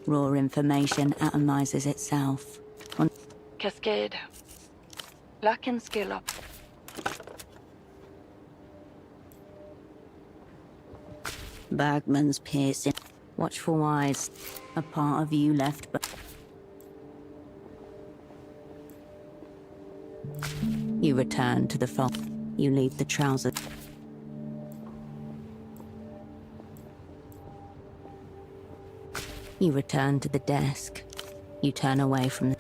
Raw information atomizes itself. Cascade. Lock and scale up. Bergman's piercing. Watchful eyes. A part of you left, but you return to the fog. You leave the trousers. You return to the desk. You turn away from the...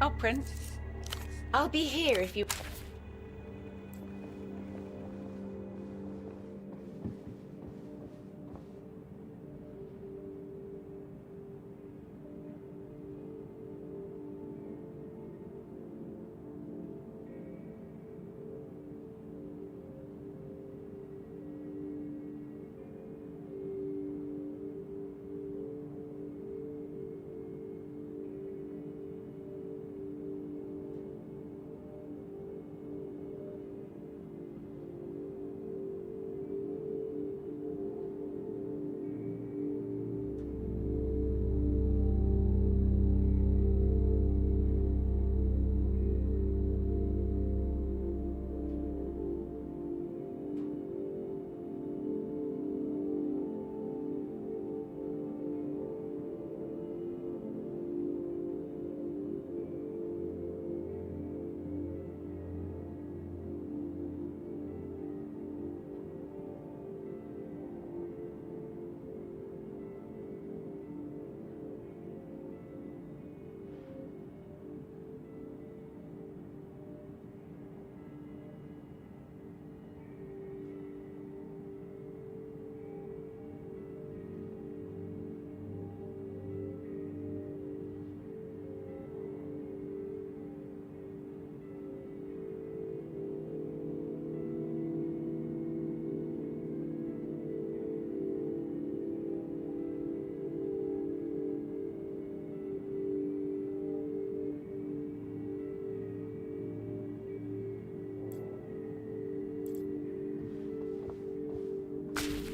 Oh, Prince. I'll be here if you...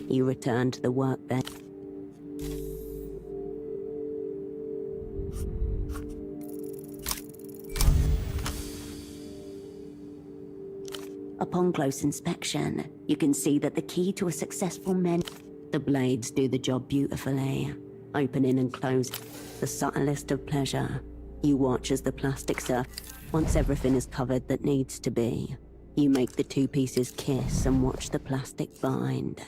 You return to the workbench. Upon close inspection, you can see that the key to a successful men... The blades do the job beautifully, opening and closing. The subtlest of pleasure. You watch as the plastic surface. Once everything is covered that needs to be, you make the two pieces kiss and watch the plastic bind.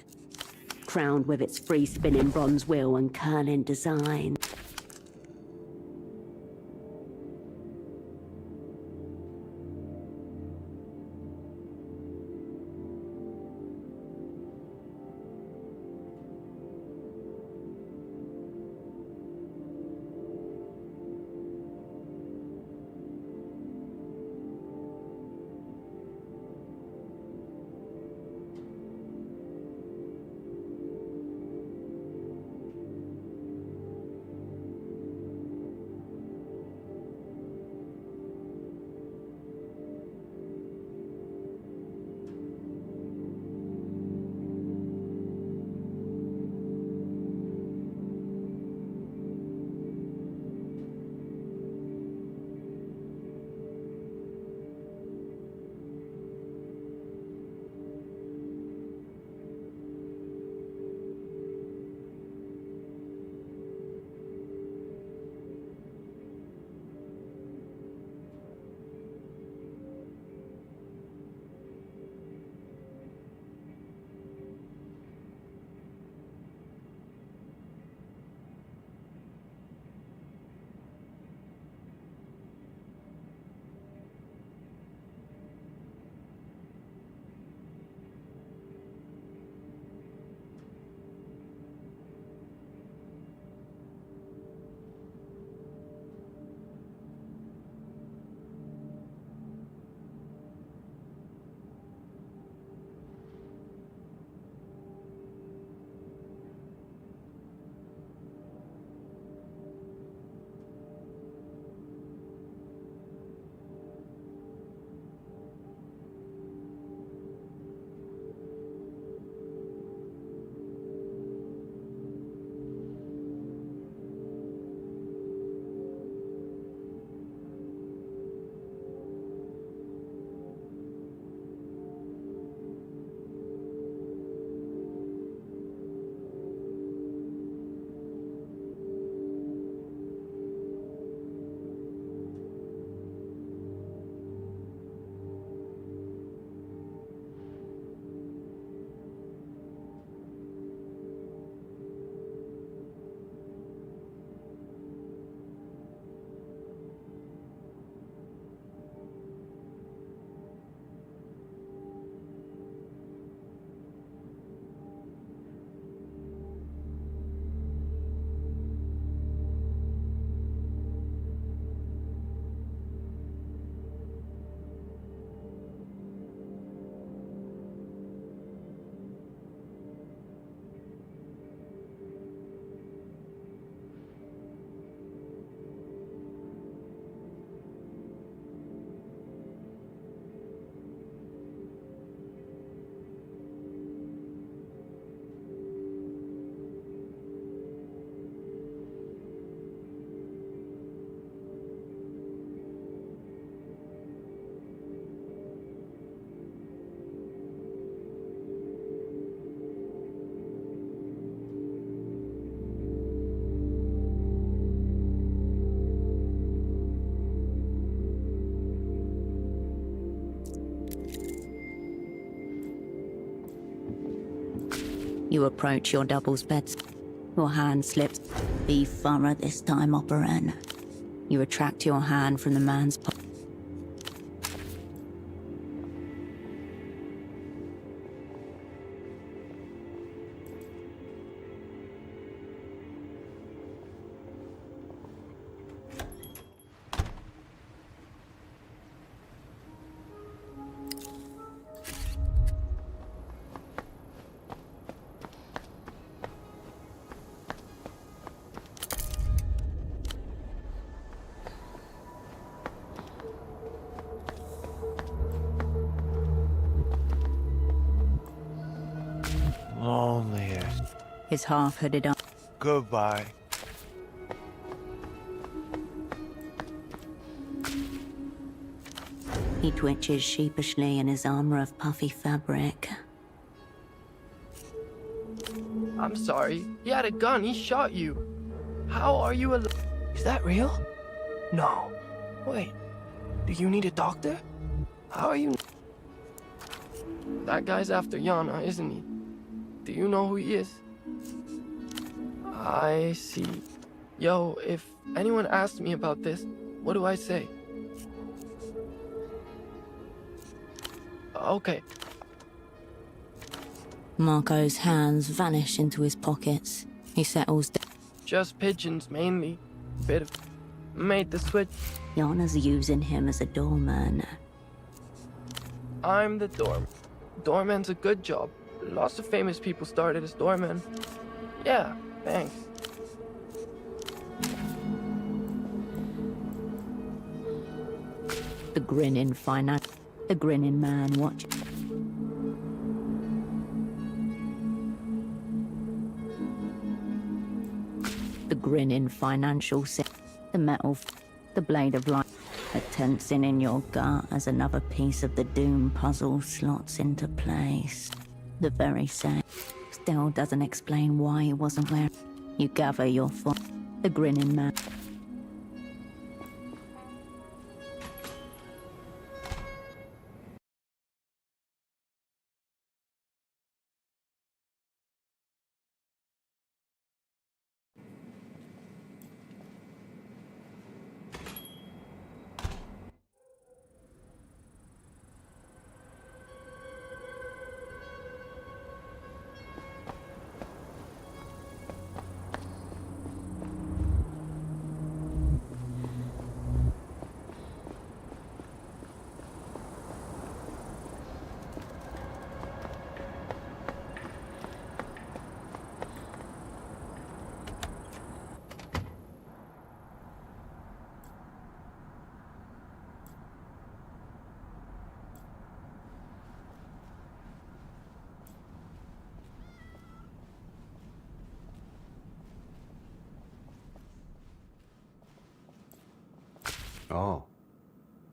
Crowned with its free-spinning bronze wheel and curling design. You approach your double's bed. Your hand slips. Be thorough this time, Operan. You retract your hand from the man's pocket. Loneliest. His half-hooded eye. Goodbye. He twitches sheepishly in his armor of puffy fabric. I'm sorry. He had a gun. He shot you. How are you alive? Is that real? No. Wait. Do you need a doctor? How are you? That guy's after Yana, isn't he? Do you know who he is? I see. Yo, if anyone asks me about this, what do I say? Okay. Marco's hands vanish into his pockets. He settles down. Just pigeons, mainly. Bit of... Made the switch. Yana's using him as a doorman. I'm the doorman. Doorman's a good job. Lots of famous people started as doormen. Yeah, thanks. The grinning man watch. The grinning financial set. The metal, the blade of light. A tensing in your gut as another piece of the doom puzzle slots into place. The very same. Still doesn't explain why he wasn't where. You gather your foot. The grinning man. Oh,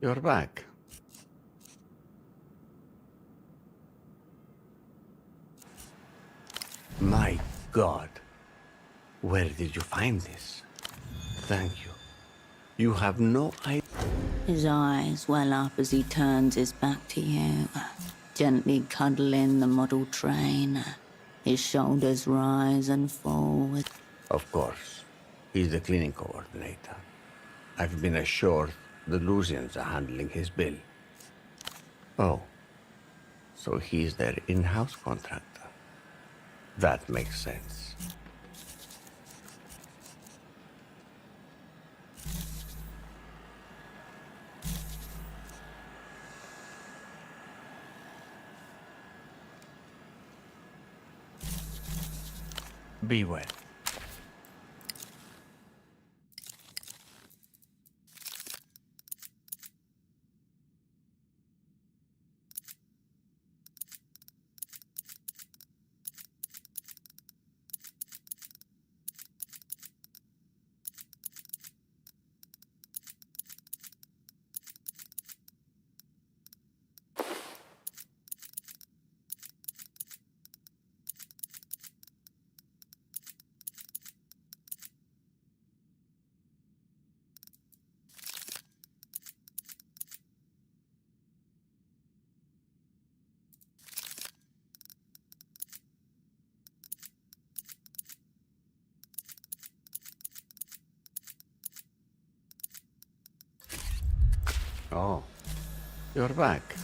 you're back. My God, where did you find this? Thank you. You have no idea. His eyes well up as he turns his back to you, gently cuddling the model train. His shoulders rise and fall with... Of course, he's the cleaning coordinator. I've been assured the Lusians are handling his bill. Oh, so he's their in-house contractor. That makes sense. Be well. Oh, you're back.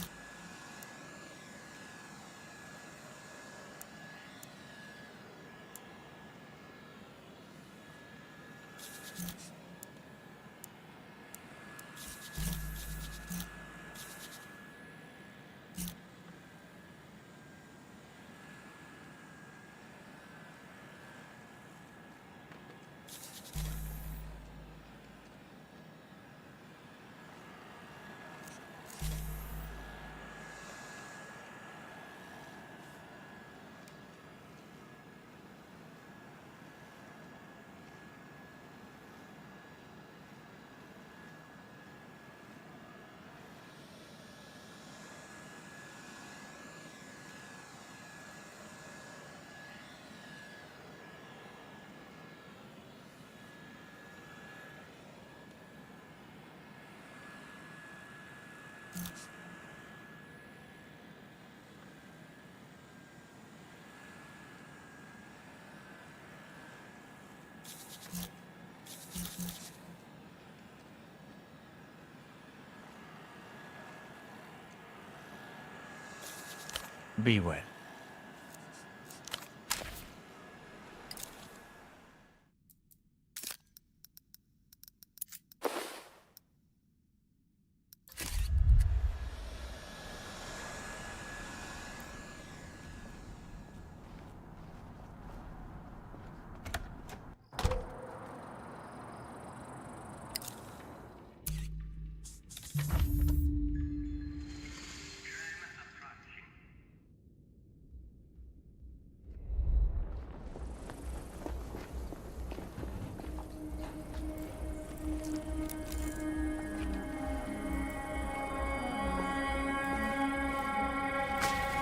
Be well.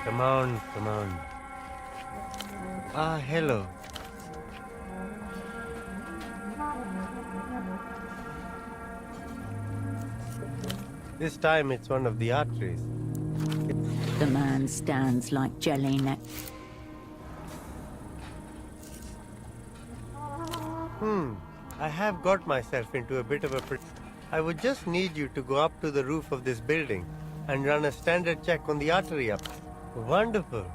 Come on, come on. Ah, hello. This time it's one of the arteries. The man stands like jelly neck. I have got myself into a bit of a... I would just need you to go up to the roof of this building and run a standard check on the artery up. Wonderful.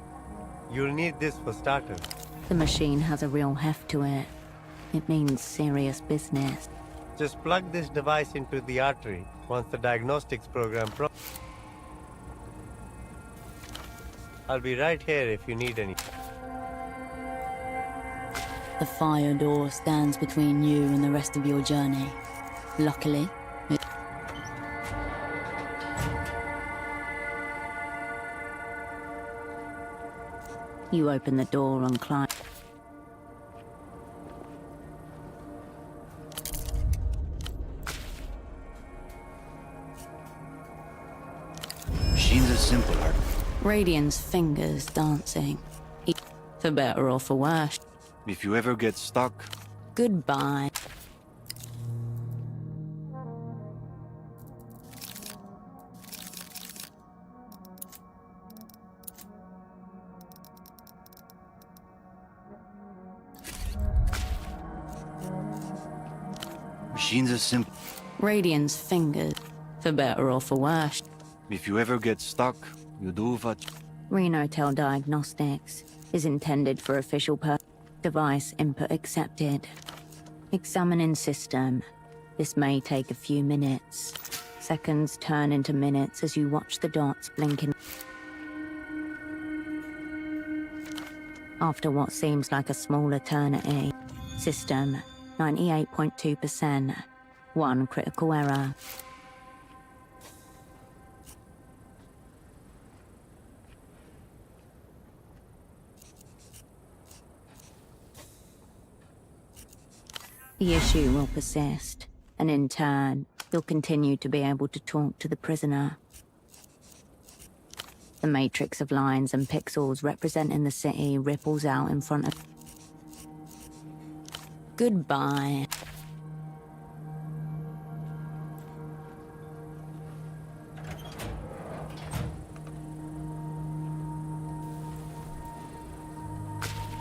You'll need this for starters. The machine has a real heft to it. It means serious business. Just plug this device into the artery once the diagnostics program I'll be right here if you need any. The fire door stands between you and the rest of your journey. Luckily, you open the door and climb. Machines are simple, Art. Radiant's fingers dancing. For better or for worse. If you ever get stuck, Goodbye. machines are simple. Radiant's fingers. For better or for worse. If you ever get stuck, you do what... Renotel Diagnostics is intended for official device input accepted. Examining system. This may take a few minutes. Seconds turn into minutes as you watch the dots blinking. After what seems like a small eternity. System, 98.2%. One critical error. The issue will persist, and in turn, you'll continue to be able to talk to the prisoner. The matrix of lines and pixels representing the city ripples out in front of... Goodbye.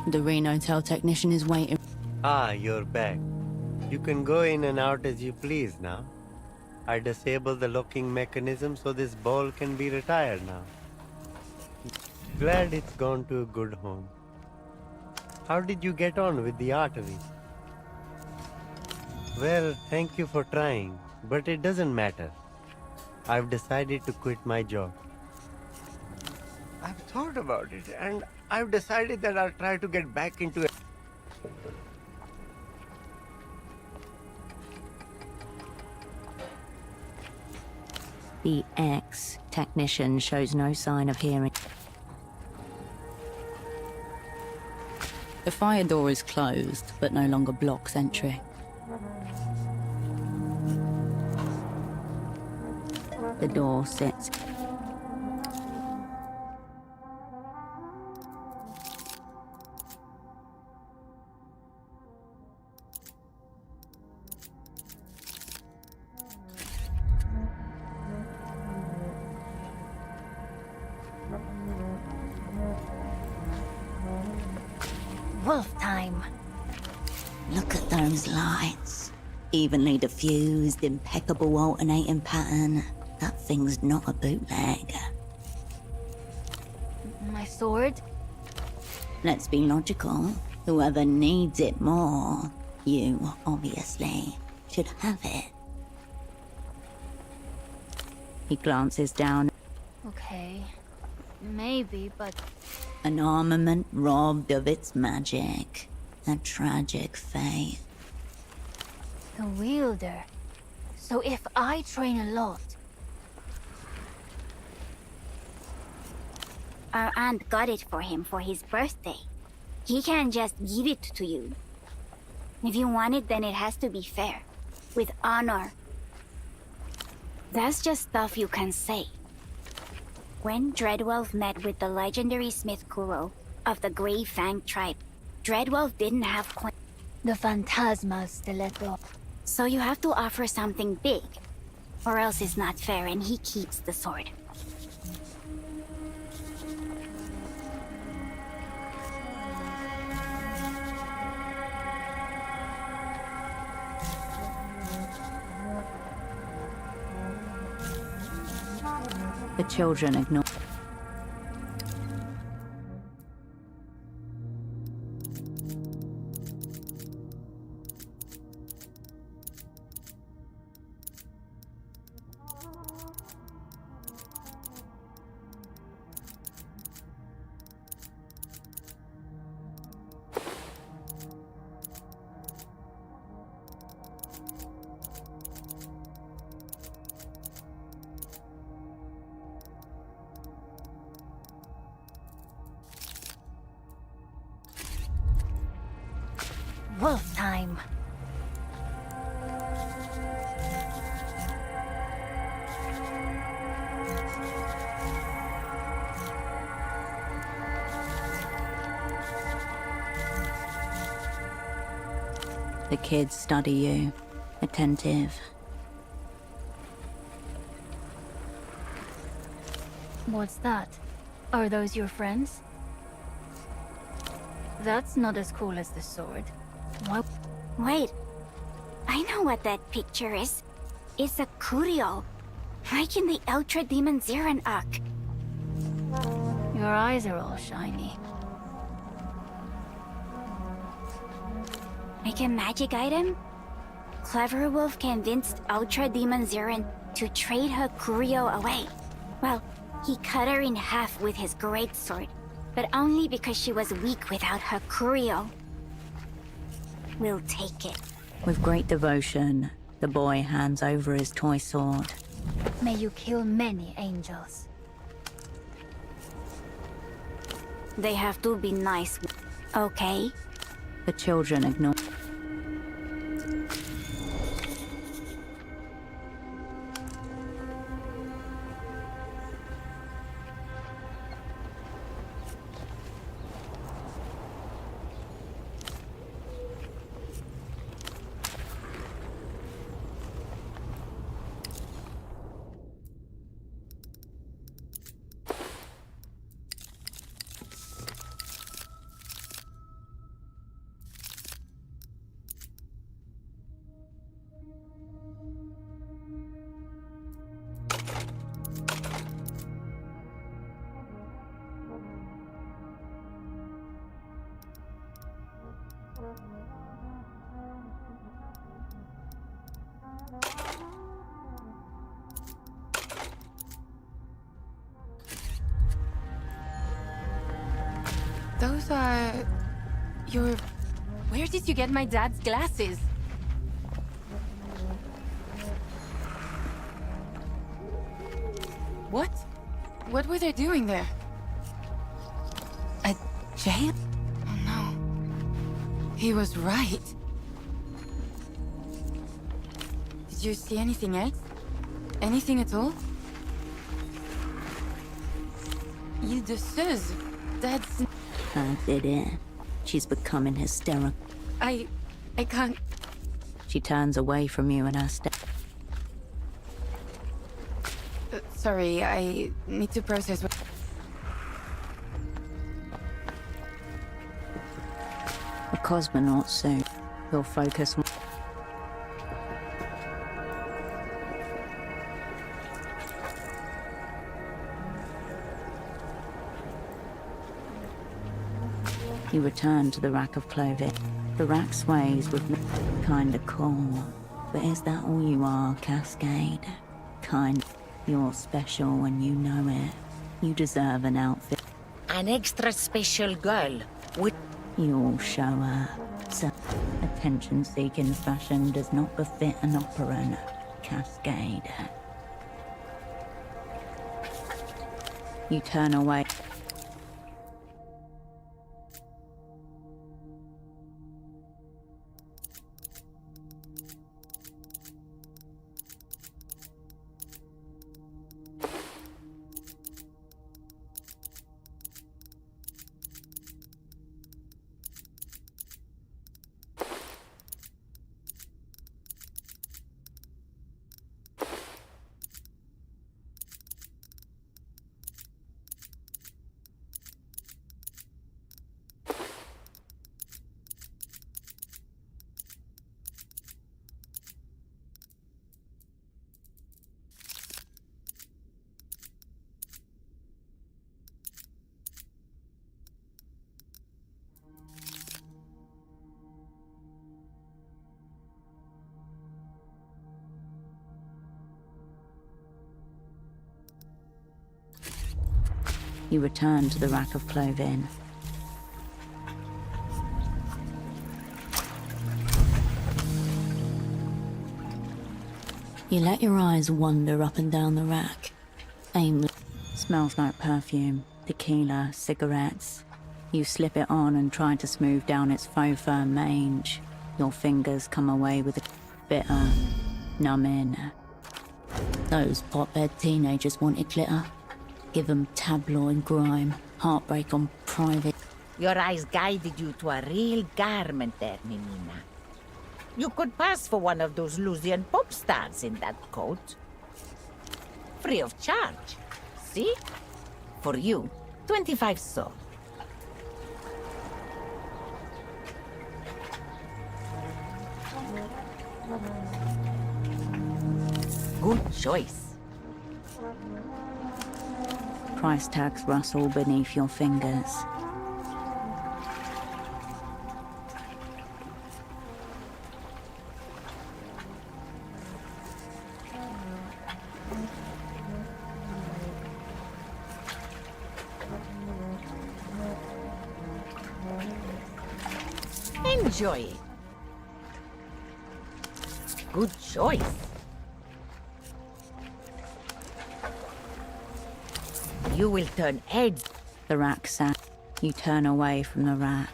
The Renotel technician is waiting. Ah, you're back. You can go in and out as you please now. I disabled the locking mechanism so this ball can be retired now. Glad it's gone to a good home. How did you get on with the artery? Well, thank you for trying, but it doesn't matter. I've decided to quit my job. I've thought about it, and I've decided that I'll try to get back into it. The ex-technician shows no sign of hearing. The fire door is closed, but no longer blocks entry. The door sits. Wolf time. Look at those lights. Evenly diffused, impeccable alternating pattern. That thing's not a bootleg. My sword? Let's be logical. Whoever needs it more, you, obviously, should have it. He glances down. Okay. Maybe, but An armament robbed of its magic. A tragic fate. the wielder. So if I train a lot... Our aunt got it for him for his birthday. He can't just give it to you. If you want it, then it has to be fair. With honor. That's just stuff you can say. When Dreadwolf met with the legendary Smith Kuro of the Grey Fang tribe, Dreadwolf didn't have coin. The Phantasma Stiletto. So you have to offer something big, or else it's not fair and he keeps the sword. The children ignore. Wolf time. The kids study you, attentive. What's that? Are those your friends? That's not as cool as the sword. What? Wait. I know what that picture is. It's a curio. Like in the Ultra Demon Ziran arc. Your eyes are all shiny. Like a magic item? Clever Wolf convinced Ultra Demon Ziran to trade her curio away. Well, he cut her in half with his greatsword, but only because she was weak without her curio. We'll take it. With great devotion, the boy hands over his toy sword. May you kill many angels. They have to be nice. Okay? The children ignore. Those are... your... Where did you get my dad's glasses? What? What were they doing there? A jail? Oh no. He was right. Did you see anything else? Anything at all? Île de Seuse. That's... I did it. She's becoming hysterical. I can't... She turns away from you and her step. Sorry, I need to process what... A cosmonaut suit. Your focus. You return to the rack of clothing. The rack sways with kinda cool. But is that all you are, Cascade? Kind. You're special and you know it. You deserve an outfit. An extra special girl with... You'll show her. So, attention-seeking fashion does not befit an operant, Cascade. You turn away. You return to the rack of clothing. You let your eyes wander up and down the rack. Aimless. Smells like perfume, tequila, cigarettes. You slip it on and try to smooth down its faux fur mange. Your fingers come away with a bitter, numbing. Those potbed teenagers wanted glitter. Give them tabloid grime, heartbreak on private. Your eyes guided you to a real garment there, Menina. You could pass for one of those Lusian pop stars in that coat. Free of charge. See? For you, 25 so. Good choice. Price tags rustle beneath your fingers. Enjoy it. Good choice. You will turn heads. The rack sat. You turn away from the rack.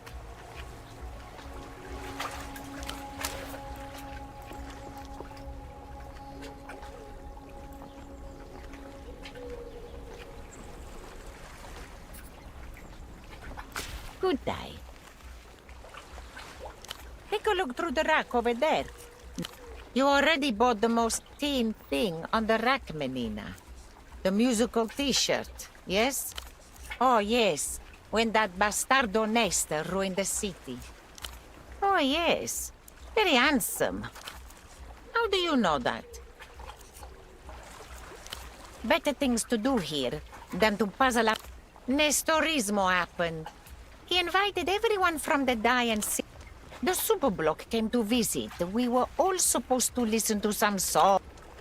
Good day. Take a look through the rack over there. You already bought the most teen thing on the rack, Menina. The musical t-shirt, yes? Oh, yes. When that bastardo Nestor ruined the city. Oh, yes. Very handsome. How do you know that? Better things to do here than to puzzle up. Nestorismo happened. He invited everyone from the die and see. The Superblock came to visit. We were all supposed to listen to some song.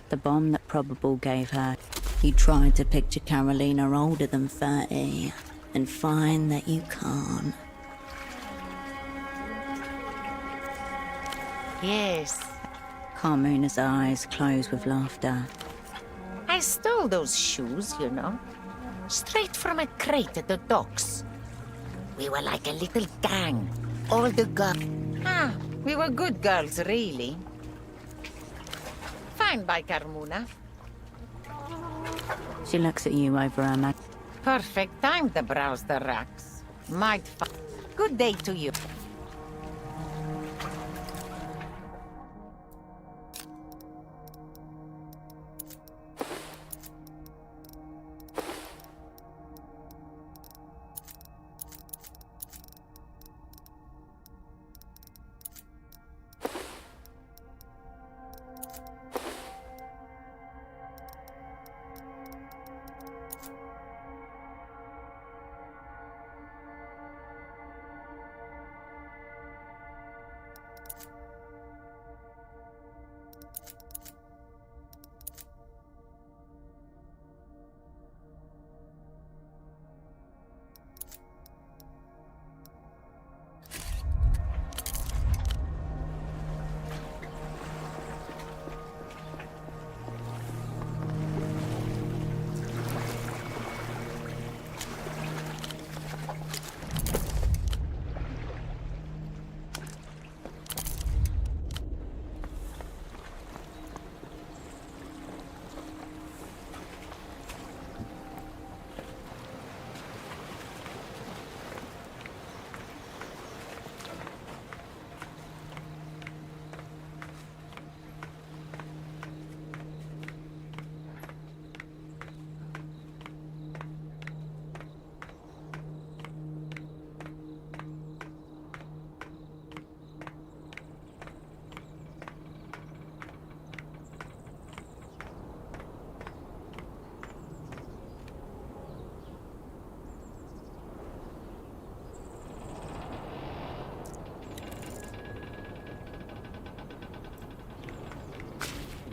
The bomb that Probable gave her. You tried to picture Carolina older than 30, and find that you can't. Yes. Carmuna's eyes closed with laughter. I stole those shoes, you know. Straight from a crate at the docks. We were like a little gang. All the girls. We were good girls, really. Fine by Carmuna. She looks at you over her mag. Perfect time to browse the racks. Might Good day to you.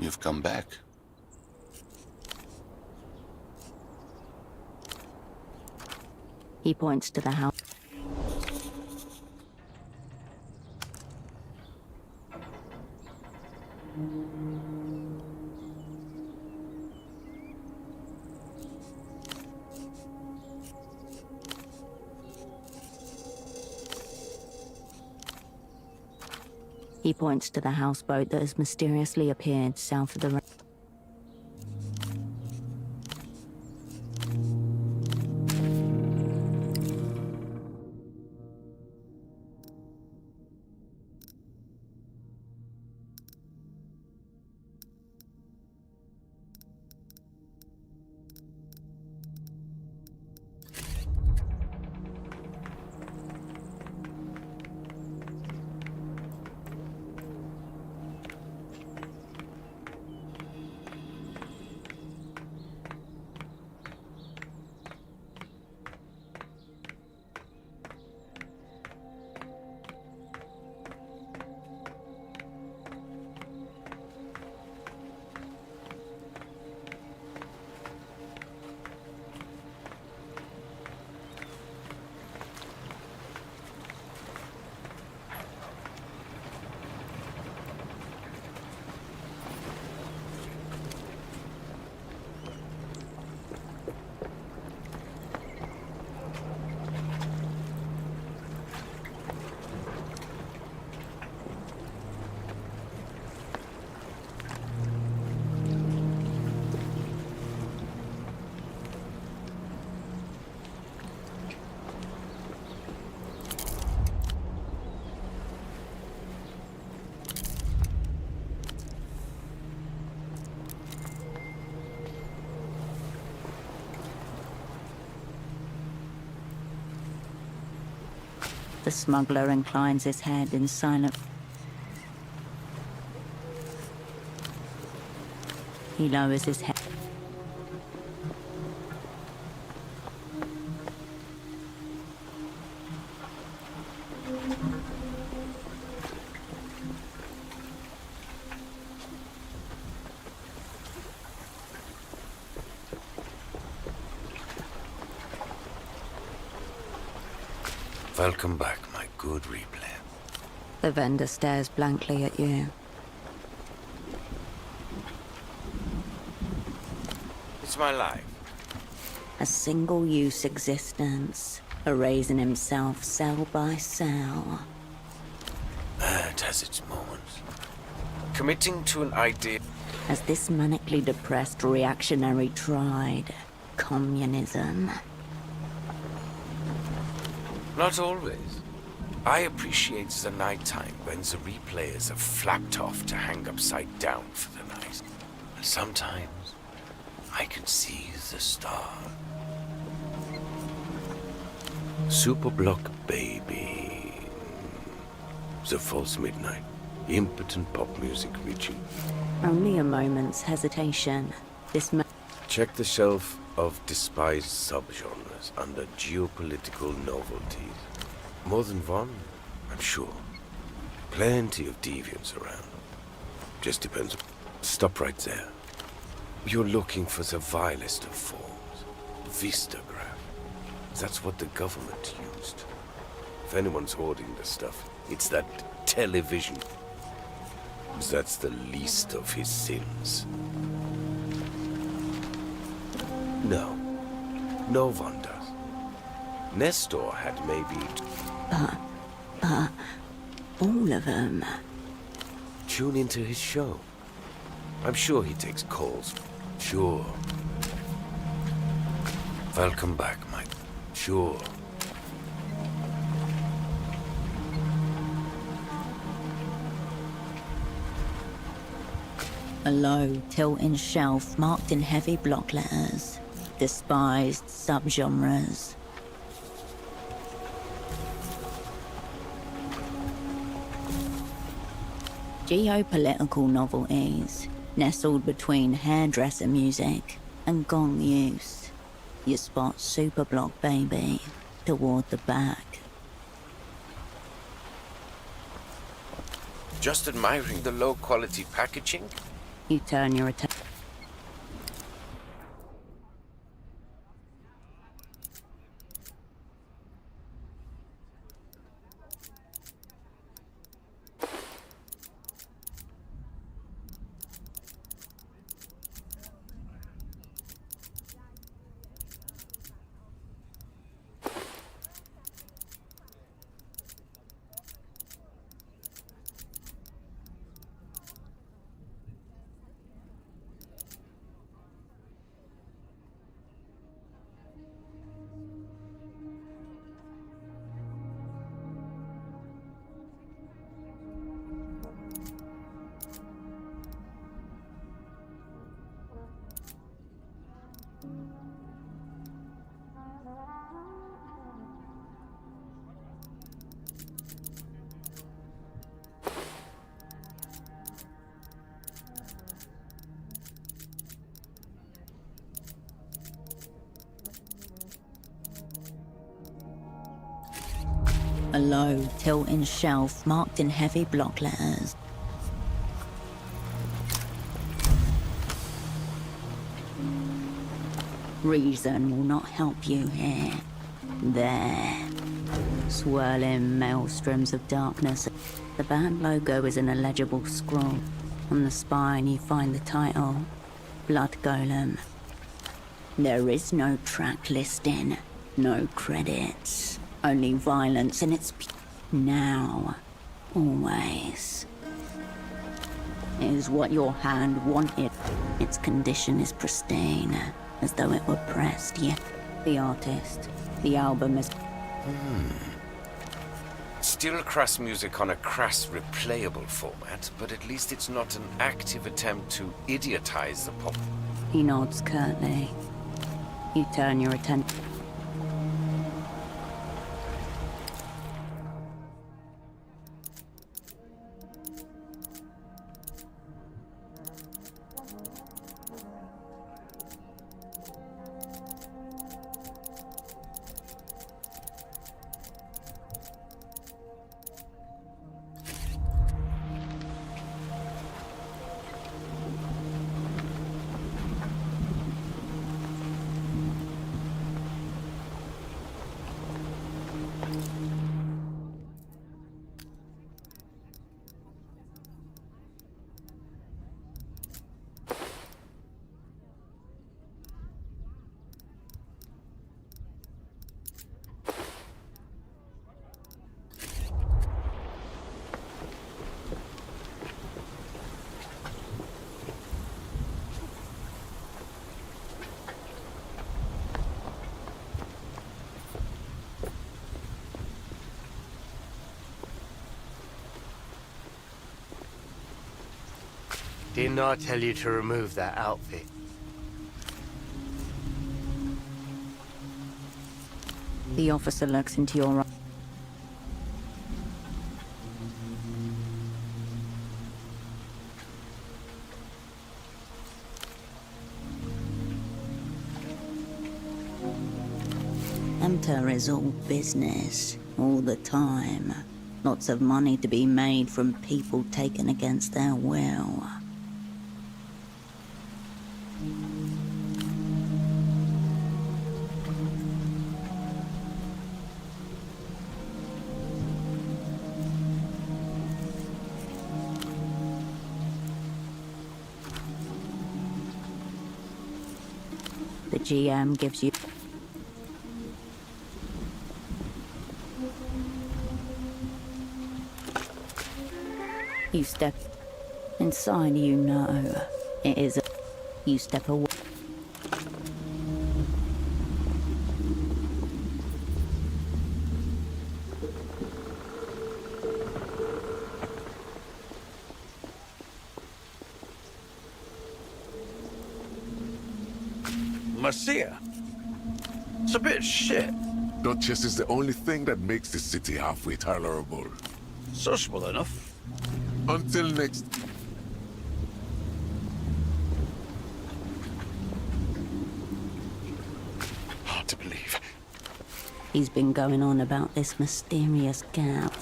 You've come back. He points to the house. He points to the houseboat that has mysteriously appeared south of the road. The smuggler inclines his head in silent. He lowers his head. Welcome back, my good replay. The vendor stares blankly at you. It's my life. A single-use existence, erasing himself cell by cell. It has its moments. Committing to an idea. As this manically depressed reactionary tried communism. Not always. I appreciate the nighttime when the replayers have flapped off to hang upside down for the night. And sometimes I can see the stars. Superblock baby. The false midnight. Impotent pop music reaching. Only a moment's hesitation. Check the shelf of despised subgenres under geopolitical novelties. More than one, I'm sure. Plenty of deviants around. Just depends. Stop right there. You're looking for the vilest of forms. Vistograph. That's what the government used. If anyone's hoarding the stuff, it's that television. That's the least of his sins. No. No one does. Nestor had maybe... But... all of them. Tune into his show. I'm sure he takes calls. Sure. Welcome back, Mike. Sure. A low, tilting shelf marked in heavy block letters. Despised subgenres. Geopolitical novelties, nestled between hairdresser music and gong use. You spot Superblock baby toward the back. Just admiring the low-quality packaging? You turn your attention. A low, tilting shelf marked in heavy block letters. Reason will not help you here. There. Swirling maelstroms of darkness. The band logo is an illegible scroll. On the spine you find the title, Blood Golem. There is no track listing, no credits. Only violence and it's now, always. It is what your hand wanted. Its condition is pristine, as though it were pressed yet. The artist, the album is... Still crass music on a crass, replayable format, but at least it's not an active attempt to idiotize the pop. He nods curtly. You turn your attention. Didn't I tell you to remove that outfit? The officer looks into your eyes. Enter is all business, all the time. Lots of money to be made from people taken against their will. The GM gives you... You step inside, you know. It is a... You step away. Marcia. It's a bit shit. Duchess is the only thing that makes the city halfway tolerable. Sociable enough. Until next... Hard to believe. He's been going on about this mysterious gap.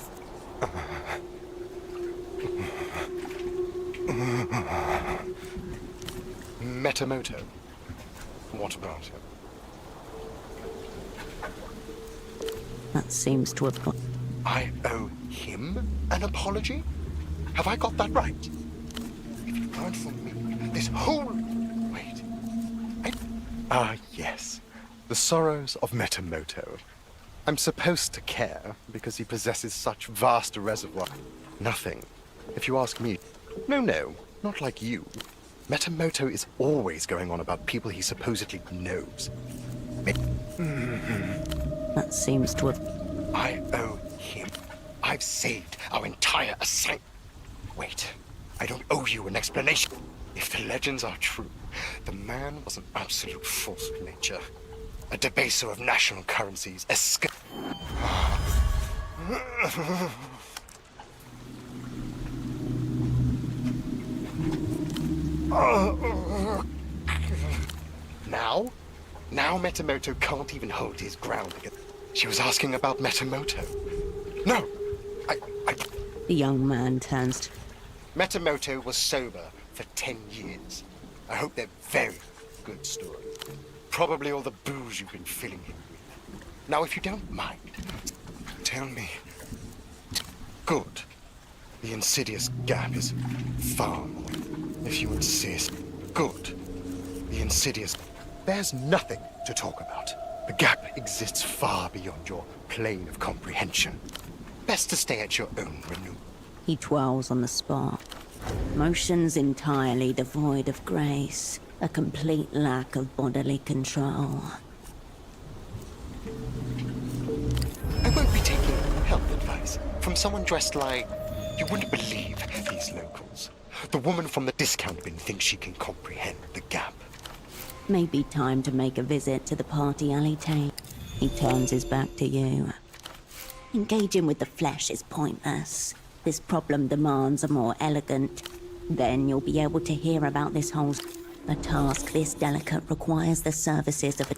Metamoto. What about him? That seems to have got... I owe him an apology? Have I got that right? If you learned from me, this whole... Wait. Yes. The sorrows of Metamoto. I'm supposed to care because he possesses such vast a reservoir. Nothing. If you ask me. No, not like you. Metamoto is always going on about people he supposedly knows. That seems to have... I owe him. I've saved our entire assignment. Wait, I don't owe you an explanation. If the legends are true, the man was an absolute force of nature. A debaser of national currencies, a Now Metamoto can't even hold his ground again. She was asking about Metamoto. No, I... The young man turns to... Metamoto was sober for 10 years. I hope they're very good stories. Probably all the booze you've been filling him with. Now, if you don't mind, tell me. Good. The insidious gap is far more. If you insist. Good. The insidious... There's nothing to talk about. The gap exists far beyond your plane of comprehension. Best to stay at your own renewal. He twirls on the spot. Motions entirely devoid of grace. A complete lack of bodily control. I won't be taking health advice from someone dressed like... You wouldn't believe these locals. The woman from the discount bin thinks she can comprehend the gap. Maybe time to make a visit to the party alley table. He turns his back to you. Engaging with the flesh is pointless. This problem demands a more elegant... Then you'll be able to hear about this whole... A task this delicate requires the services of a...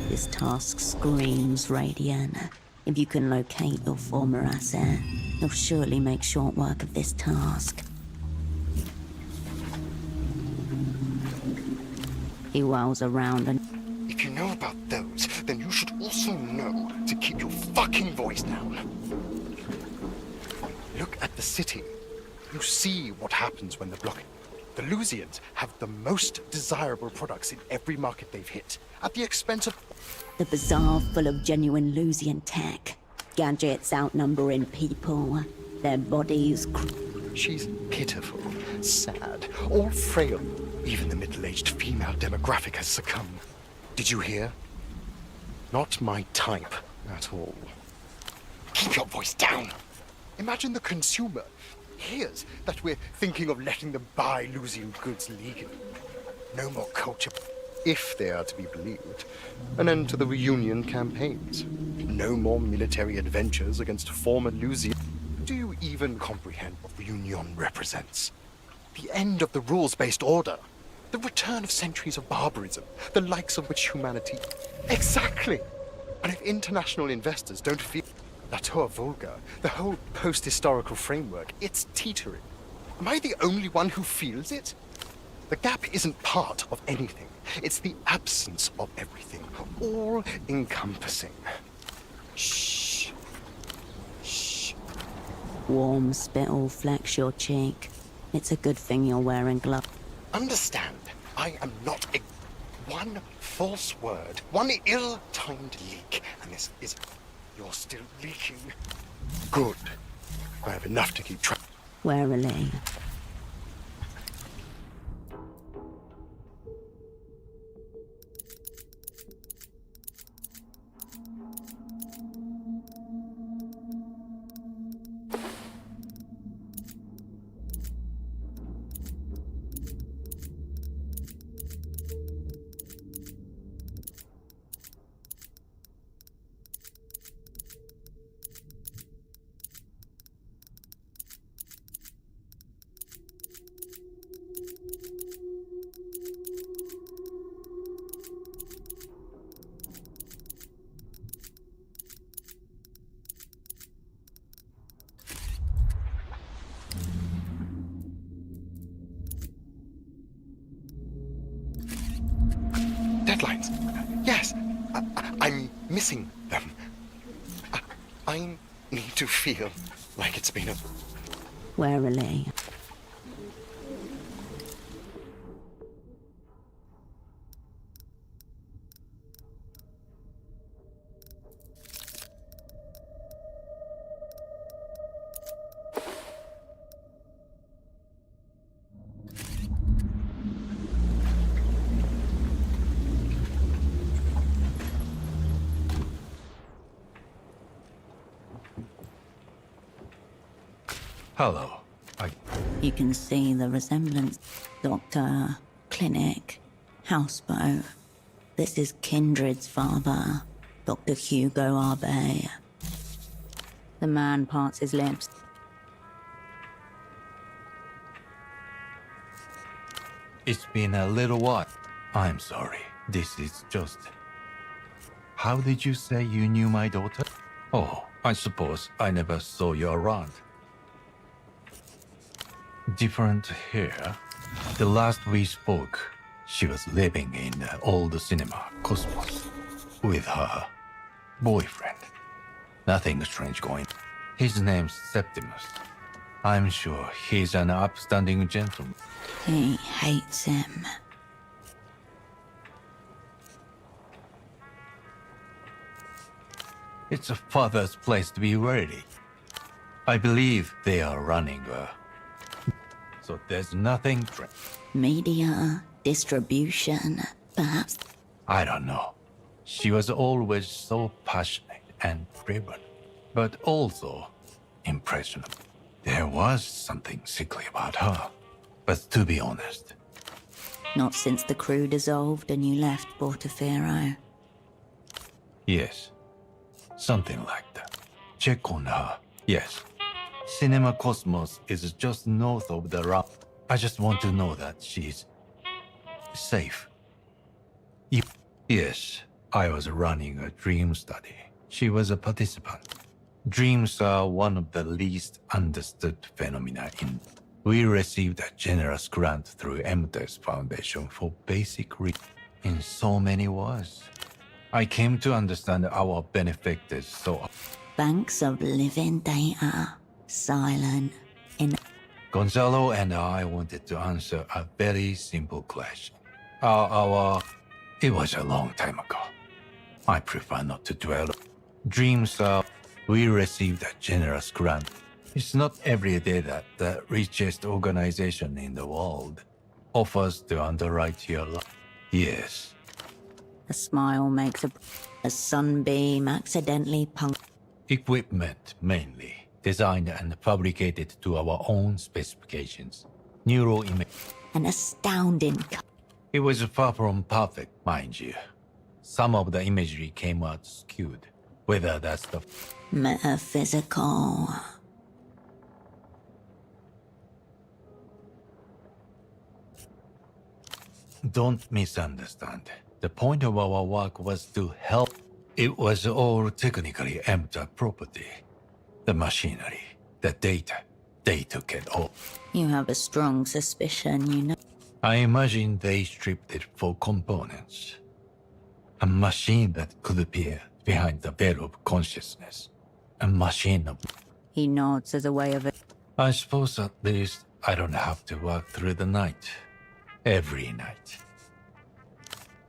This task screams Radian. If you can locate your former asset, you'll surely make short work of this task. He whirls around and... If you know about those, then you should also know to keep your fucking voice down. Look at the city. You see what happens when the blockade... The Lusians have the most desirable products in every market they've hit, at the expense of... The bazaar full of genuine Lusian tech. Gadgets outnumbering people. Their bodies... She's pitiful, sad, all frail. Even the middle-aged female demographic has succumbed. Did you hear? Not my type at all. Keep your voice down. Imagine the consumer. hears that we're thinking of letting them buy Lusian goods legally. No more culture, if they are to be believed. An end to the reunion campaigns. No more military adventures against former Lusian. Do you even comprehend what reunion represents? The end of the rules-based order. The return of centuries of barbarism, the likes of which humanity... Exactly! And if international investors don't feel La Tour Volga, the whole post-historical framework, it's teetering. Am I the only one who feels it? The gap isn't part of anything. It's the absence of everything, all-encompassing. Shh. Shh. Warm spittle flecks your cheek. It's a good thing you're wearing gloves. Understand, I am not a... One false word, one ill-timed leak, and this is... You're still leaking. Good. I have enough to keep track. Warily. Deadlines. Yes, I'm missing them. I need to feel like it's been a... Warily. Hello. You can see the resemblance. Doctor, clinic, houseboat. This is Kindred's father, Dr. Hugo Arbe. The man parts his lips. It's been a little while. I'm sorry. This is just... How did you say you knew my daughter? Oh, I suppose I never saw you around. Different here. The last we spoke, she was living in the old cinema, Cosmos, with her boyfriend. Nothing strange going. His name's Septimus. I'm sure he's an upstanding gentleman. He hates him. It's a father's place to be ready. I believe they are running a... So there's nothing... Media, distribution, perhaps. I don't know. She was always so passionate and driven, but also impressionable. There was something sickly about her, but to be honest... Not since the crew dissolved and you left Portofino. Yes, something like that. Check on her. Yes. Cinema Cosmos is just north of the ramp. I just want to know that she's safe. Yes, I was running a dream study. She was a participant. Dreams are one of the least understood phenomena in... We received a generous grant through MTES Foundation for basic in so many words. I came to understand our benefactors so... Banks of living data. Silent. Gonzalo and I wanted to answer a very simple question. It was a long time ago. I prefer not to dwell. Dreams are... We received a generous grant. It's not every day that the richest organization in the world offers to underwrite your life. Yes. A smile makes a sunbeam accidentally puncture. Equipment, mainly. designed and fabricated to our own specifications. Neural image. An astounding. It was far from perfect, mind you. Some of the imagery came out skewed. Whether that's the Metaphysical. Don't misunderstand. The point of our work was to help. It was all technically empty property. The machinery, the data, they took it all. You have a strong suspicion, you know. I imagine they stripped it for components. A machine that could appear behind the veil of consciousness. A machine of... He nods as a way of it. I suppose at least I don't have to work through the night. Every night.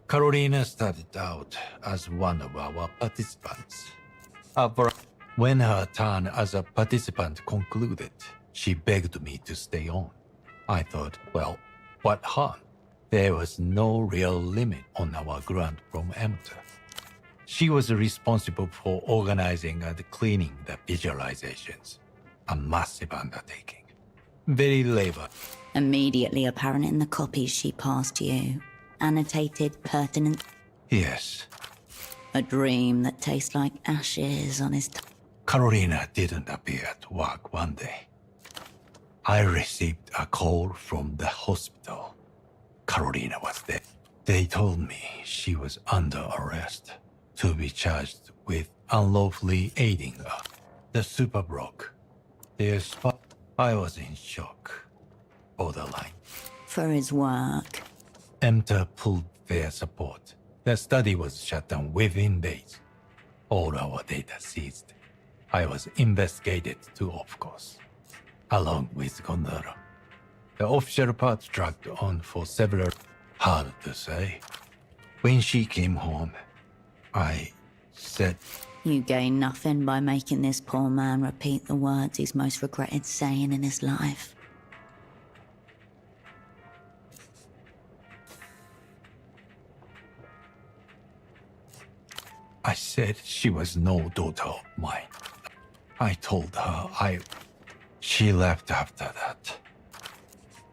Carolina started out as one of our participants. When her turn as a participant concluded, she begged me to stay on. I thought, well, what harm? There was no real limit on our grant from amateur. She was responsible for organizing and cleaning the visualizations. A massive undertaking. Very labor. Immediately apparent in the copies she passed you. Annotated, pertinent. Yes. A dream that tastes like ashes on his Carolina didn't appear at work one day. I received a call from the hospital. Carolina was there. They told me she was under arrest to be charged with unlawfully aiding the super broke. I was in shock. Borderline. For his work. EMTA pulled their support. The study was shut down within days. All our data seized. I was investigated too, of course, along with Gondara. The official part dragged on for several... Hard to say. When she came home, I said... You gain nothing by making this poor man repeat the words he's most regretted saying in his life. I said she was no daughter of mine. I told her She left after that.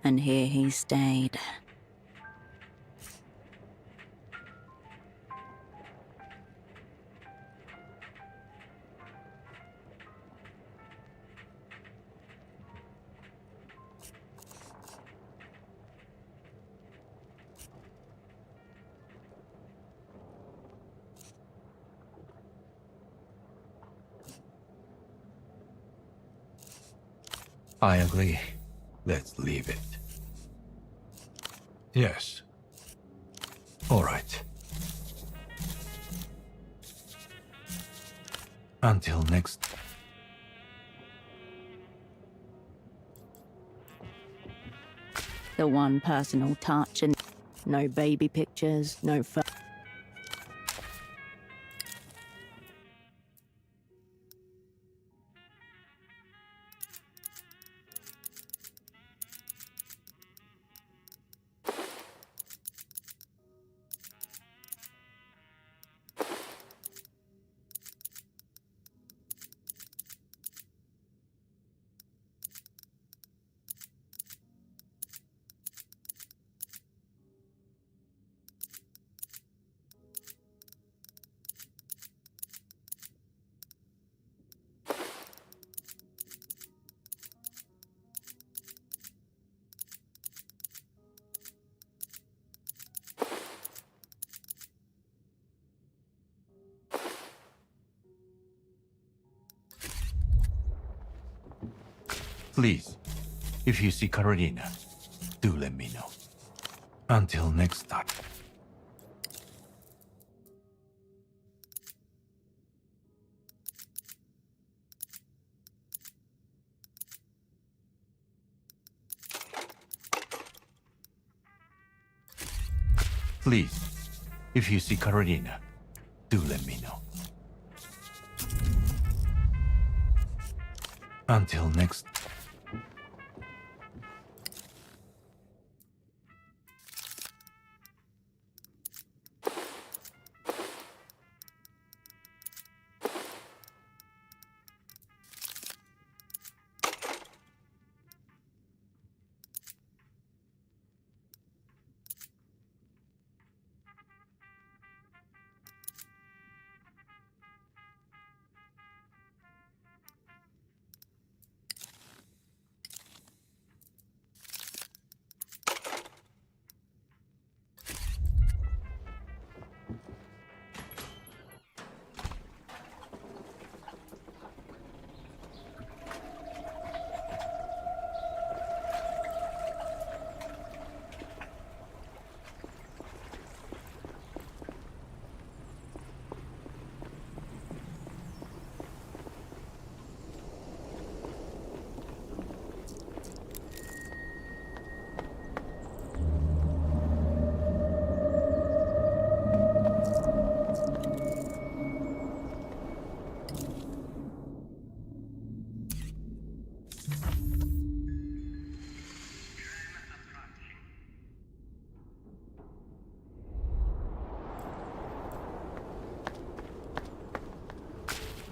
And here he stayed. I agree. Let's leave it. Yes. All right. Until next. The one personal touch and no baby pictures, no photos. Please, if you see Carolina, do let me know. Until next time. Please, if you see Carolina, do let me know. Until next.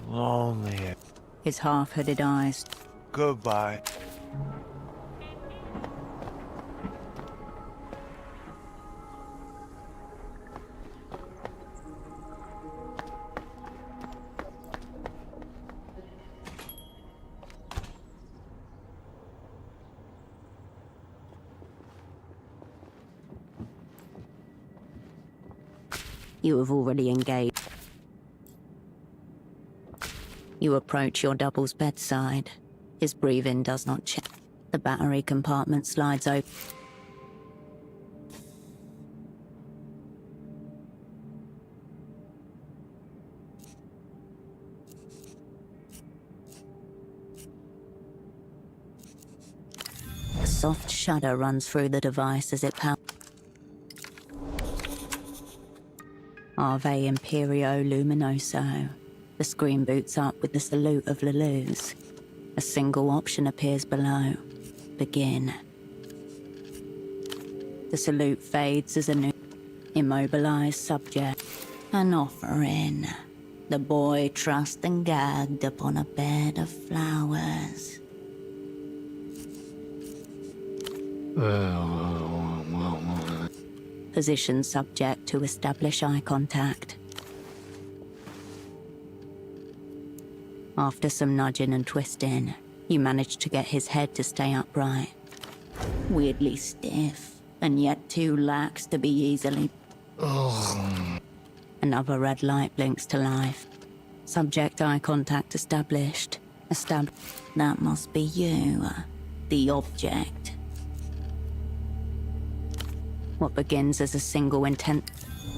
Lonely. His half-hooded eyes. Goodbye. You have already engaged. You approach your double's bedside. His breathing does not change. The battery compartment slides open. A soft shudder runs through the device as it powers. Ave Imperio Luminoso. The screen boots up with the salute of Lelou's. A single option appears below. Begin. The salute fades as a new immobilized subject. An offering. The boy trussed and gagged upon a bed of flowers. Position subject to establish eye contact. After some nudging and twisting, you manage to get his head to stay upright. Weirdly stiff, and yet too lax to be easily... Another red light blinks to life. Subject eye contact established. That must be you, the object. What begins as a single intent,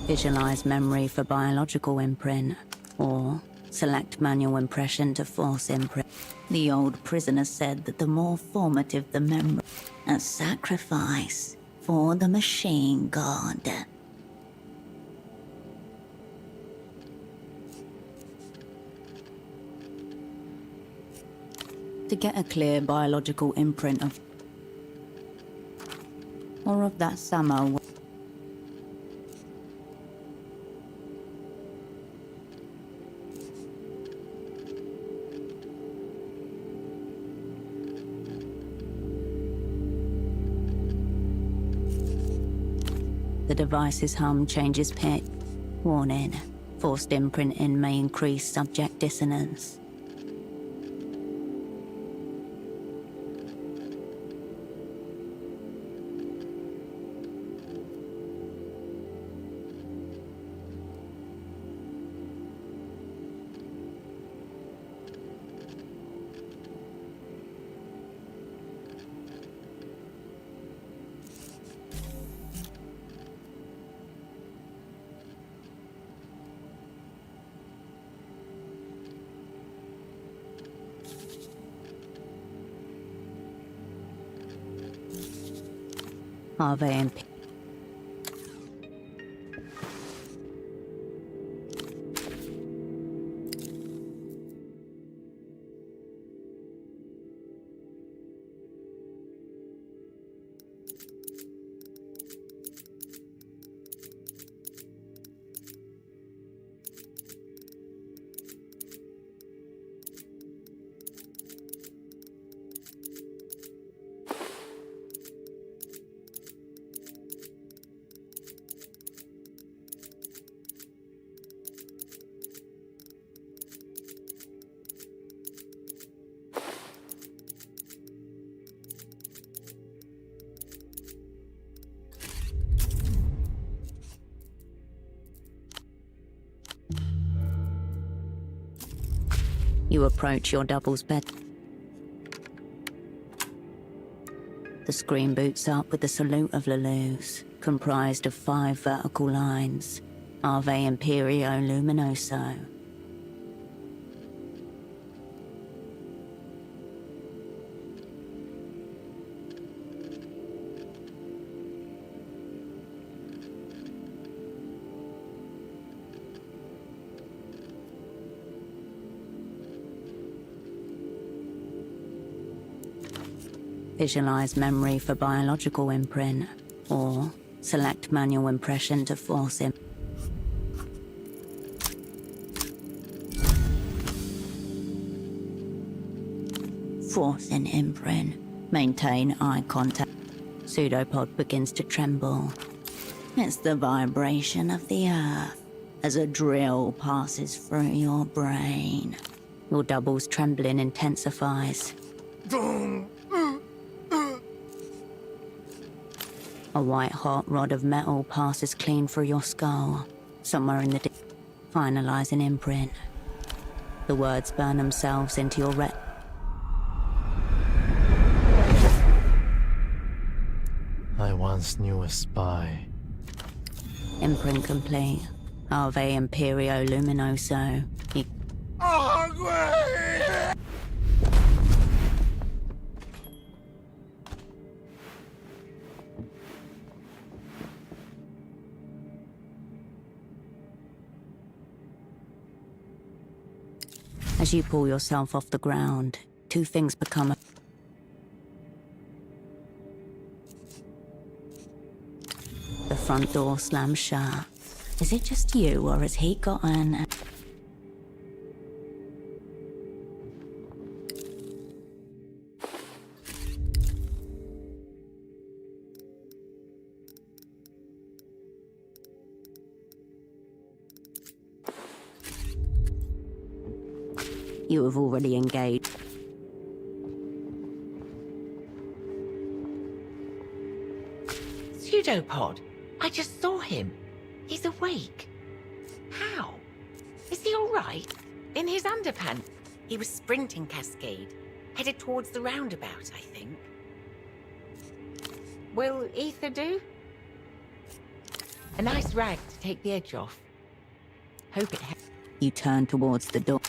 visualize memory for biological imprint, or select manual impression to force imprint. The old prisoner said that the more formative the memory, a sacrifice for the machine god. To get a clear biological imprint of or of that summer. The device's hum changes pitch. Warning. Forced imprinting may increase subject dissonance. Ave Imp. You approach your double's bed. The screen boots up with the salute of Lelou's, comprised of 5 vertical lines. Ave Imperio Luminoso. Visualize memory for biological imprint, or select manual impression to force him. Force an imprint. Maintain eye contact. Pseudopod begins to tremble. It's the vibration of the earth as a drill passes through your brain. Your double's trembling intensifies. A white-hot rod of metal passes clean through your skull, somewhere in the finalize an imprint. The words burn themselves into your I once knew a spy. Imprint complete. Ave Imperio Luminoso. As you pull yourself off the ground, two things become The front door slams shut. Is it just you, or has he got an... You have already engaged. Pseudopod, I just saw him. He's awake. How? Is he all right? In his underpants? He was sprinting Cascade, headed towards the roundabout, I think. Will ether do? A nice rag to take the edge off. Hope it helps. You turn towards the door.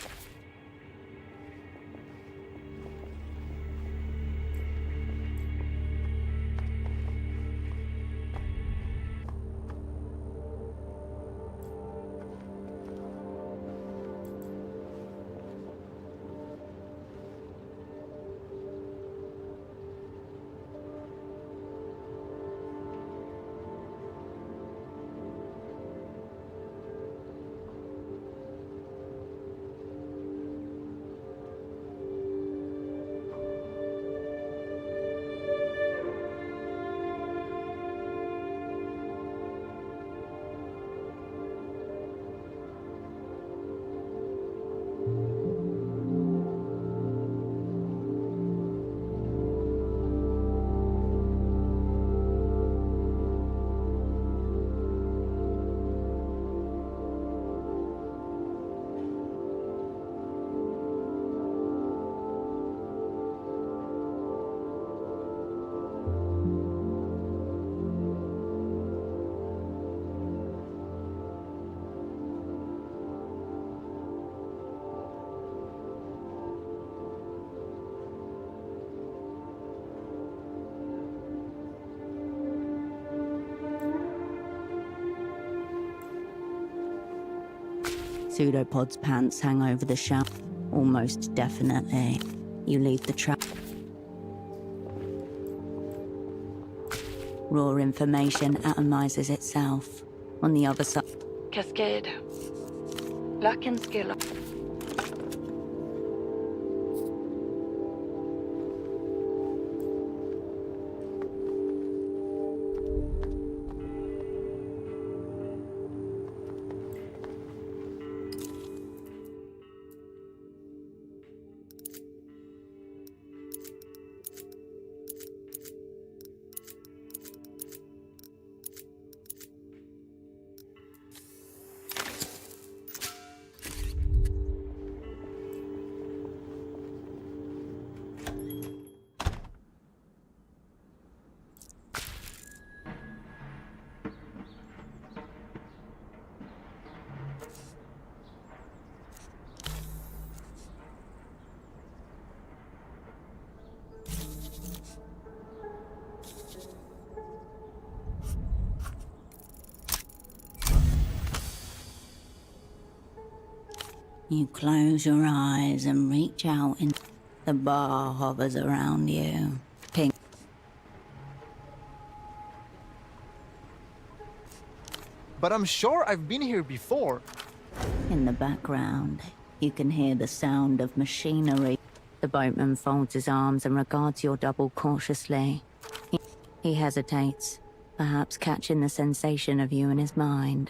Pseudopod's pants hang over the shaft. Almost definitely. You leave the trap. Raw information atomizes itself. On the other side. Cascade. Lacking skill. You close your eyes and reach out, and the bar hovers around you. Pink. but I'm sure I've been here before. In the background, you can hear the sound of machinery. The boatman folds his arms and regards your double cautiously. He hesitates, perhaps catching the sensation of you in his mind.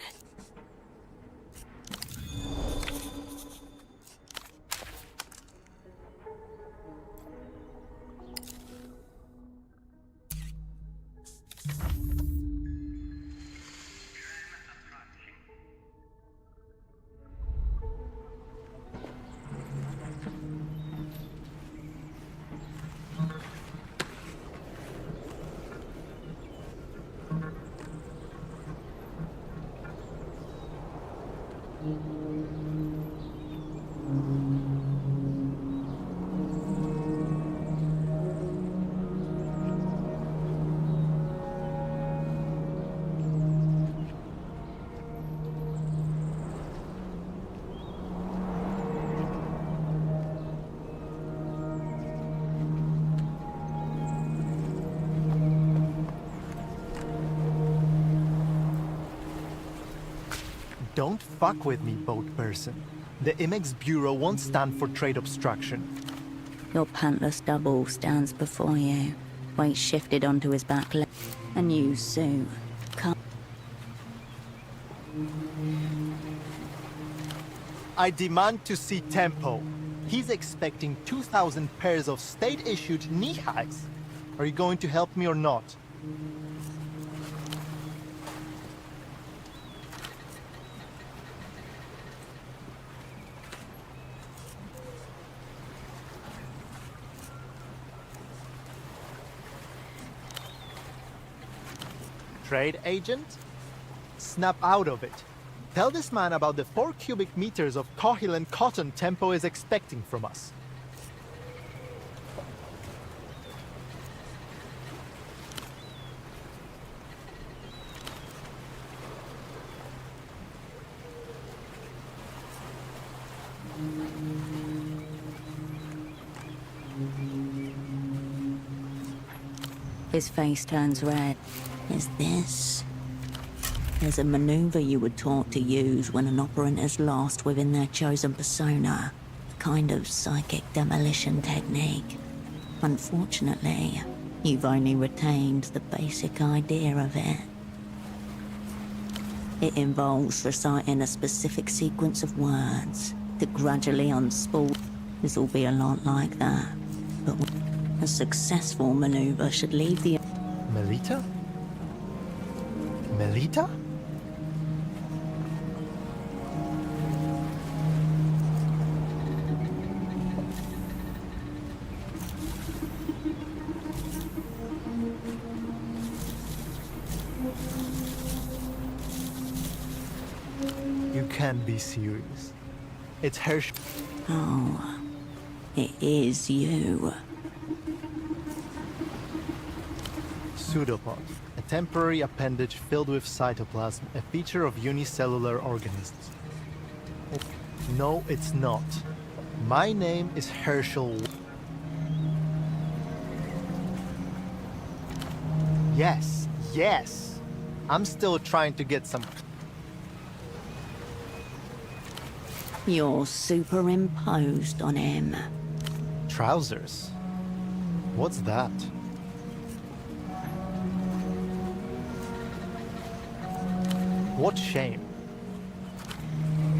Don't fuck with me, boat person. The Imex Bureau won't stand for trade obstruction. Your pantless double stands before you, weight shifted onto his back leg. And you, Sue, come. I demand to see Tempo. He's expecting 2,000 pairs of state-issued knee-highs. Are you going to help me or not? Trade agent? Snap out of it. Tell this man about the 4 cubic meters of Cohilan cotton Tempo is expecting from us. His face turns red. Is this? There's a maneuver you were taught to use when an operant is lost within their chosen persona. A kind of psychic demolition technique. Unfortunately, you've only retained the basic idea of it. It involves reciting a specific sequence of words that gradually unspool. This will be a lot like that. But a successful maneuver should leave the... Melita? Melita? You can't be serious. It's Hersh. Oh, it is you. Pseudopod, a temporary appendage filled with cytoplasm, a feature of unicellular organisms. No, it's not. My name is Herschel. Yes, yes. I'm still trying to get some... You're superimposed on him. Trousers? What's that? What shame.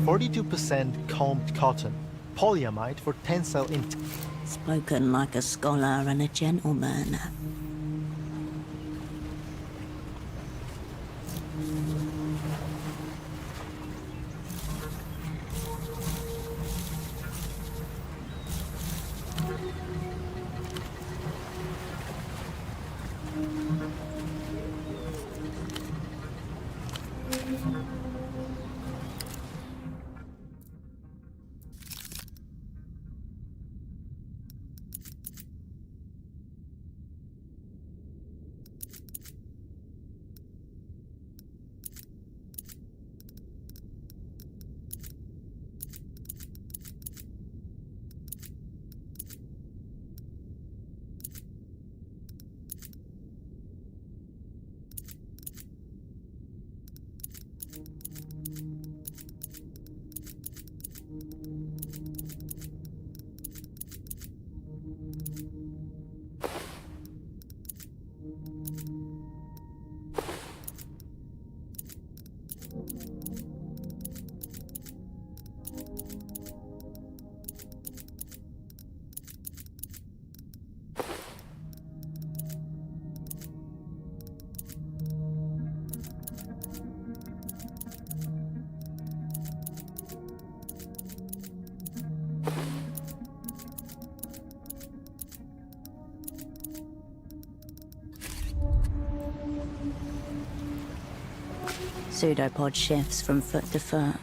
42% combed cotton, polyamide for tensile int. Spoken like a scholar and a gentleman. Pseudopod shifts from foot to foot,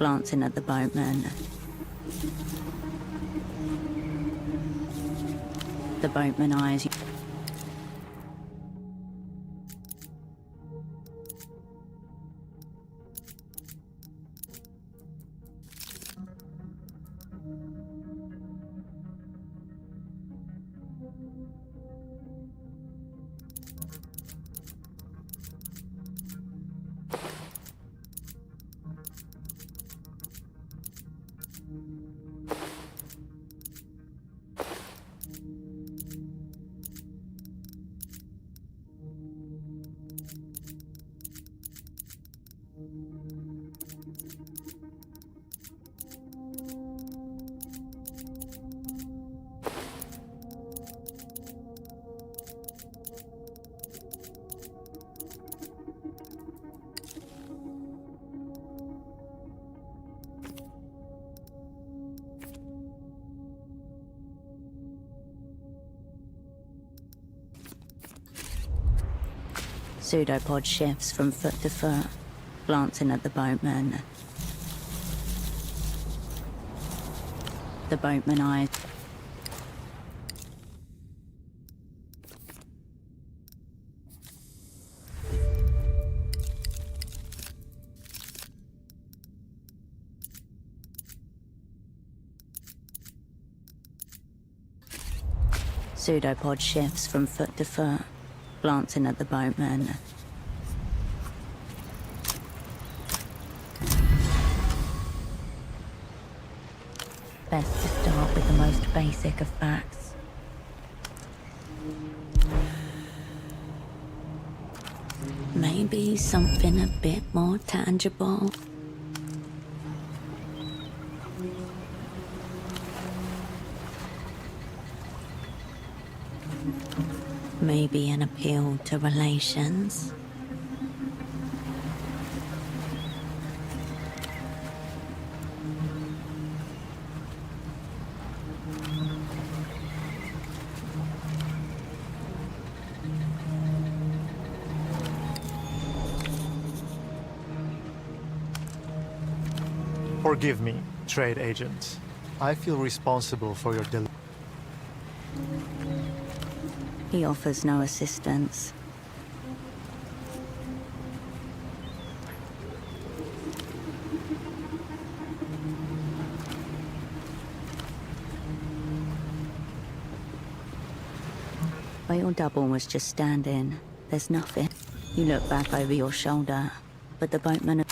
glancing at the boatman. The boatman eyes. Pseudopod shifts from foot to foot, glancing at the boatman. The boatman eyes. Pseudopod shifts from foot to foot, glancing at the boatman. Best to start with the most basic of facts. Maybe something a bit more tangible. Maybe an appeal to relations. Forgive me, trade agent. I feel responsible for your delivery. He offers no assistance. Where your double was just standing, there's nothing. You look back over your shoulder, but the boatman...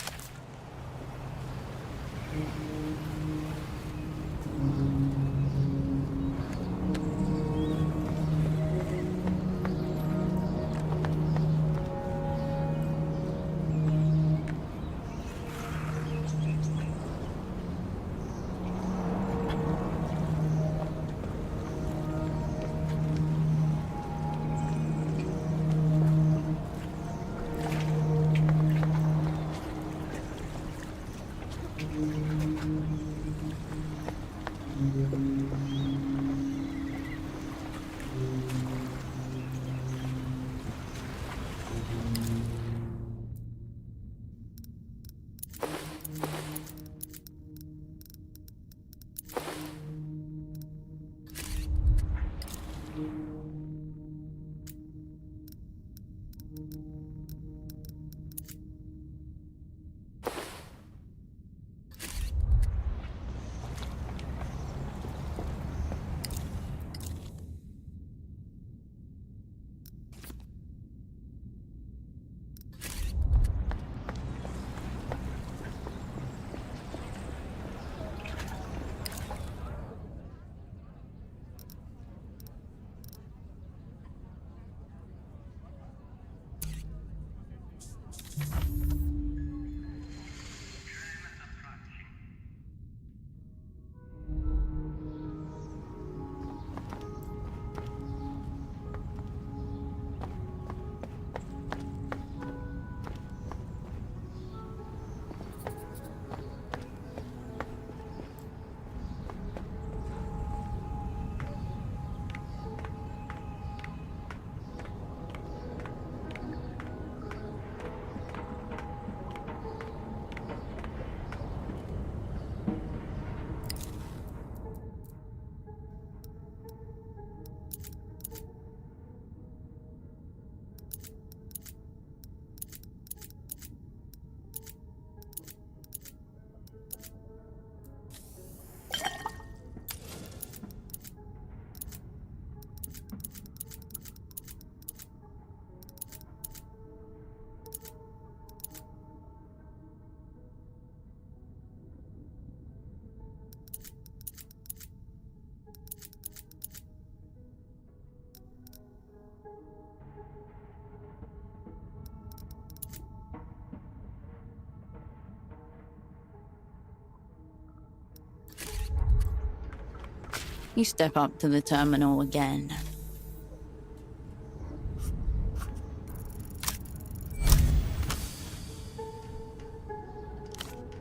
You step up to the terminal again.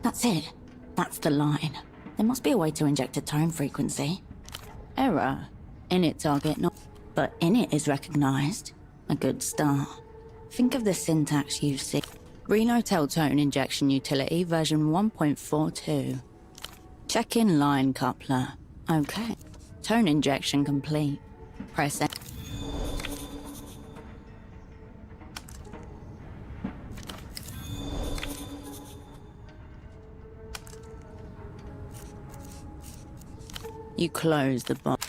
That's it. That's the line. There must be a way to inject a tone frequency. Error. Init target not... But init is recognized. A good start. Think of the syntax you see. Renotel tone injection utility version 1.42. Check in line coupler. Okay. Tone injection complete. Press Enter. You close the box.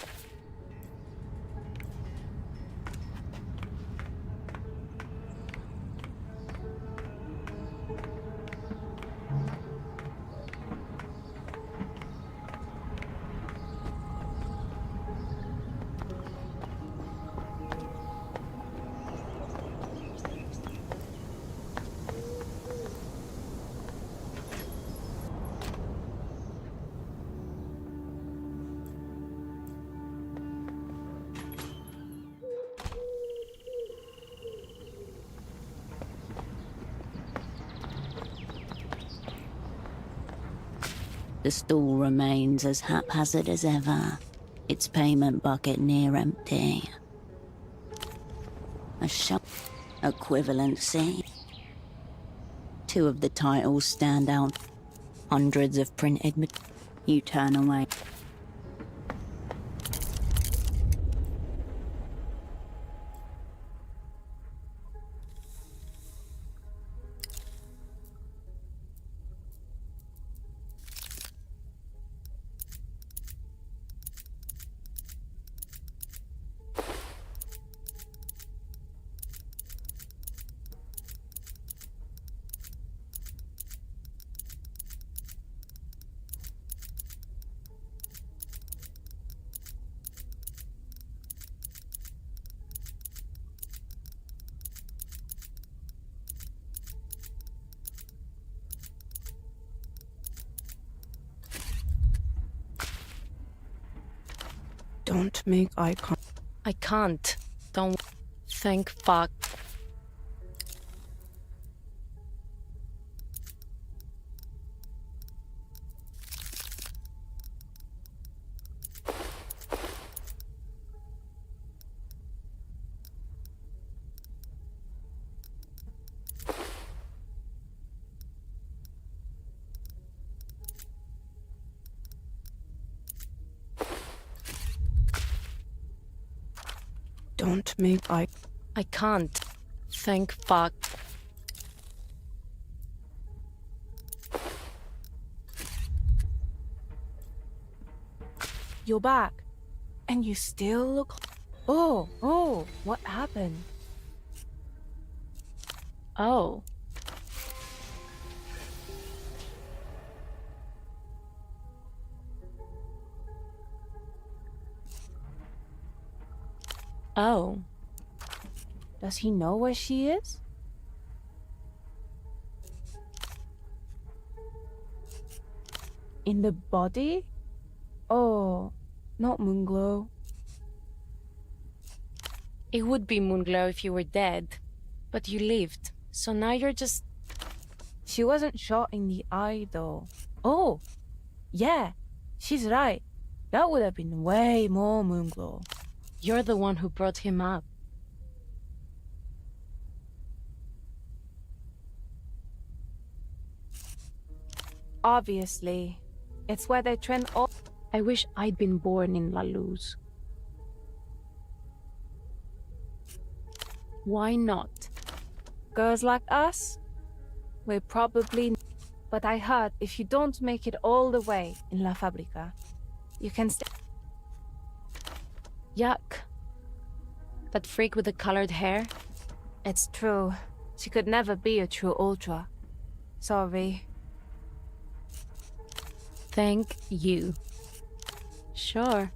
The stall remains as haphazard as ever, its payment bucket near empty. A shop equivalency. Two of the titles stand out. Hundreds of printed. You turn away. Don't make eye contact. I can't. Don't. Thank fuck. Don't make eye... I can't. Thank fuck. You're back. And you still look... Oh, what happened? Oh. Oh. Does he know where she is? In the body? Oh, not Moonglow. It would be Moonglow if you were dead. But you lived, so now you're just... She wasn't shot in the eye, though. Oh, yeah, she's right. That would have been way more Moonglow. You're the one who brought him up. Obviously. It's where they train all... I wish I'd been born in La Luz. Why not? Girls like us? We're probably... But I heard if you don't make it all the way in La Fabrica, you can stay... Yuck. That freak with the colored hair? It's true. She could never be a true Ultra. Sorry. Thank you. Sure.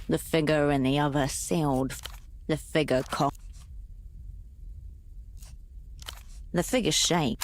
The figure in the other sealed. The figure The figure shape.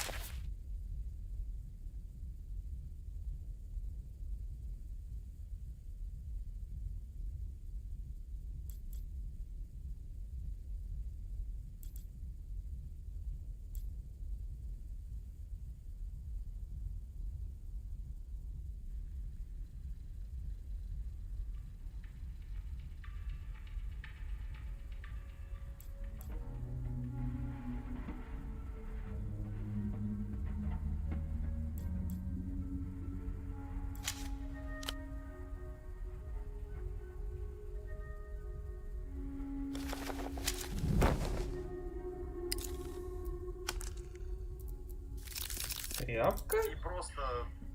Тряпка? И просто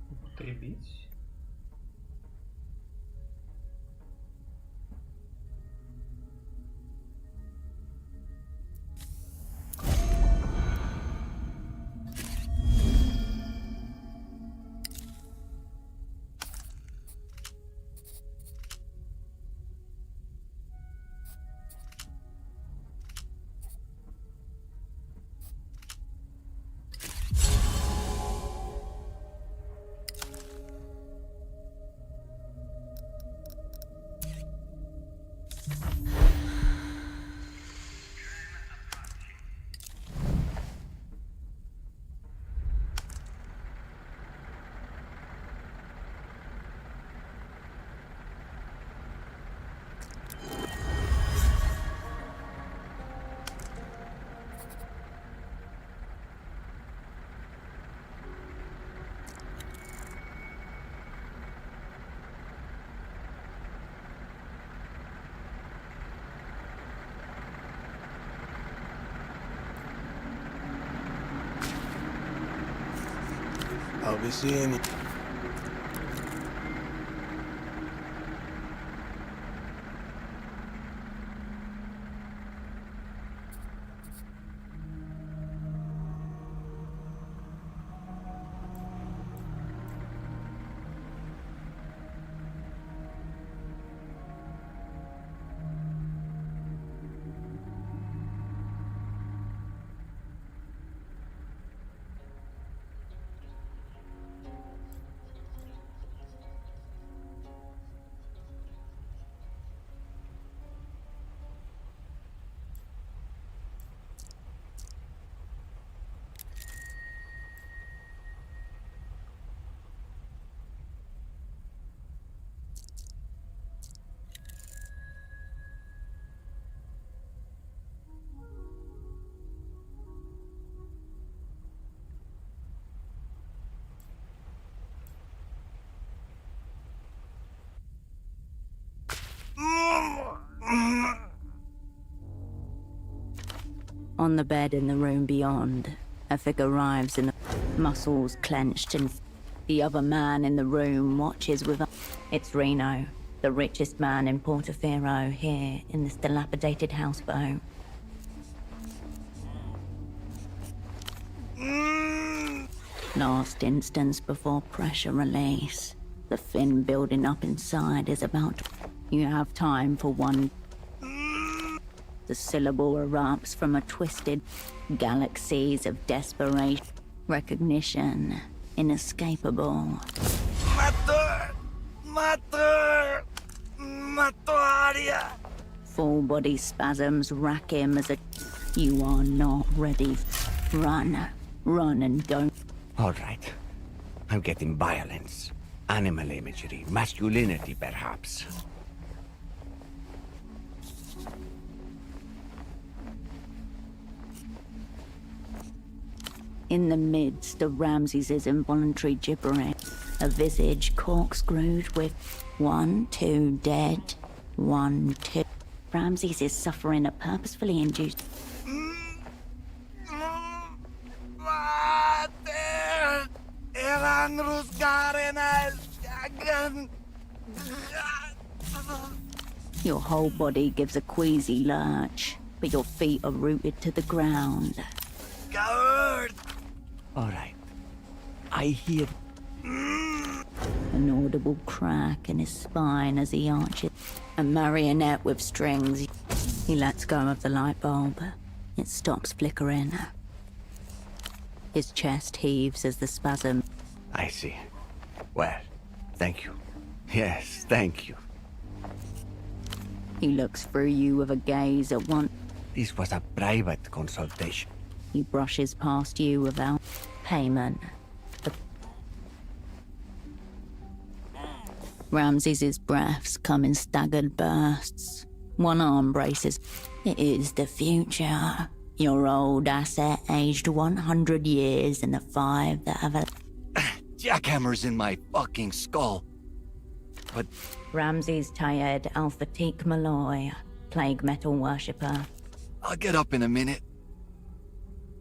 употребить. I'll be seeing you. On the bed in the room beyond, a figure arrives in the muscles clenched and the other man in the room watches with... It's Reno, the richest man in Portofino, here in this dilapidated houseboat. Last instance before pressure release. The fin building up inside is about to... You have time for one... The syllable erupts from a twisted galaxies of desperation. Recognition. Inescapable. Mater! Mater! Matoria! Full body spasms rack him as a... You are not ready. Run. Run and don't... All right. I'm getting violence. Animal imagery. Masculinity, perhaps. In the midst of Ramses' involuntary gibbering, a visage corkscrewed with 1, 2 dead, 1, 2. Ramses is suffering a purposefully induced... Your whole body gives a queasy lurch, but your feet are rooted to the ground. Coward! All right. I hear... And An audible crack in his spine as he arches. A marionette with strings. He lets go of the light bulb. It stops flickering. His chest heaves as the spasm. I see. Well, thank you. Yes, thank you. He looks through you with a gaze at once. This was a private consultation. He brushes past you without payment. Ramses's breaths come in staggered bursts. One arm braces. It is the future. Your old asset aged 100 years in the 5 that have a... Jackhammer's in my fucking skull. But... Ramses tired Alphatique Malloy, plague metal worshipper. I'll get up in a minute.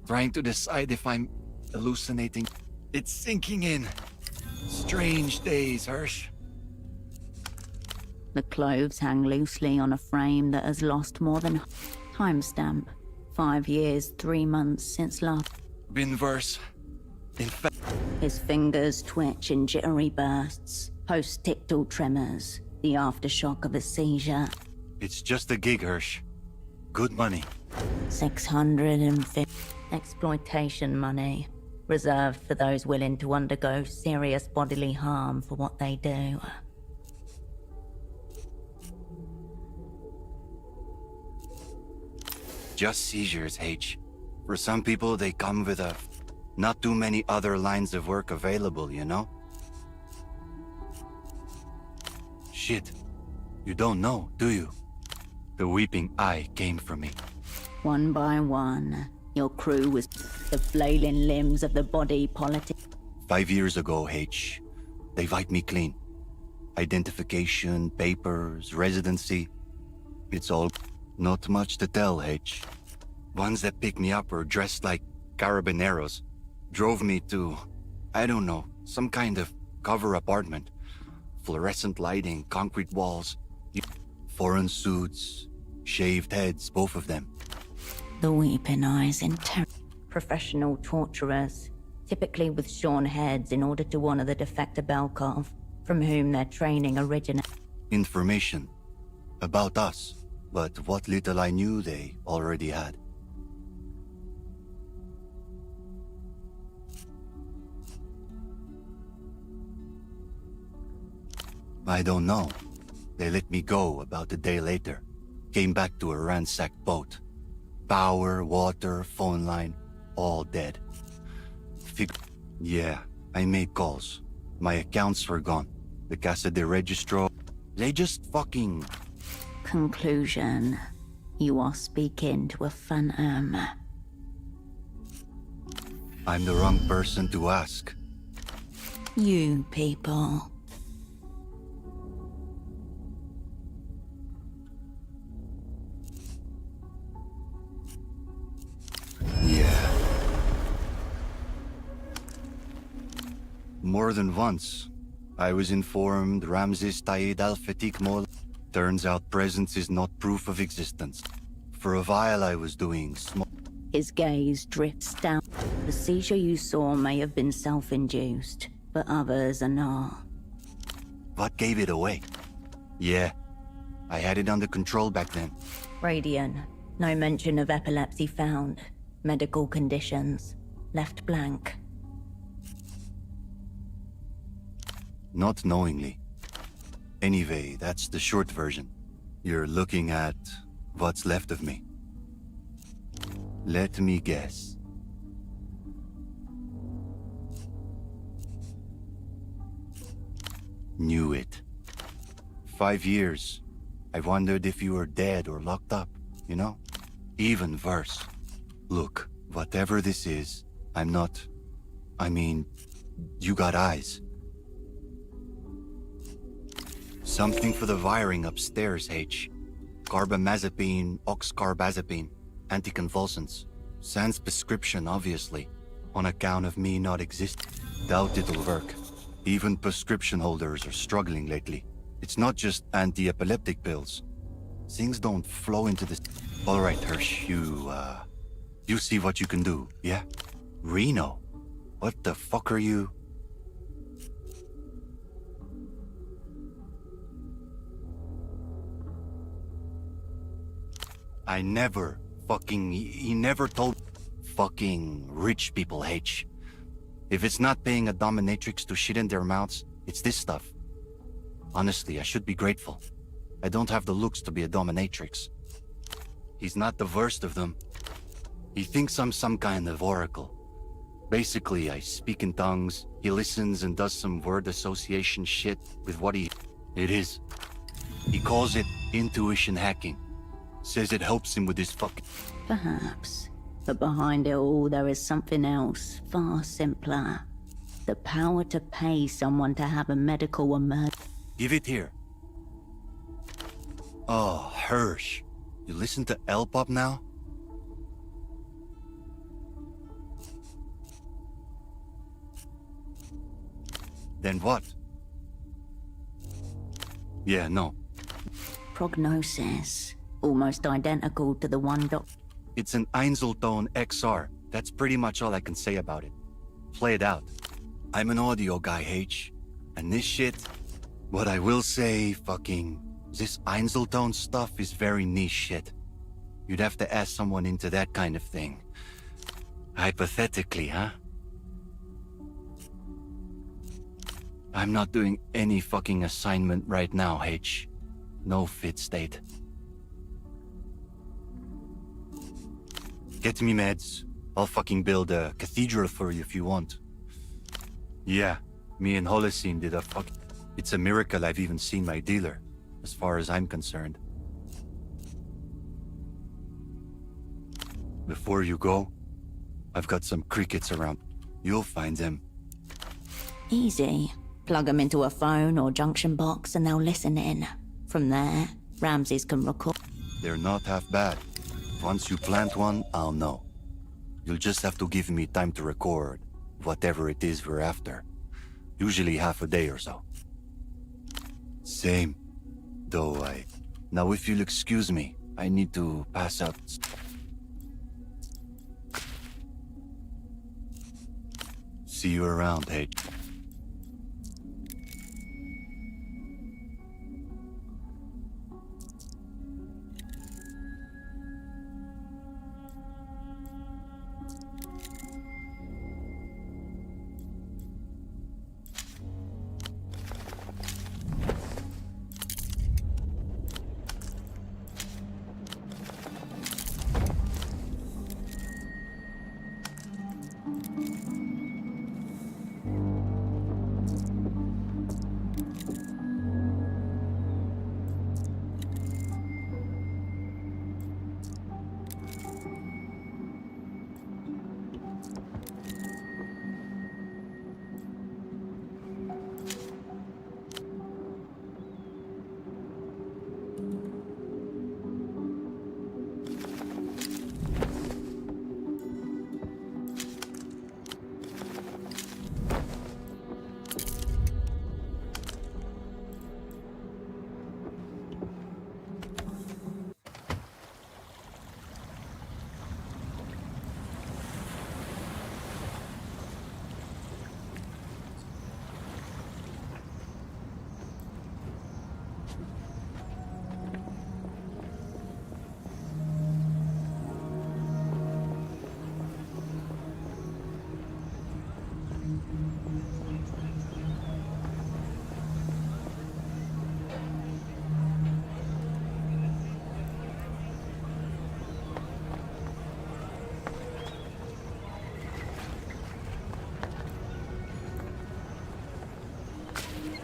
Trying to decide if I'm hallucinating. It's sinking in. Strange days, Hirsch. The clothes hang loosely on a frame that has lost more than... Timestamp. 5 years, 3 months since last... Been worse. In fact... His fingers twitch in jittery bursts. Post-tictal tremors. The aftershock of a seizure. It's just a gig, Hirsch. Good money. 650... Exploitation money. Reserved for those willing to undergo serious bodily harm for what they do. Just seizures, H. For some people, they come with not too many other lines of work available, you know? Shit. You don't know, do you? The weeping eye came for me. One by one, your crew was the flailing limbs of the body politic. 5 years ago, H. They wiped me clean. Identification, papers, residency. It's all... Not much to tell, H. Ones that picked me up were dressed like carabineros. Drove me to, I don't know, some kind of cover apartment. Fluorescent lighting, concrete walls. Foreign suits, shaved heads, both of them. The weeping eyes in terror. Professional torturers, typically with shorn heads in order to honor the defector Belkov, from whom their training originated. Information about us. But what little I knew they already had. I don't know. They let me go about a day later. Came back to a ransacked boat. Power, water, phone line, all dead. Yeah, I made calls. My accounts were gone. The Casa de Registro, they just fucking... Conclusion. You are speaking to a phantom. I'm the wrong person to ask. You people. Yeah. More than once, I was informed Ramses Taid al-Fatik Mol. Turns out presence is not proof of existence. For a while I was doing small... His gaze drifts down. The seizure you saw may have been self-induced, but others are not. What gave it away? Yeah, I had it under control back then. Radiant. No mention of epilepsy found. Medical conditions. Left blank. Not knowingly. Anyway, that's the short version. You're looking at what's left of me. Let me guess. Knew it. 5 years. I wondered if you were dead or locked up, you know? Even worse. Look, whatever this is, I'm not... I mean, you got eyes. Something for the wiring upstairs, H. Carbamazepine, oxcarbazepine, anticonvulsants. Sans prescription, obviously. On account of me not existing. Doubt it'll work. Even prescription holders are struggling lately. It's not just anti-epileptic pills. Things don't flow into this... Alright, Hirsch, you see what you can do, yeah? Reno? What the fuck are you... I never fucking... He never told... Fucking rich people, H. If it's not paying a dominatrix to shit in their mouths, it's this stuff. Honestly, I should be grateful. I don't have the looks to be a dominatrix. He's not the worst of them. He thinks I'm some kind of oracle. Basically, I speak in tongues, he listens and does some word association shit with what he... It is. He calls it intuition hacking. Says it helps him with his fucking... Perhaps. But behind it all, there is something else, far simpler. The power to pay someone to have a medical emergency. Give it here. Oh, Hirsch. You listen to L-pop now? Then what? Yeah, no. Prognosis. Almost identical to the one It's an Einzelton XR. That's pretty much all I can say about it. Play it out. I'm an audio guy, H. And this shit... What I will say, fucking... This Einzelton stuff is very niche shit. You'd have to ask someone into that kind of thing. Hypothetically, huh? I'm not doing any fucking assignment right now, H. No fit state. Get me meds. I'll fucking build a cathedral for you if you want. Yeah, me and Holocene did a fuck... It's a miracle I've even seen my dealer, as far as I'm concerned. Before you go, I've got some crickets around. You'll find them. Easy. Plug them into a phone or junction box and they'll listen in. From there, Ramses can record. They're not half bad. Once you plant one, I'll know. You'll just have to give me time to record whatever it is we're after. Usually half a day or so. Same. Though Now if you'll excuse me, I need to pass out. See you around, H.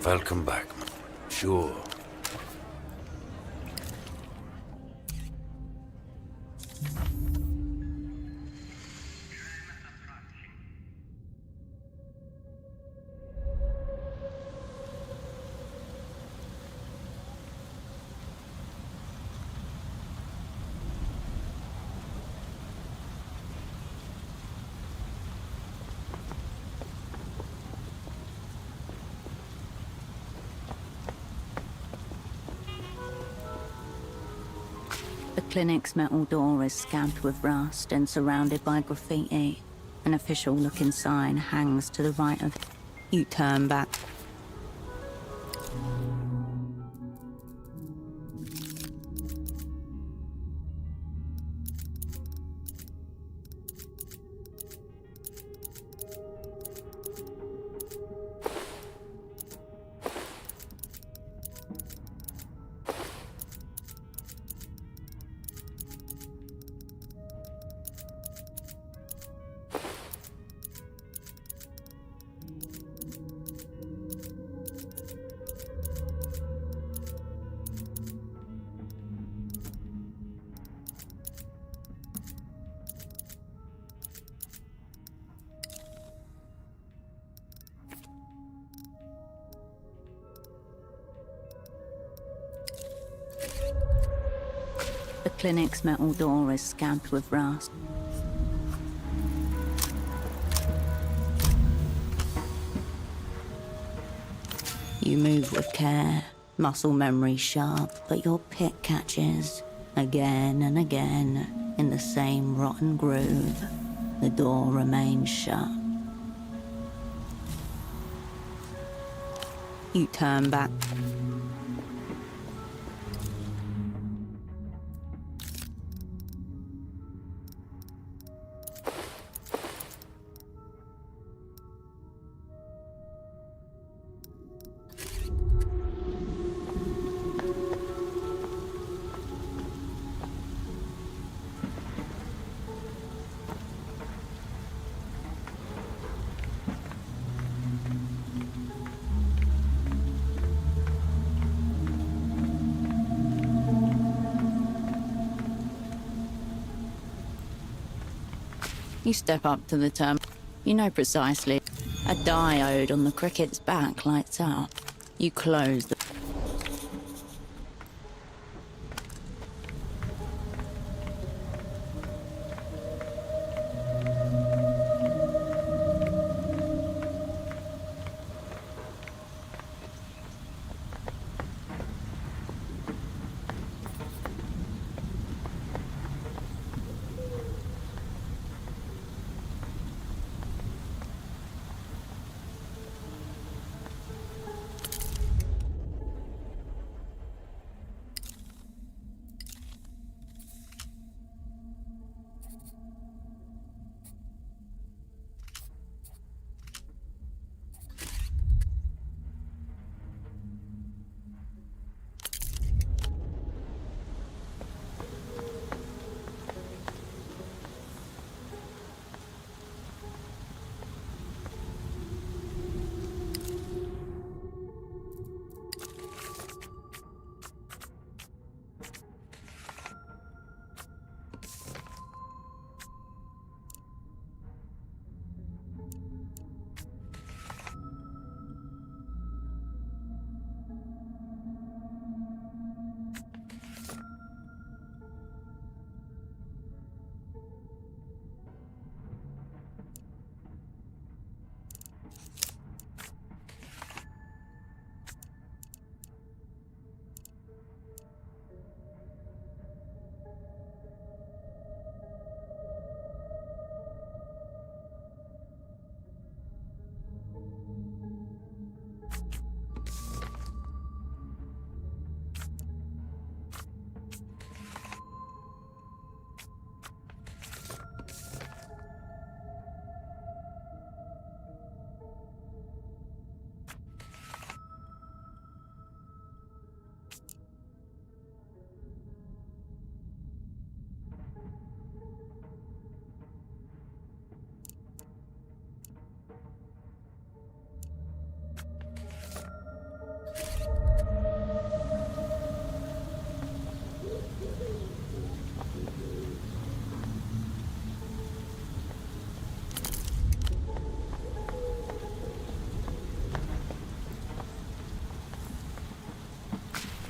Welcome back, man. Sure. The clinic's metal door is scabbed with rust and surrounded by graffiti. An official-looking sign hangs to the right of it. You turn back. The clinic's metal door is scabbed with rust. You move with care, muscle memory sharp, but your pick catches again and again in the same rotten groove. The door remains shut. You turn back. You step up to the terminal. You know precisely. A diode on the cricket's back lights up. You close the...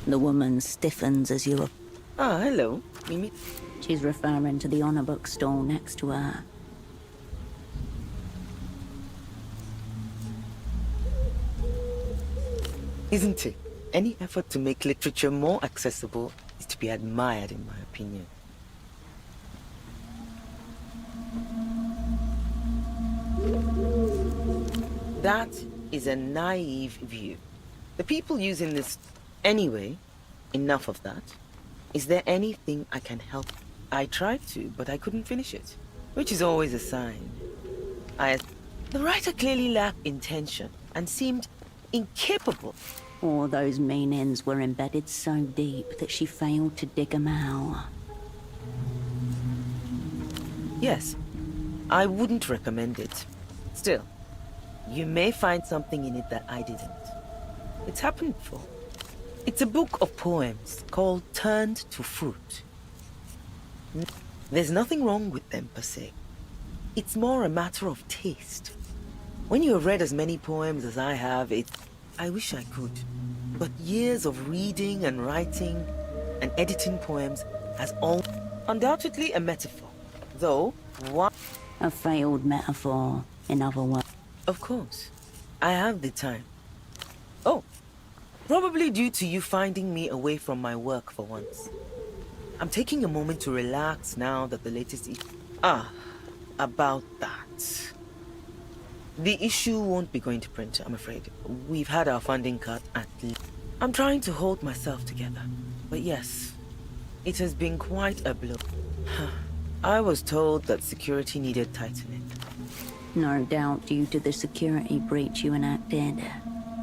The woman stiffens as you... Ah, hello, Mimi. She's referring to the honor book stall next to her. Isn't it? Any effort to make literature more accessible is to be admired, in my opinion. That is a naive view. The people using this... Anyway, enough of that. Is there anything I can help? I tried to, but I couldn't finish it, which is always a sign. The writer clearly lacked intention and seemed incapable. Or those meanings were embedded so deep that she failed to dig them out. Yes, I wouldn't recommend it. Still, you may find something in it that I didn't. It's happened before. It's a book of poems called Turned to Fruit. There's nothing wrong with them per se. It's more a matter of taste. When you have read as many poems as I have, I wish I could. But years of reading and writing and editing poems has all undoubtedly a metaphor. Though, what? A failed metaphor, in other words. Of course. I have the time. Oh, probably due to you finding me away from my work for once. I'm taking a moment to relax now that the latest about that. The issue won't be going to print, I'm afraid. We've had our funding cut at least. I'm trying to hold myself together. But yes, it has been quite a blow. I was told that security needed tightening. No doubt due to the security breach you enacted.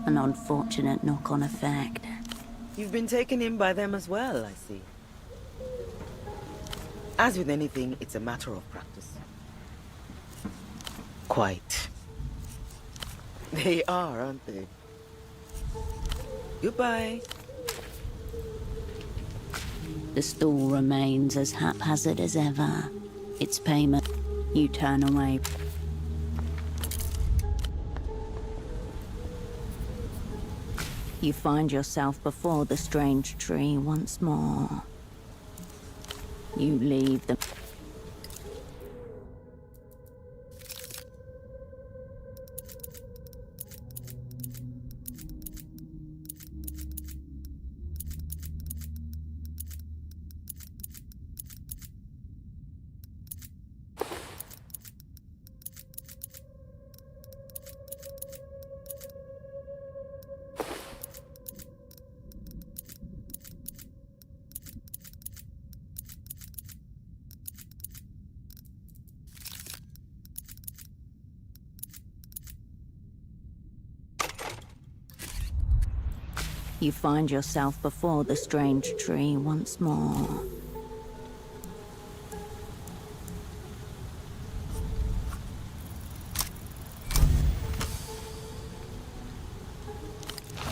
An unfortunate knock-on effect. You've been taken in by them as well, I see. As with anything, it's a matter of practice. Quite. They are, aren't they? Goodbye. The stall remains as haphazard as ever. Its payment. You turn away. You find yourself before the strange tree once more. You leave the... You find yourself before the strange tree once more.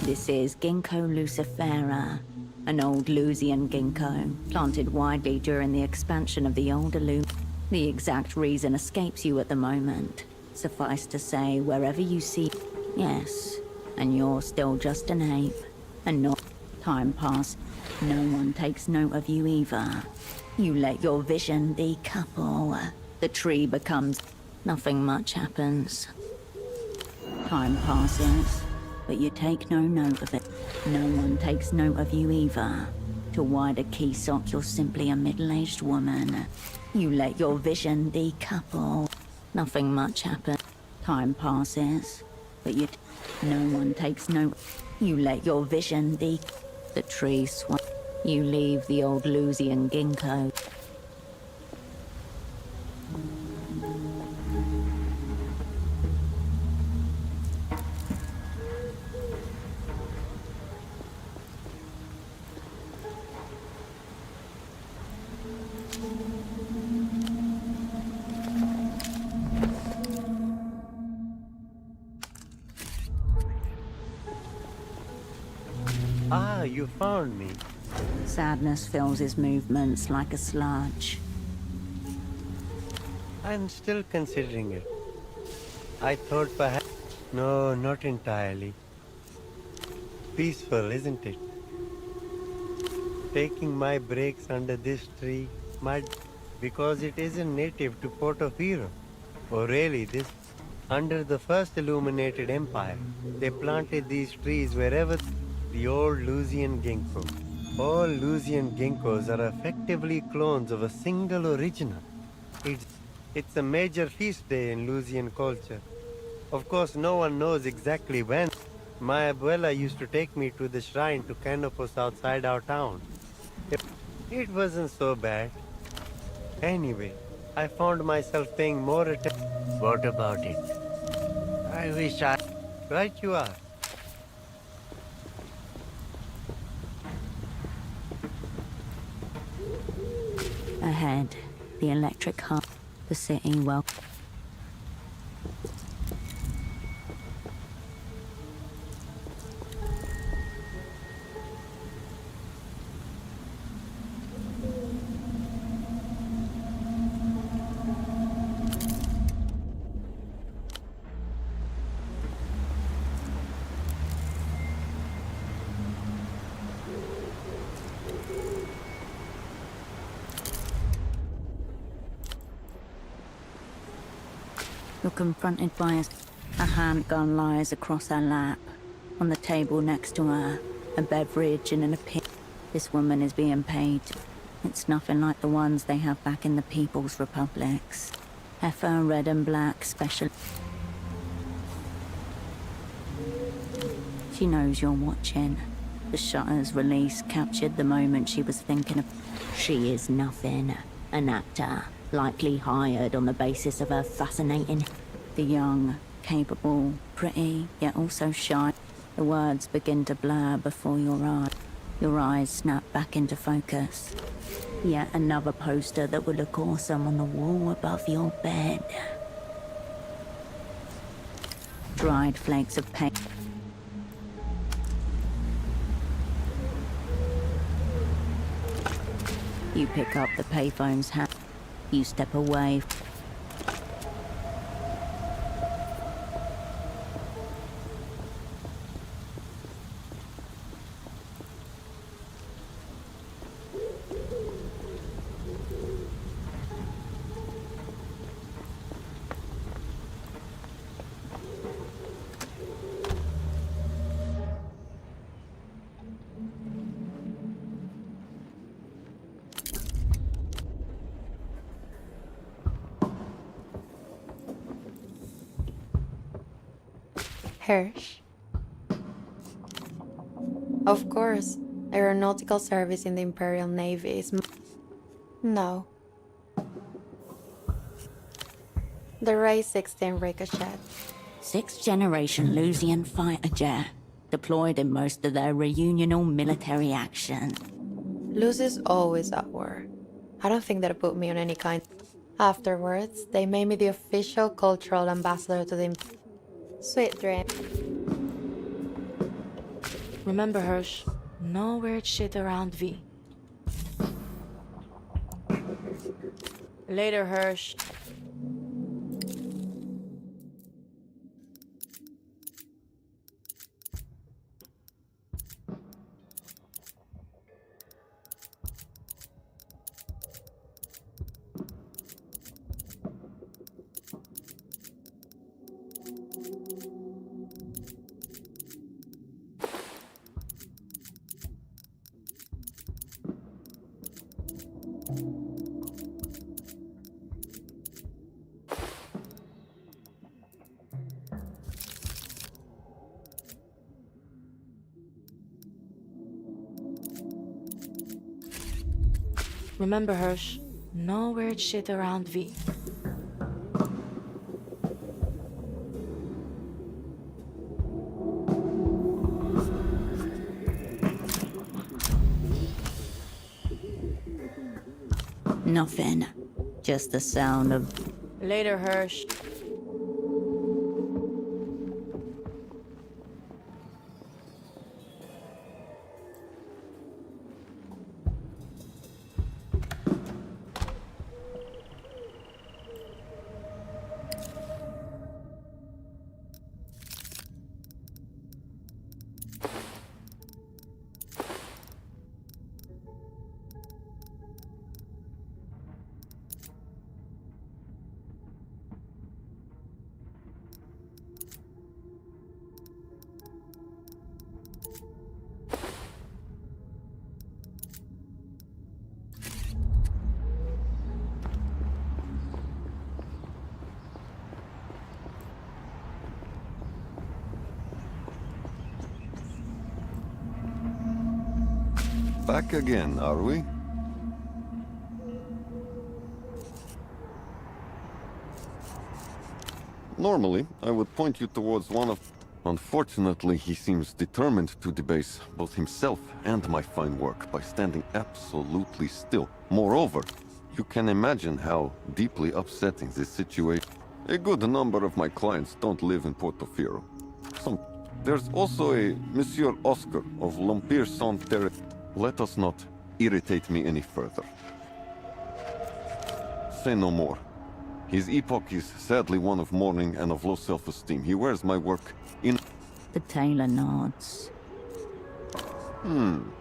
This is Ginkgo lucifera, an old Lusian ginkgo, planted widely during the expansion of the older Lu. The exact reason escapes you at the moment. Suffice to say, wherever you see... Yes, and you're still just an ape. And not time pass. No one takes note of you either. You let your vision decouple. The tree becomes... Nothing much happens. Time passes, but you take no note of it. No one takes note of you either. To wider Keysok, you're simply a middle-aged woman. You let your vision decouple. Nothing much happens. Time passes, but you... No one takes note. You let your vision The tree You leave the old Lusian ginkgo. Ah, you found me. Sadness fills his movements like a sludge. I'm still considering it. I thought perhaps... No, not entirely. Peaceful, isn't it? Taking my breaks under this tree, because it isn't native to Portofino. Or really, this... Under the first illuminated empire, they planted these trees wherever... The old Lusian ginkgo. All Lusian ginkgos are effectively clones of a single original. It's a major feast day in Lusian culture. Of course, no one knows exactly when. My abuela used to take me to the shrine to Canopus outside our town. It wasn't so bad. Anyway, I found myself paying more attention. What about it? I wish I... Right you are. Ahead, the electric hub, the city well. You're confronted by a handgun lies across her lap. On the table next to her, a beverage and an opinion. This woman is being paid. It's nothing like the ones they have back in the People's Republics. Heifer, red and black, special. She knows you're watching. The shutter's release captured the moment she was thinking of. She is nothing. An actor, likely hired on the basis of her fascinating. The young, capable, pretty, yet also shy. The words begin to blur before your eyes. Your eyes snap back into focus. Yet another poster that would look awesome on the wall above your bed. Dried flakes of paint. You pick up the payphone's hand. You step away. Hirsch. Of course, aeronautical service in the Imperial Navy is... No. The Ray 16 Ricochet. 6th generation Lusian fighter jet. Deployed in most of their reunional military action. Lucy's always at war. I don't think that put me on any kind... Afterwards, they made me the official cultural ambassador to the... Sweet dream. Remember, Hirsch, no weird shit around V. Later, Hirsch. Remember, Hirsch, no weird shit around V. Nothing. Just the sound of... Later, Hirsch. Back again, are we? Normally, I would point you towards one of... Unfortunately, he seems determined to debase both himself and my fine work by standing absolutely still. Moreover, you can imagine how deeply upsetting this situation... A good number of my clients don't live in Portofino. There's also a Monsieur Oscar of Lompir Saint-Terre. Let us not irritate me any further. Say no more. His epoch is sadly one of mourning and of low self-esteem. He wears my work in... The tailor nods. Turn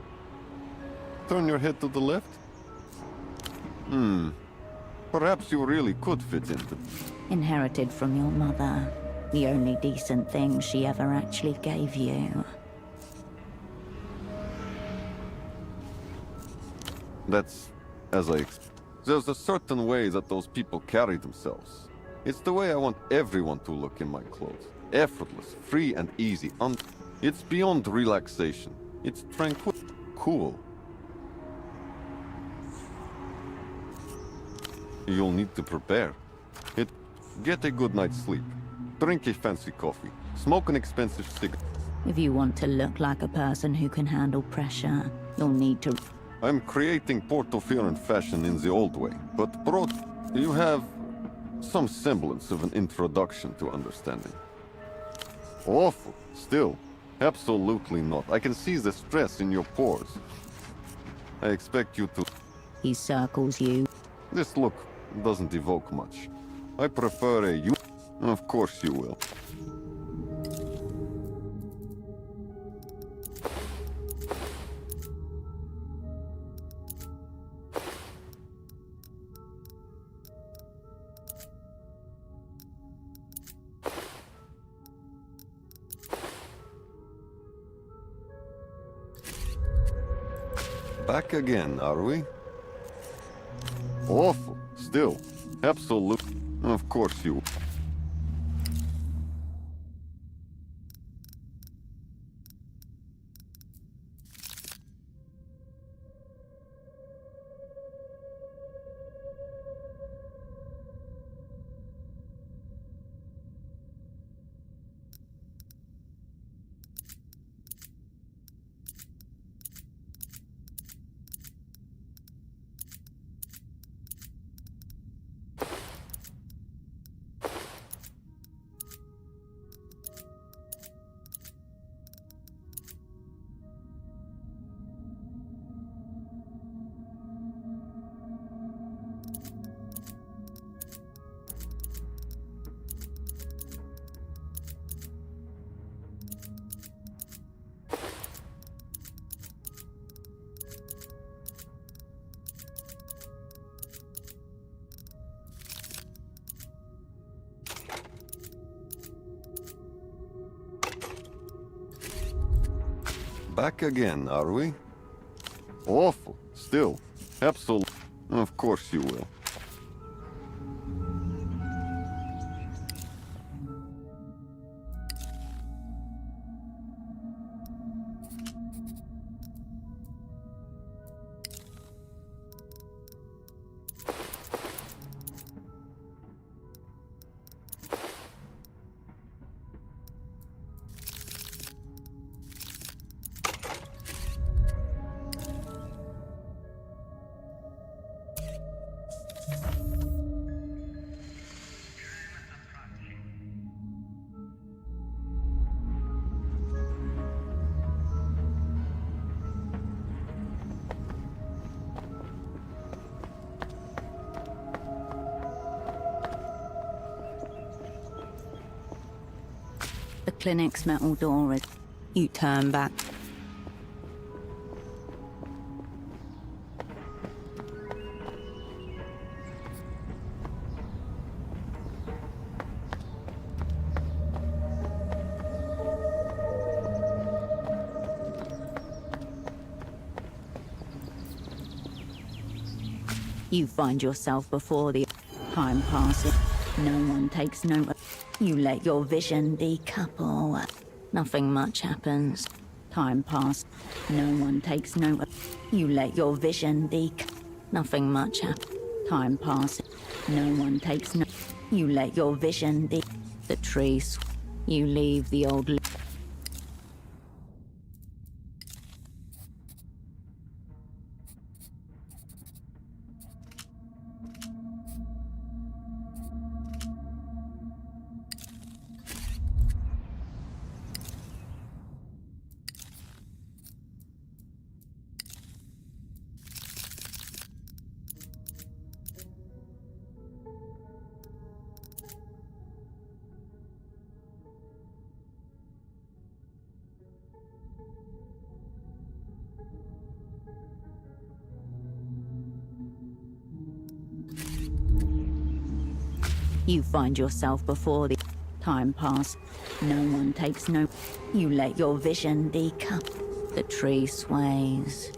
your head to the left? Perhaps you really could fit in. Inherited from your mother. The only decent thing she ever actually gave you. That's as I expect. There's a certain way that those people carry themselves. It's the way I want everyone to look in my clothes. Effortless, free and easy. It's beyond relaxation. It's tranquil. Cool. You'll need to prepare. Get a good night's sleep. Drink a fancy coffee. Smoke an expensive cigarette. If you want to look like a person who can handle pressure, you'll need to... I'm creating Portofino fashion in the old way, but brought you have some semblance of an introduction to understanding. Awful. Still, absolutely not. I can see the stress in your pores. I expect you to... He circles you. This look doesn't evoke much. I prefer a you... Of course you will. Back again, are we? Awful. Still. Absolutely. Of course you... Back again, are we? Awful. Still. Absolutely. Of course you will. The clinic's metal door is... You turn back. You find yourself before the time passes. No one takes note. You let your vision decouple. Nothing much happens. Time passes. No one takes note. You let your vision Nothing much happens. Time passes. No one takes note. You let your vision The trees. You leave the old... You find yourself before the time pass. No one takes note. You let your vision decouple. The tree sways.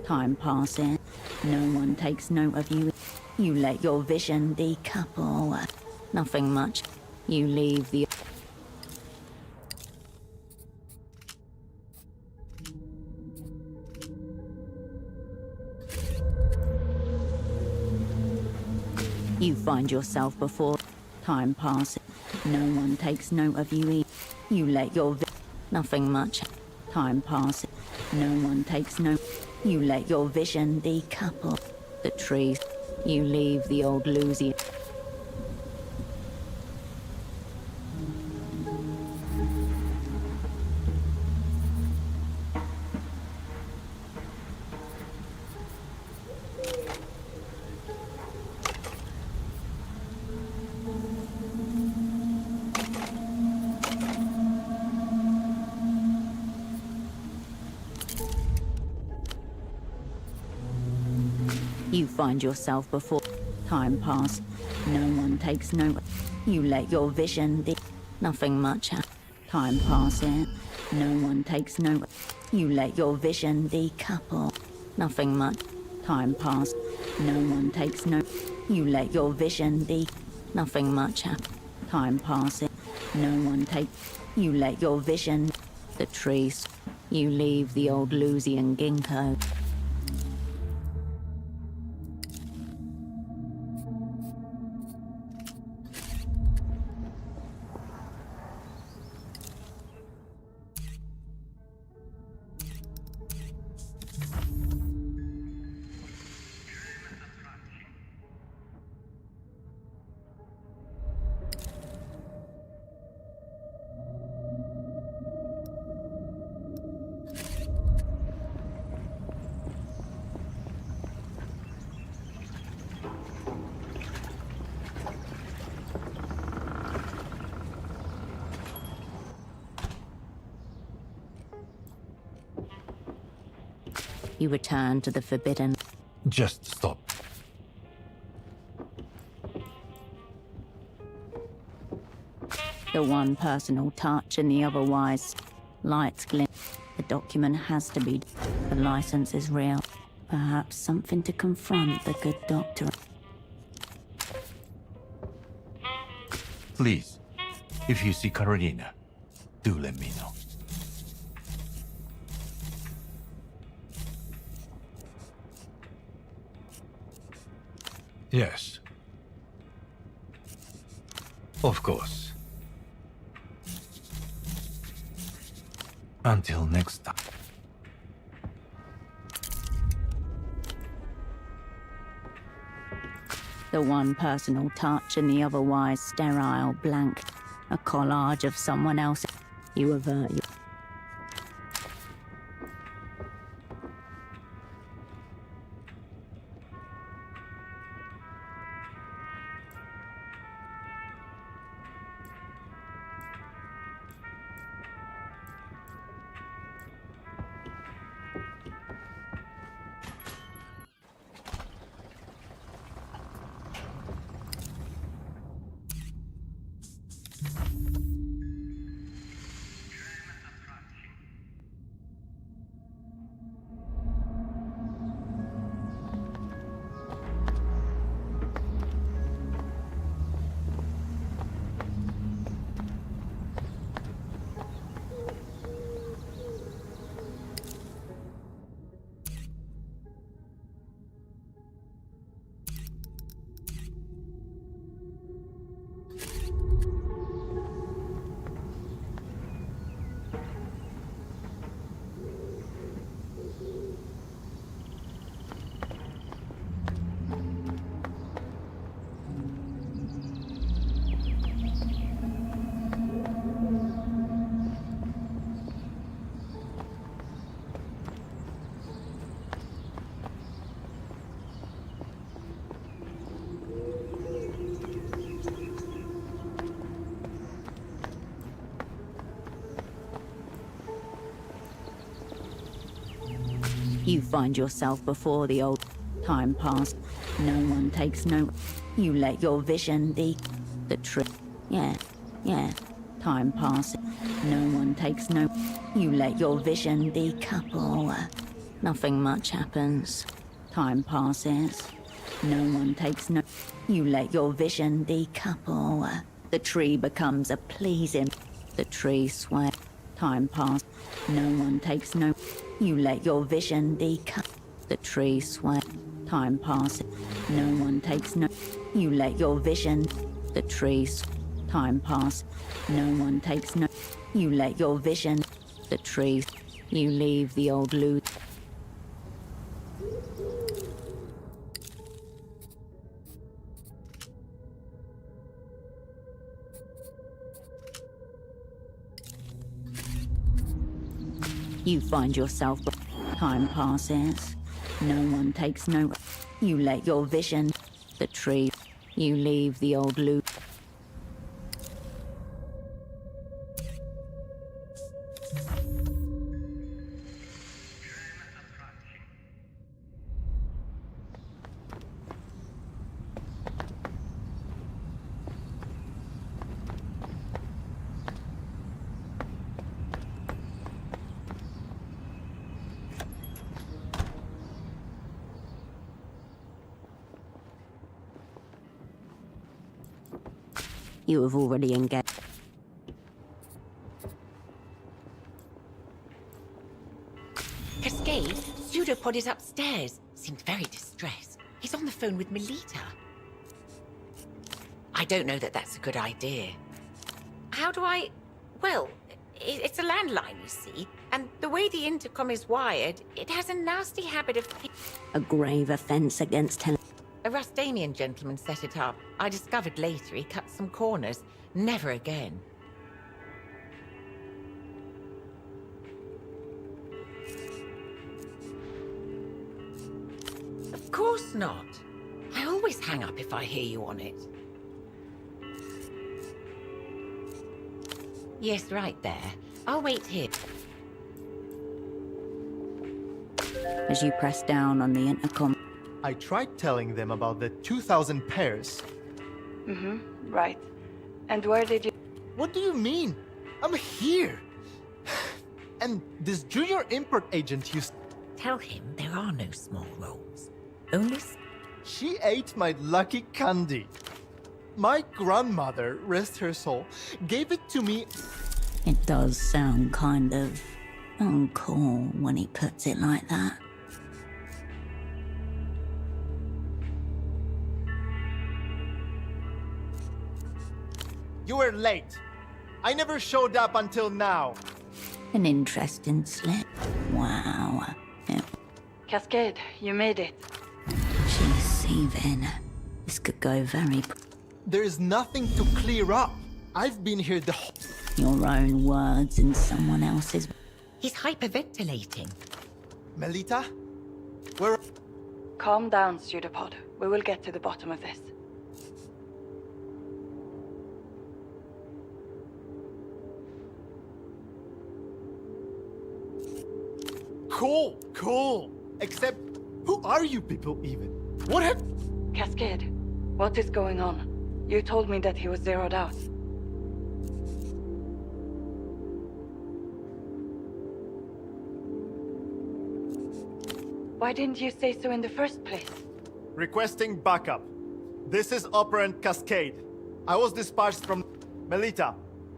Time passes. No one takes note of you. You let your vision decouple. Nothing much. You leave the... You find yourself before time passes. No one takes note of you. You let your nothing much. Time passes. No one takes note. You let your vision decouple. The trees. You leave the old Lucy. You find yourself before time pass. No one takes note. You let your vision nothing much. Time passes. No one takes note. You let your vision decouple. Nothing much. Time pass. No one takes note. You let your vision nothing much. Time passes. No one takes. You let your vision. The trees. You leave the old Lusian ginkgo. You return to the forbidden. Just stop. The one personal touch and the otherwise lights glint. The document has to be. The license is real. Perhaps something to confront the good doctor. Please, if you see Carolina, do let me know. Yes. Of course. Until next time. The one personal touch and the otherwise sterile blank. A collage of someone else. You avert your... You find yourself before the old time pass. No one takes note. You let your vision The tree. Yeah, yeah. Time passes. No one takes no. You let your vision decouple. Nothing much happens. Time passes. No one takes no. You let your vision decouple. The tree becomes a pleasing. The tree sways. Time passes. No one takes no. You let your vision decouple. The tree sways. Time passes. No one takes no. You let your vision. The tree. Time passes. No one takes no. You let your vision. The tree. You leave the old loot. You find yourself. Time passes. No one takes no. You let your vision. The tree. You leave the old loop. You have already engaged. Cascade, Pseudopod is upstairs. Seemed very distressed. He's on the phone with Melita. I don't know that that's a good idea. How do I... Well, it's a landline, you see. And the way the intercom is wired, it has a nasty habit of... A grave offense against him. A Rustanian gentleman set it up. I discovered later he cut some corners. Never again. Of course not. I always hang up if I hear you on it. Yes, right there. I'll wait here. As you press down on the intercom. I tried telling them about the 2,000 pairs. Right. And where did you... What do you mean? I'm here! And this junior import agent used... Tell him there are no small roles. Only... She ate my lucky candy. My grandmother, rest her soul, gave it to me... It does sound kind of uncool when he puts it like that. You were late. I never showed up until now. An interesting slip. Wow. Cascade, you made it. She's seething. This could go very... There is nothing to clear up. I've been here the whole... Your own words in someone else's... He's hyperventilating. Melita? Where... Calm down, Pseudopod. We will get to the bottom of this. Cool. Except, who are you people even? What have... Cascade, what is going on? You told me that he was zeroed out. Why didn't you say so in the first place? Requesting backup. This is Operant Cascade. I was dispatched from... Melita,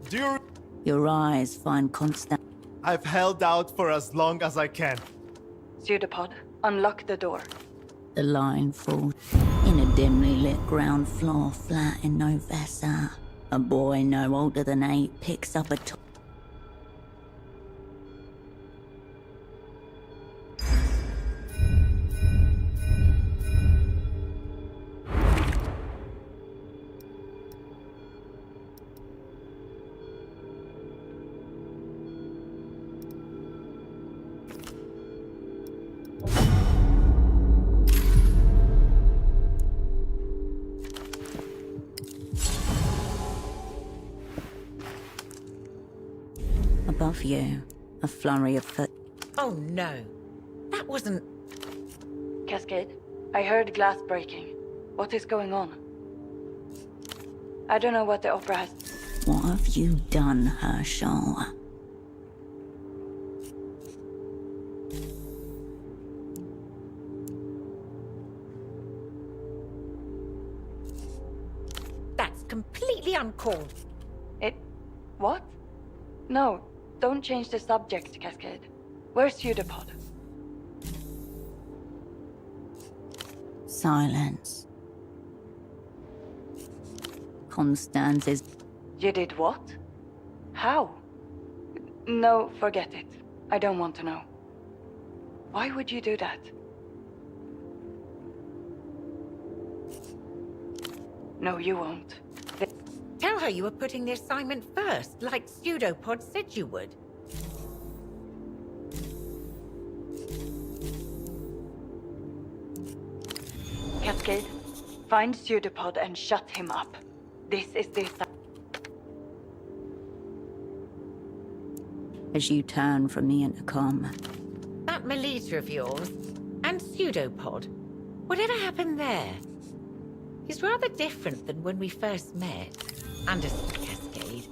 do you... Your eyes find constant... I've held out for as long as I can. Pseudopod, unlock the door. The line falls in a dimly lit ground floor flat in Novessa. A boy no older than 8 picks up a toy. Above you, a flurry of foot. Oh no. That wasn't... Cascade, I heard glass breaking. What is going on? I don't know what the opera has. What have you done, Herschel? That's completely uncalled. What? No, don't change the subject, Cascade. Where's Pseudopod? Silence. Constance is... You did what? How? No, forget it. I don't want to know. Why would you do that? No, you won't. Tell her you were putting the assignment first, like Pseudopod said you would. Cascade, find Pseudopod and shut him up. This is the As you turn from the intercom, That Melita of yours, and Pseudopod, whatever happened there? He's rather different than when we first met. Understood, Cascade.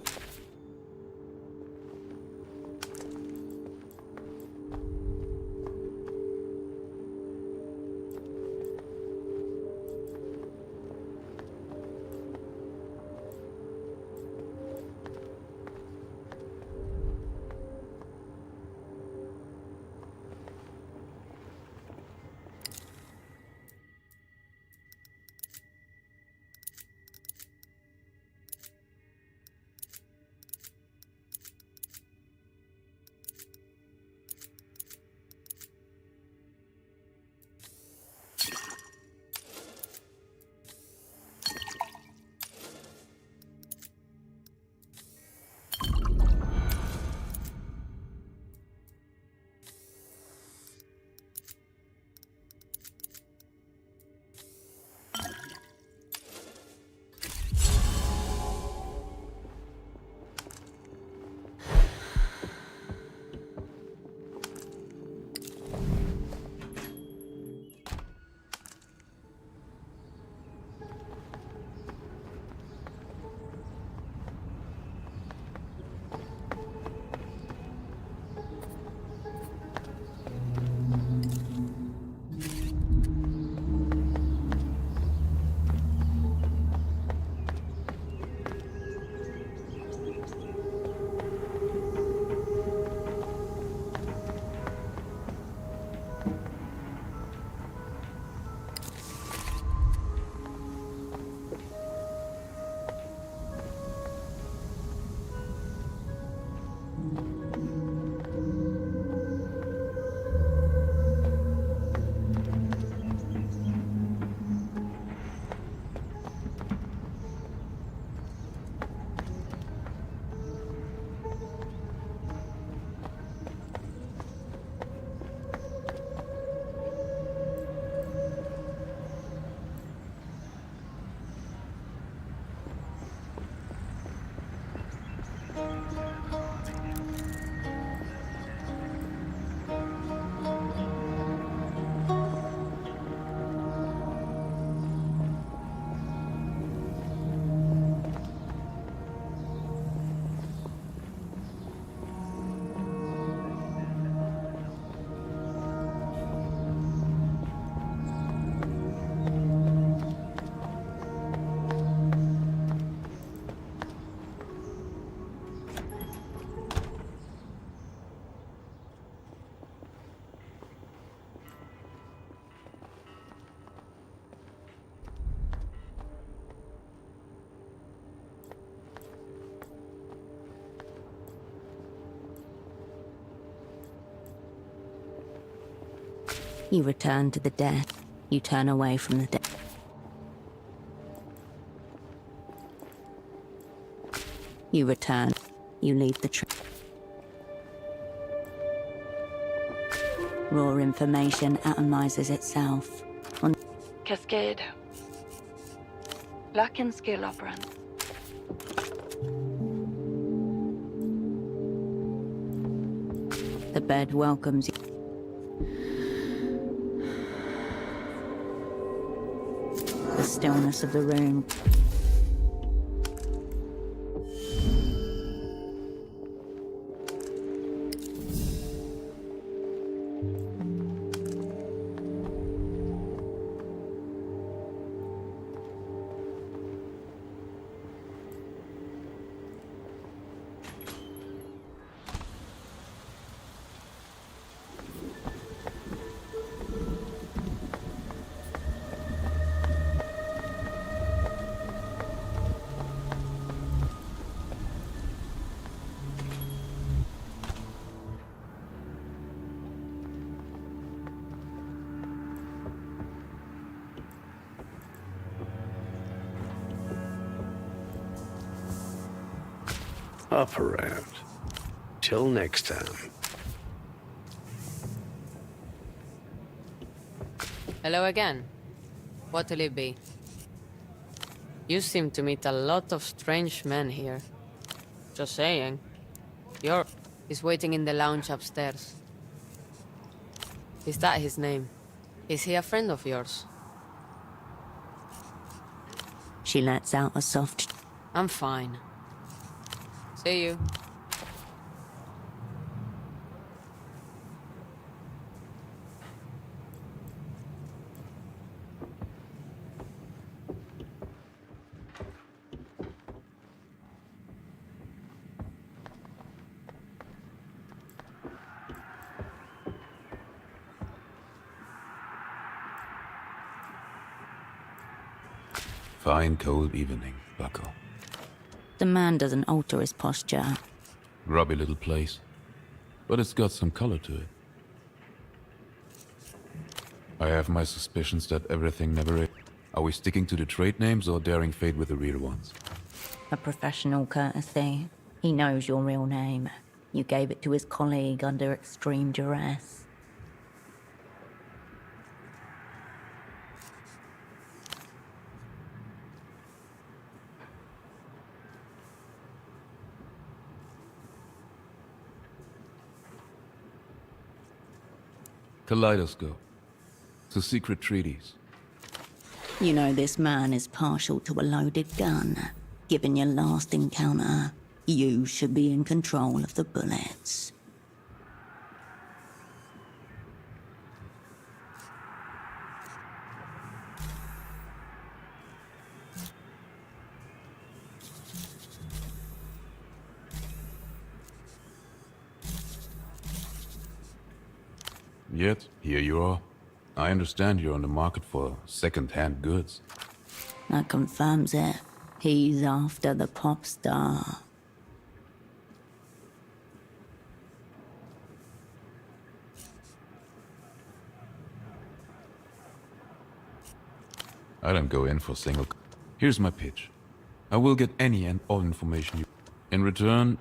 You return to the death. You turn away from the death. You return. You leave the tree. Raw information atomizes itself. Cascade. Luck and skill operant. The bed welcomes you. The stillness of the room. Hop around. Till next time. Hello again. What'll it be? You seem to meet a lot of strange men here. Just saying. He's waiting in the lounge upstairs. Is that his name? Is he a friend of yours? She lets out a soft... I'm fine. See you. Fine cold evening, Bucko. The man doesn't alter his posture. Grubby little place. But it's got some color to it. I have my suspicions that everything never is. Are we sticking to the trade names or daring fate with the real ones? A professional courtesy. He knows your real name. You gave it to his colleague under extreme duress. Kaleidoscope. It's a secret treaties. You know this man is partial to a loaded gun. Given your last encounter, you should be in control of the bullets. Yet, here you are. I understand you're on the market for second-hand goods. That confirms it. He's after the pop star. I don't go in for single... Here's my pitch. I will get any and all information you... In return,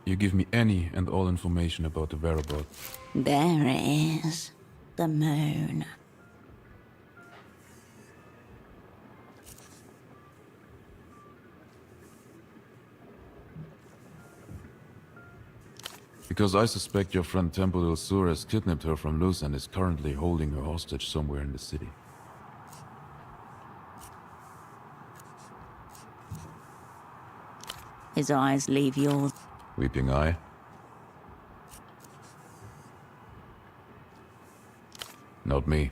you give me any and all information about the whereabouts. There it is. The moon. Because I suspect your friend Tempo del Sur has kidnapped her from Luz and is currently holding her hostage somewhere in the city. His eyes leave yours. Weeping eye? Not me.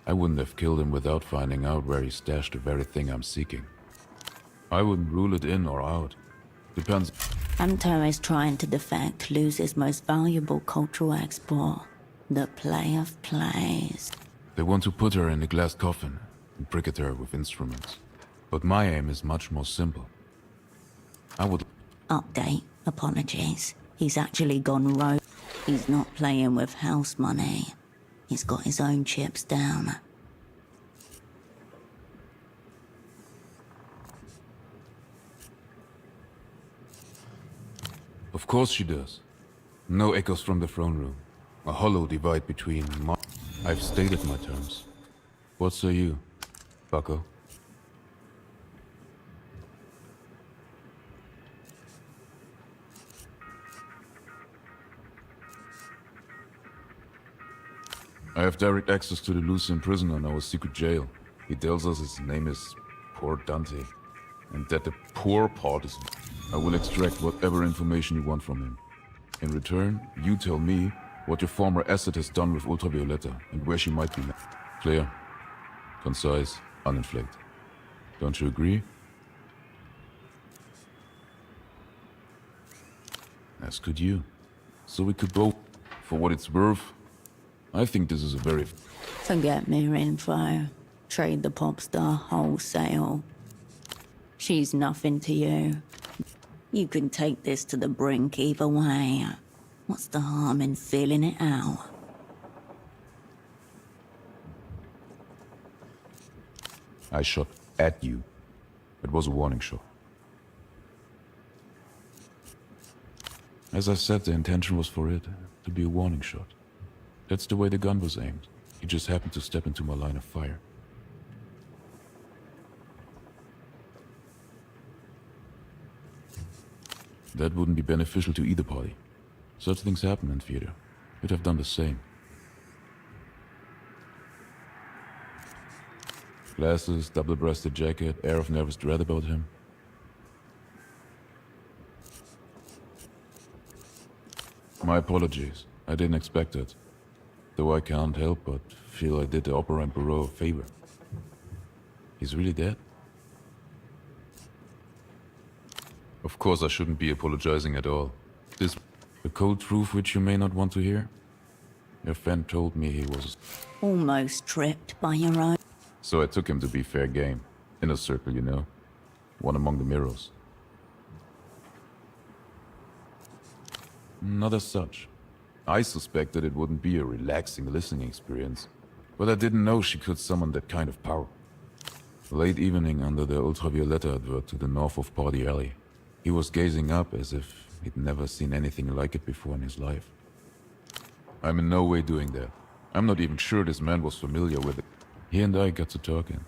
I wouldn't have killed him without finding out where he stashed the very thing I'm seeking. I wouldn't rule it in or out. Depends. Anto is trying to defect Luz's most valuable cultural export, the play of plays. They want to put her in a glass coffin and briquet her with instruments. But my aim is much more simple. I would... Update. Apologies. He's actually gone rogue. He's not playing with house money. He's got his own chips down. Of course she does. No echoes from the throne room. A hollow divide between I've stated my terms. What say you, Bucko? I have direct access to the Lucian prison on our secret jail. He tells us his name is Poor Dante, and that the poor part is... I will extract whatever information you want from him. In return, you tell me what your former asset has done with Ultravioletta and where she might be now. Clear, concise, uninflated. Don't you agree? As could you. So we could both... For what it's worth, I think this is a very... Forget mere info. Trade the pop star wholesale. She's nothing to you. You can take this to the brink either way. What's the harm in feeling it out? I shot at you. It was a warning shot. As I said, the intention was for it to be a warning shot. That's the way the gun was aimed. He just happened to step into my line of fire. That wouldn't be beneficial to either party. Such things happen in theater. You'd have done the same. Glasses, double-breasted jacket, air of nervous dread about him. My apologies. I didn't expect it. Though I can't help but feel I did the Opera Emperor a favor. He's really dead? Of course I shouldn't be apologizing at all. This the cold truth which you may not want to hear? Your friend told me he was... Almost tripped by your own. So I took him to be fair game. In a circle, you know. One among the mirrors. Not as such. I suspected it wouldn't be a relaxing listening experience, but I didn't know she could summon that kind of power. Late evening under the Ultravioletta advert to the north of Party Alley, he was gazing up as if he'd never seen anything like it before in his life. I'm in no way doing that. I'm not even sure this man was familiar with it. He and I got to talking.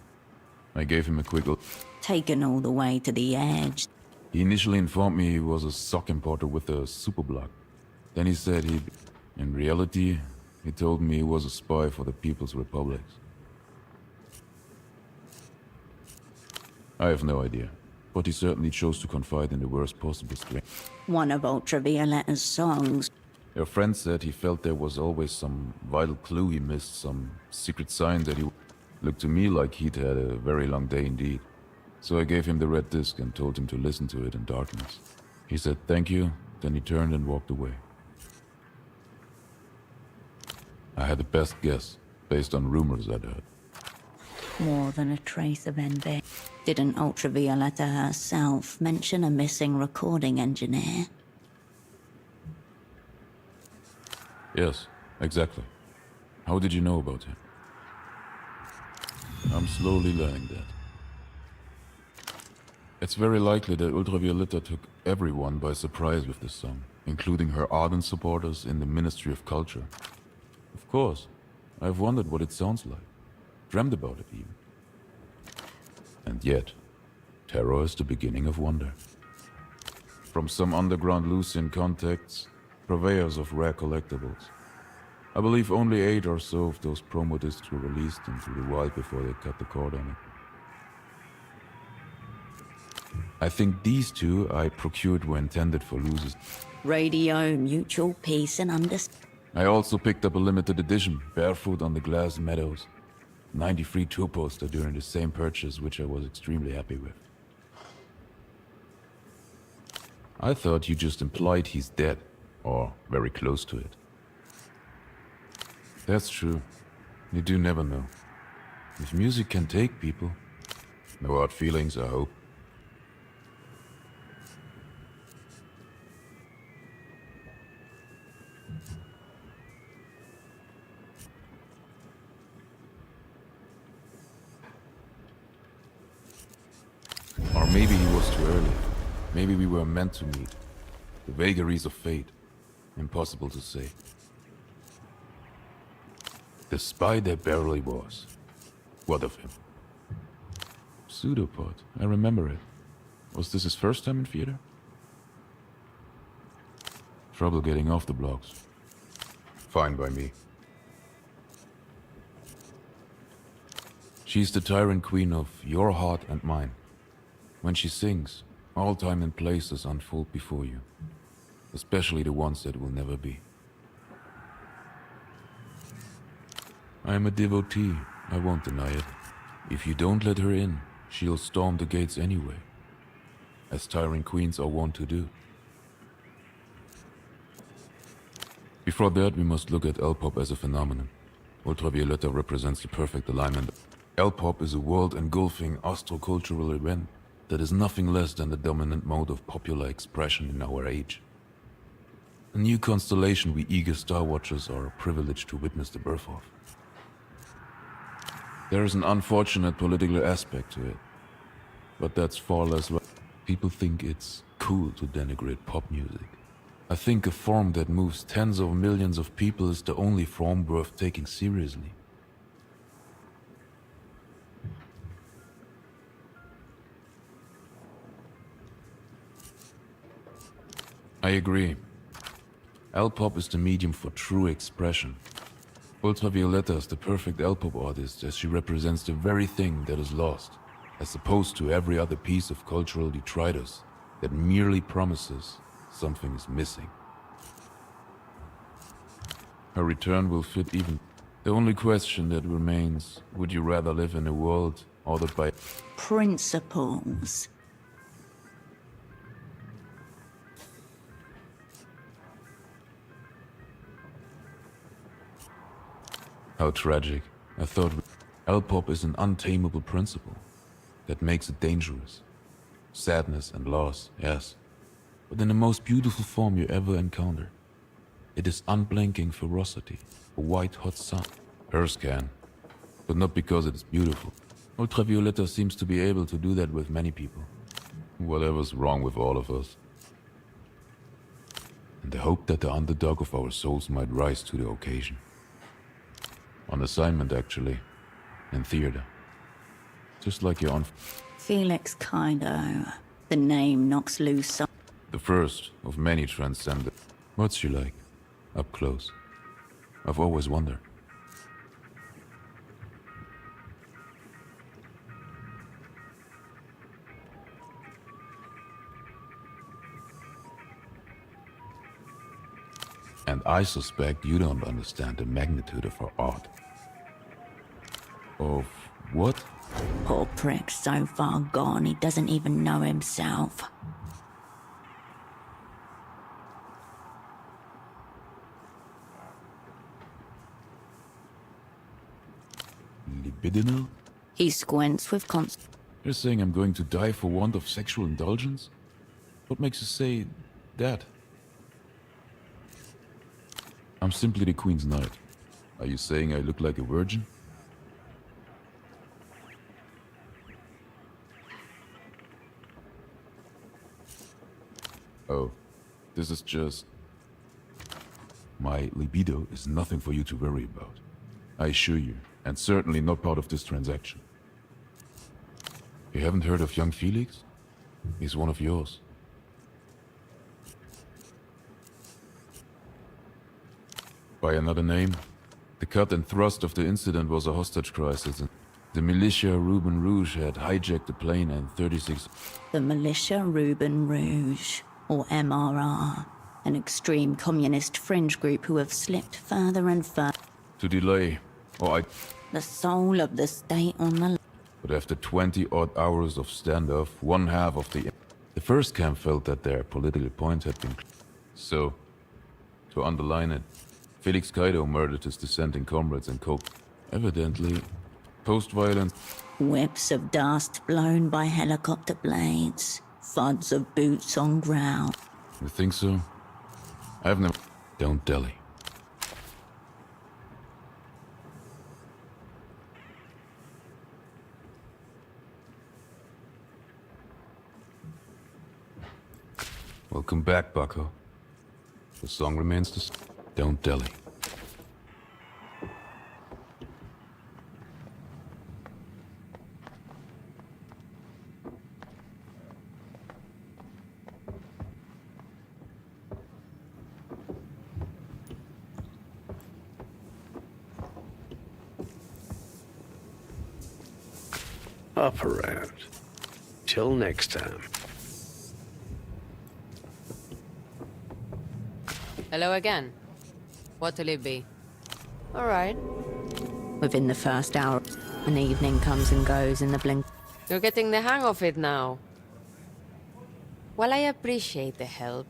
I gave him a quick look. Taken all the way to the edge. He initially informed me he was a sock importer with a superblock. Then he said he'd... In reality, he told me he was a spy for the People's Republic. I have no idea, but he certainly chose to confide in the worst possible strain. One of Ultravioletta's songs. Your friend said he felt there was always some vital clue he missed, some secret sign that he... Looked to me like he'd had a very long day indeed. So I gave him the red disc and told him to listen to it in darkness. He said thank you, then he turned and walked away. I had the best guess, based on rumors I'd heard. More than a trace of envy. Didn't Ultravioletta herself mention a missing recording engineer? Yes, exactly. How did you know about him? I'm slowly learning that. It's very likely that Ultravioletta took everyone by surprise with this song, including her ardent supporters in the Ministry of Culture. Of course, I've wondered what it sounds like, dreamt about it even. And yet, terror is the beginning of wonder. From some underground Lucian contacts, purveyors of rare collectibles. I believe only 8 or so of those promo discs were released into the wild before they cut the cord on it. I think these 2 I procured were intended for losers. Radio, mutual peace and understanding. I also picked up a limited edition, Barefoot on the Glass Meadows. 93 tour poster during the same purchase, which I was extremely happy with. I thought you just implied he's dead, or very close to it. That's true. You do never know. If music can take people, no hard feelings, I hope. Or maybe he was too early. Maybe we were meant to meet. The vagaries of fate. Impossible to say. The spy there barely was. What of him? Pseudopod. I remember it. Was this his first time in theater? Trouble getting off the blocks. Fine by me. She's the tyrant queen of your heart and mine. When she sings, all time and places unfold before you. Especially the ones that will never be. I am a devotee, I won't deny it. If you don't let her in, she'll storm the gates anyway. As tyrant queens are wont to do. Before that, we must look at L-pop as a phenomenon. Ultravioletta represents the perfect alignment. L-pop is a world-engulfing astrocultural event that is nothing less than the dominant mode of popular expression in our age. A new constellation we eager Star Watchers are privileged to witness the birth of. There is an unfortunate political aspect to it, but that's far less right. People think it's cool to denigrate pop music. I think a form that moves tens of millions of people is the only form worth taking seriously. I agree. L-pop is the medium for true expression. Ultravioletta is the perfect L-pop artist as she represents the very thing that is lost, as opposed to every other piece of cultural detritus that merely promises something is missing. Her return will fit even. The only question that remains, would you rather live in a world ordered by Principles. How tragic. I thought L-pop is an untamable principle that makes it dangerous. Sadness and loss, yes, but in the most beautiful form you ever encounter. It is unblinking ferocity, a white-hot sun. Hers can, but not because it is beautiful. Ultravioletta seems to be able to do that with many people. Whatever's wrong with all of us. And the hope that the underdog of our souls might rise to the occasion. On assignment, actually. In theater. Just like you're on... Felix Kaido. The name knocks loose. The first of many transcendent. What's she like? Up close. I've always wondered. And I suspect you don't understand the magnitude of her art. Of what? Poor prick, so far gone he doesn't even know himself. Libidinal? He squints with You're saying I'm going to die for want of sexual indulgence? What makes you say that? I'm simply the Queen's Knight. Are you saying I look like a virgin? Oh, this is just... My libido is nothing for you to worry about. I assure you, and certainly not part of this transaction. You haven't heard of young Felix? He's one of yours. By another name, the cut and thrust of the incident was a hostage crisis. The militia Ruben Rouge had hijacked the plane and 36... The militia Ruben Rouge, or MRR, an extreme communist fringe group who have slipped further and further. To delay, or The soul of the state on the... But after 20-odd hours of standoff, one half of the first camp felt that their political point had been... So, to underline it, Felix Kaido murdered his dissenting comrades and coped. Evidently, post-violence... Whips of dust blown by helicopter blades. Thuds of boots on ground. You think so? I've never... Don't dally. Welcome back, Bucko. The song remains the... Don't dally. Up around. Till next time. Hello again. What'll it be? All right. Within the first hour, an evening comes and goes in the blink. You're getting the hang of it now. While I appreciate the help,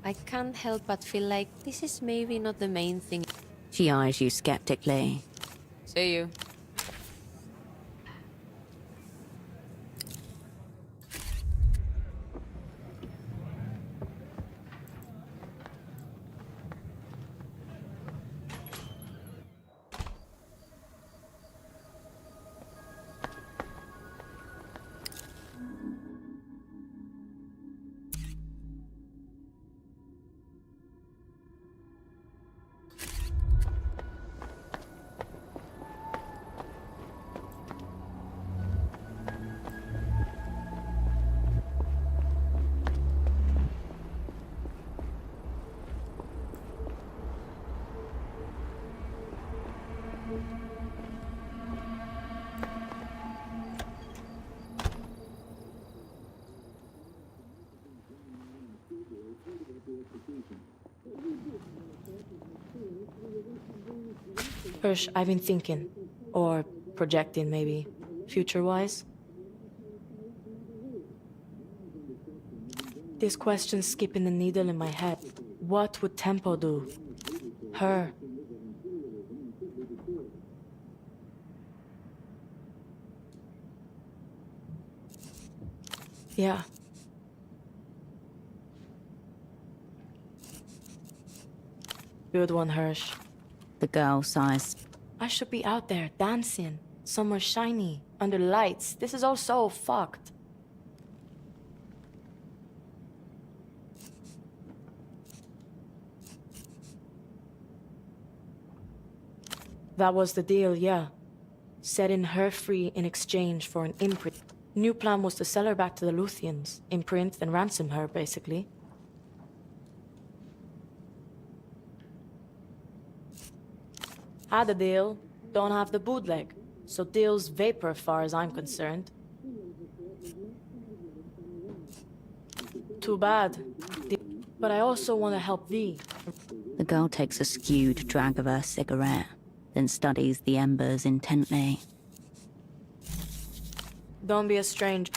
I can't help but feel like this is maybe not the main thing. She eyes you skeptically. See you. Hirsch, I've been thinking, or projecting maybe, future-wise. This question's skipping the needle in my head. What would Tempo do? Her. Yeah. Good one, Hirsch. The girl sighs. I should be out there, dancing. Somewhere shiny, under lights. This is all so fucked. That was the deal, yeah. Setting her free in exchange for an imprint. New plan was to sell her back to the Luthians, imprint, then ransom her, basically. Had a deal, don't have the bootleg. So deal's vapor far as I'm concerned. Too bad. But I also want to help thee. The girl takes a skewed drag of her cigarette, then studies the embers intently. Don't be a stranger.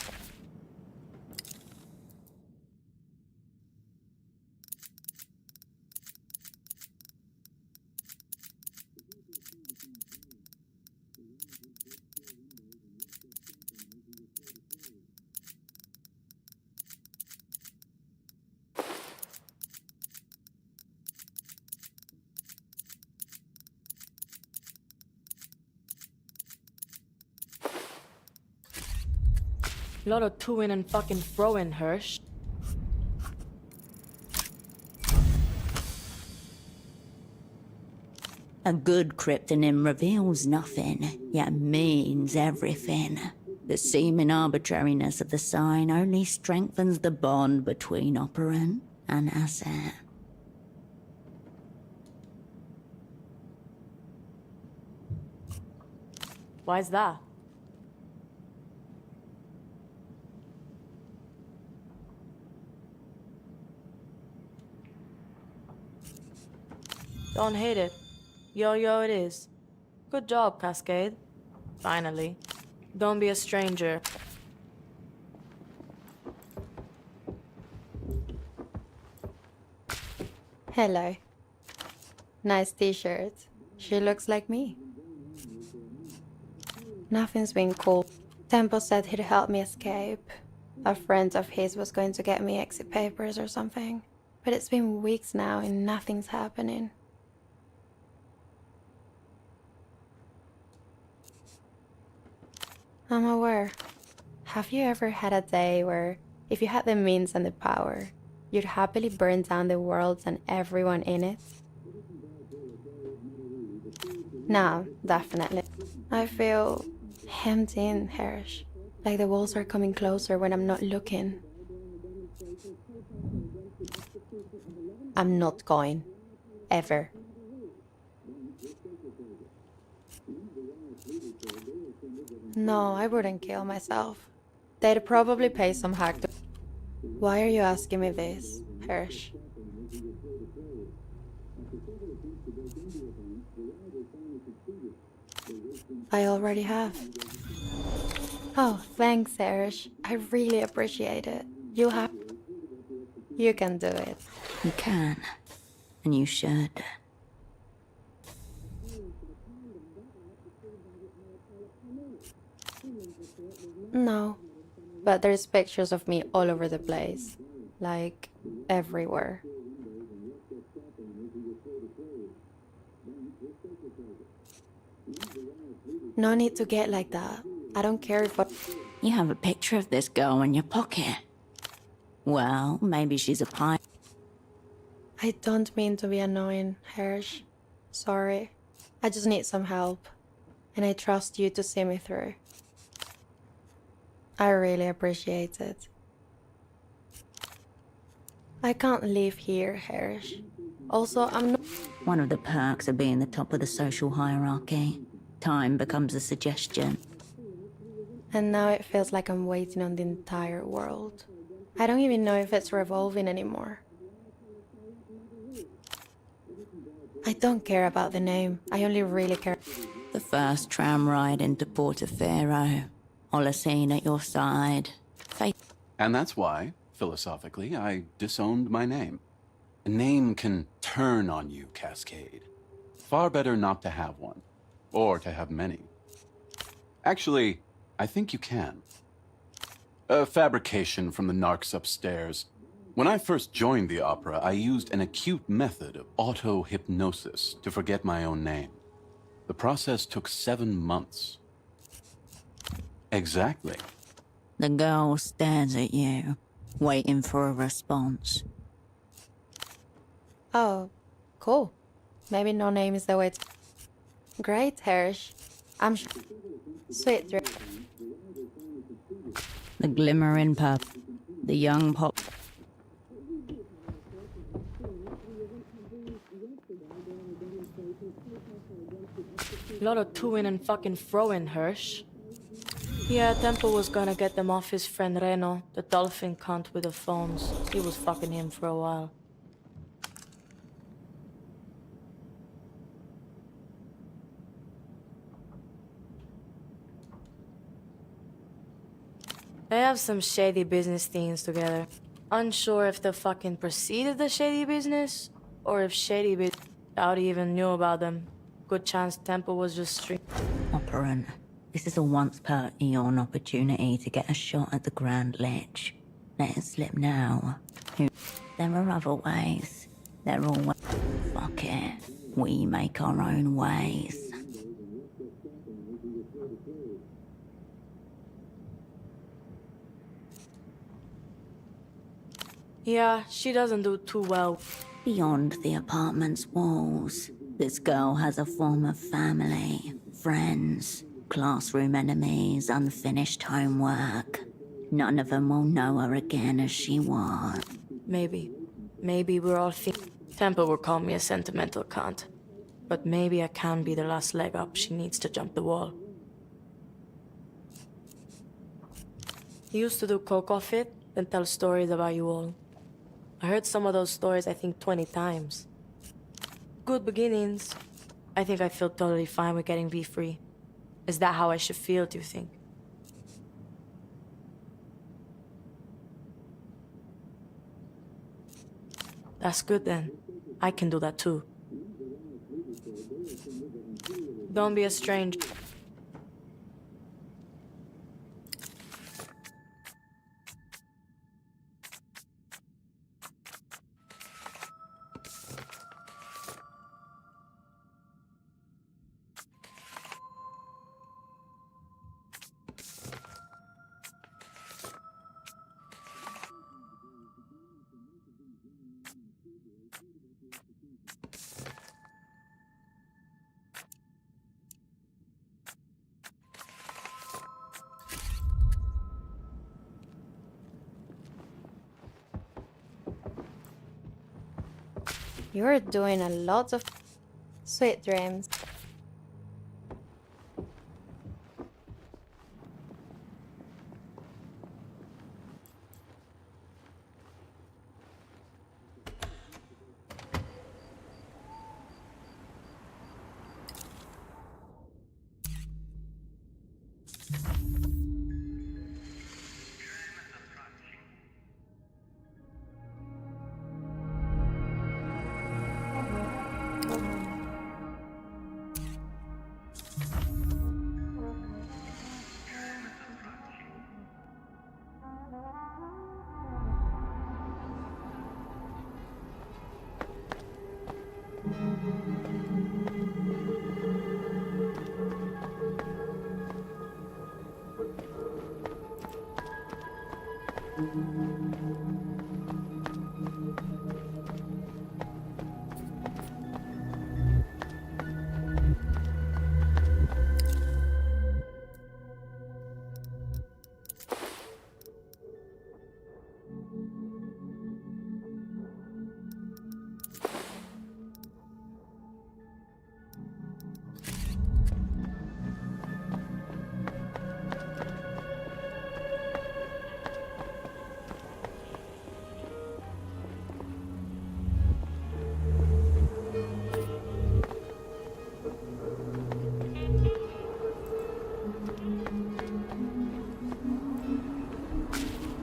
Lot of to-in and fucking fro-in, Hirsch. A good cryptonym reveals nothing, yet means everything. The seeming arbitrariness of the sign only strengthens the bond between operant and asset. Why's that? Don't hate it. Yo-yo it is. Good job, Cascade. Finally. Don't be a stranger. Hello. Nice t-shirt. She looks like me. Nothing's been cool. Tempo said he'd help me escape. A friend of his was going to get me exit papers or something. But it's been weeks now and nothing's happening. I'm aware. Have you ever had a day where, if you had the means and the power, you'd happily burn down the world and everyone in it? No, definitely. I feel hemmed in, Hirsch. Like the walls are coming closer when I'm not looking. I'm not going. Ever. No, I wouldn't kill myself. They'd probably pay some hack to... Why are you asking me this, Hirsch? I already have. Oh, thanks, Hirsch. I really appreciate it. You can do it. You can, and you should. No, but there's pictures of me all over the place. Like, everywhere. No need to get like that. I don't care if You have a picture of this girl in your pocket. Well, maybe she's a pirate. I don't mean to be annoying, Hirsch. Sorry. I just need some help. And I trust you to see me through. I really appreciate it. I can't live here, Hirsch. Also, I'm not... One of the perks of being the top of the social hierarchy. Time becomes a suggestion. And now it feels like I'm waiting on the entire world. I don't even know if it's revolving anymore. I don't care about the name. I only really care. The first tram ride into Portofero. Holocene at your side. And that's why, philosophically, I disowned my name. A name can turn on you, Cascade. Far better not to have one. Or to have many. Actually, I think you can. A fabrication from the narcs upstairs. When I first joined the opera, I used an acute method of auto-hypnosis to forget my own name. The process took 7 months. Exactly. The girl stares at you, waiting for a response. Oh, cool. Maybe no name is the way to... Great, Hirsch. I'm sweet dream. The glimmering pub. The young pop. Lot of to-in and fucking fro-in, Hirsch. Yeah, Temple was gonna get them off his friend Reno, the dolphin cunt with the phones. He was fucking him for a while. They have some shady business things together. Unsure if they fucking preceded the shady business, or if shady Audi even knew about them. Good chance Temple was just street. Operant. This is a once per eon opportunity to get a shot at the Grand Lich. Let it slip now. There are other ways. They're all... Fuck it. We make our own ways. Yeah, she doesn't do too well. Beyond the apartment's walls, this girl has a former family, friends, classroom enemies, unfinished homework. None of them will know her again as she was. Maybe. Maybe we're all Temple will call me a sentimental cunt. But maybe I can be the last leg up she needs to jump the wall. He used to do coke off it, then tell stories about you all. I heard some of those stories I think 20 times. Good beginnings. I think I feel totally fine with getting V-free. Is that how I should feel, do you think? That's good then. I can do that too. Don't be a stranger. You're doing a lot of sweet dreams.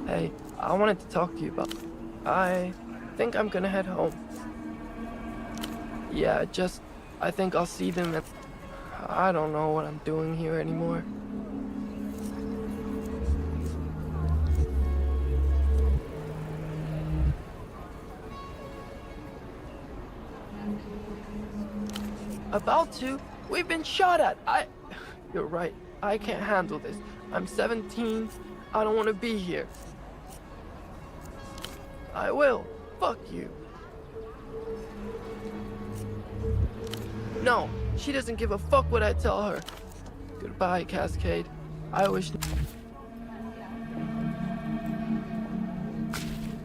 Hey, I wanted to talk to you about... I think I'm gonna head home. Yeah, I think I'll see them and... I don't know what I'm doing here anymore. About to? We've been shot at. You're right. I can't handle this. I'm 17. I don't want to be here. I will. Fuck you. No, she doesn't give a fuck what I tell her. Goodbye, Cascade. I wish...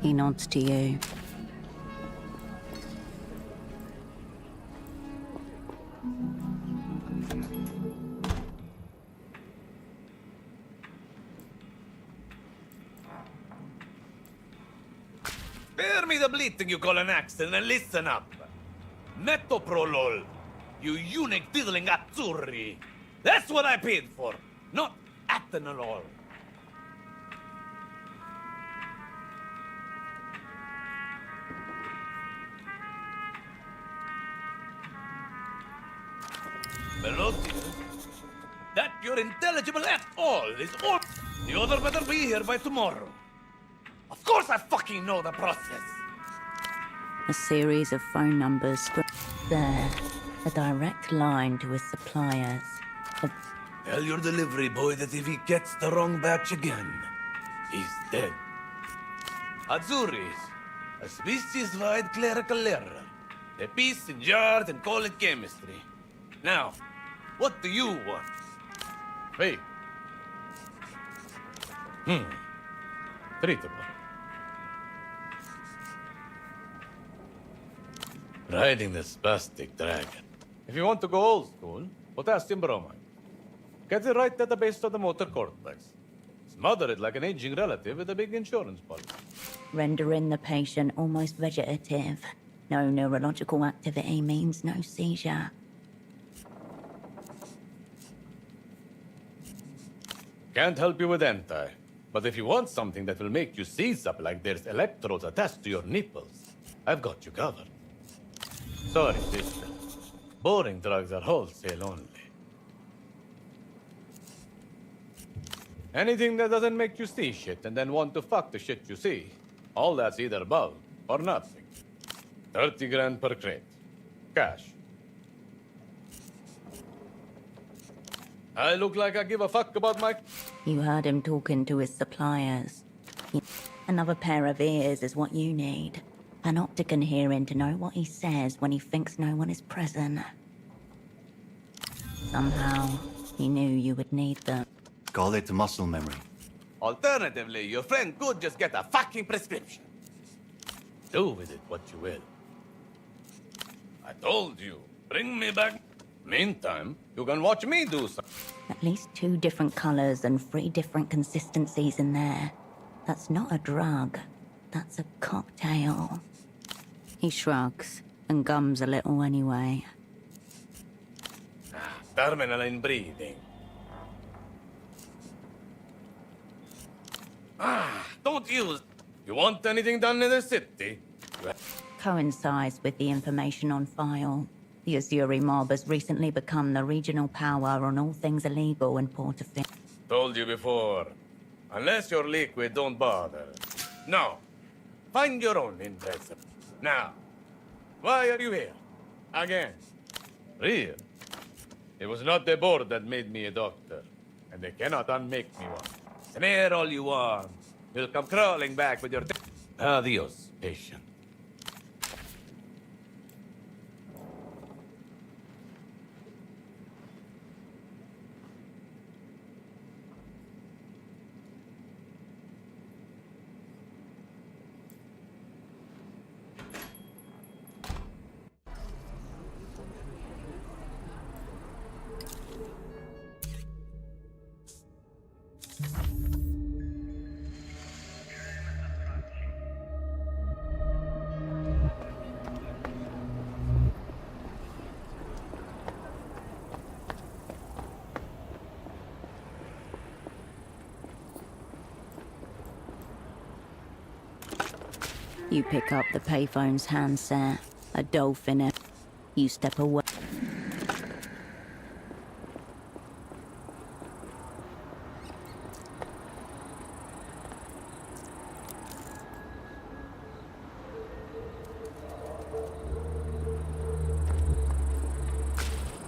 He nods to you. Spare me the bleating you call an accent and listen up. Metoprolol, you eunuch diddling azzurri. That's what I paid for, not atenolol. Veloci, that you're intelligible at all is all. The other better be here by tomorrow. Of course I fucking know the process. A series of phone numbers. There. A direct line to his suppliers. Tell your delivery boy that if he gets the wrong batch again, he's dead. Azuris, a species-wide clerical error. A piece in jars and call it chemistry. Now, what do you want? Hey. Treatable. Riding the spastic dragon. If you want to go old school, potassium bromide. Get it right at the base of the motor cortex. Smother it like an aging relative with a big insurance policy. Rendering the patient almost vegetative. No neurological activity means no seizure. Can't help you with anti. But if you want something that will make you seize up like there's electrodes attached to your nipples, I've got you covered. Sorry, sister. Boring drugs are wholesale only. Anything that doesn't make you see shit and then want to fuck the shit you see, all that's either bulk or nothing. 30 grand per crate. Cash. I look like I give a fuck about my... You heard him talking to his suppliers. Another pair of ears is what you need. An optic and hearing to know what he says when he thinks no one is present. Somehow, he knew you would need them. Call it muscle memory. Alternatively, your friend could just get a fucking prescription. Do with it what you will. I told you, bring me back. Meantime, you can watch me do something. At least 2 different colors and 3 different consistencies in there. That's not a drug. That's a cocktail. He shrugs and gums a little anyway. Terminal inbreeding. Don't use... You want anything done in the city? Coincides with the information on file. The Azuri mob has recently become the regional power on all things illegal in Portofino. Told you before. Unless you're liquid, don't bother. No. Find your own interest. Now, why are you here? Again. Real. It was not the board that made me a doctor. And they cannot unmake me one. Snare all you want. You'll come crawling back with your... Adios, patient. You pick up the payphone's handset, a dolphin. You step away.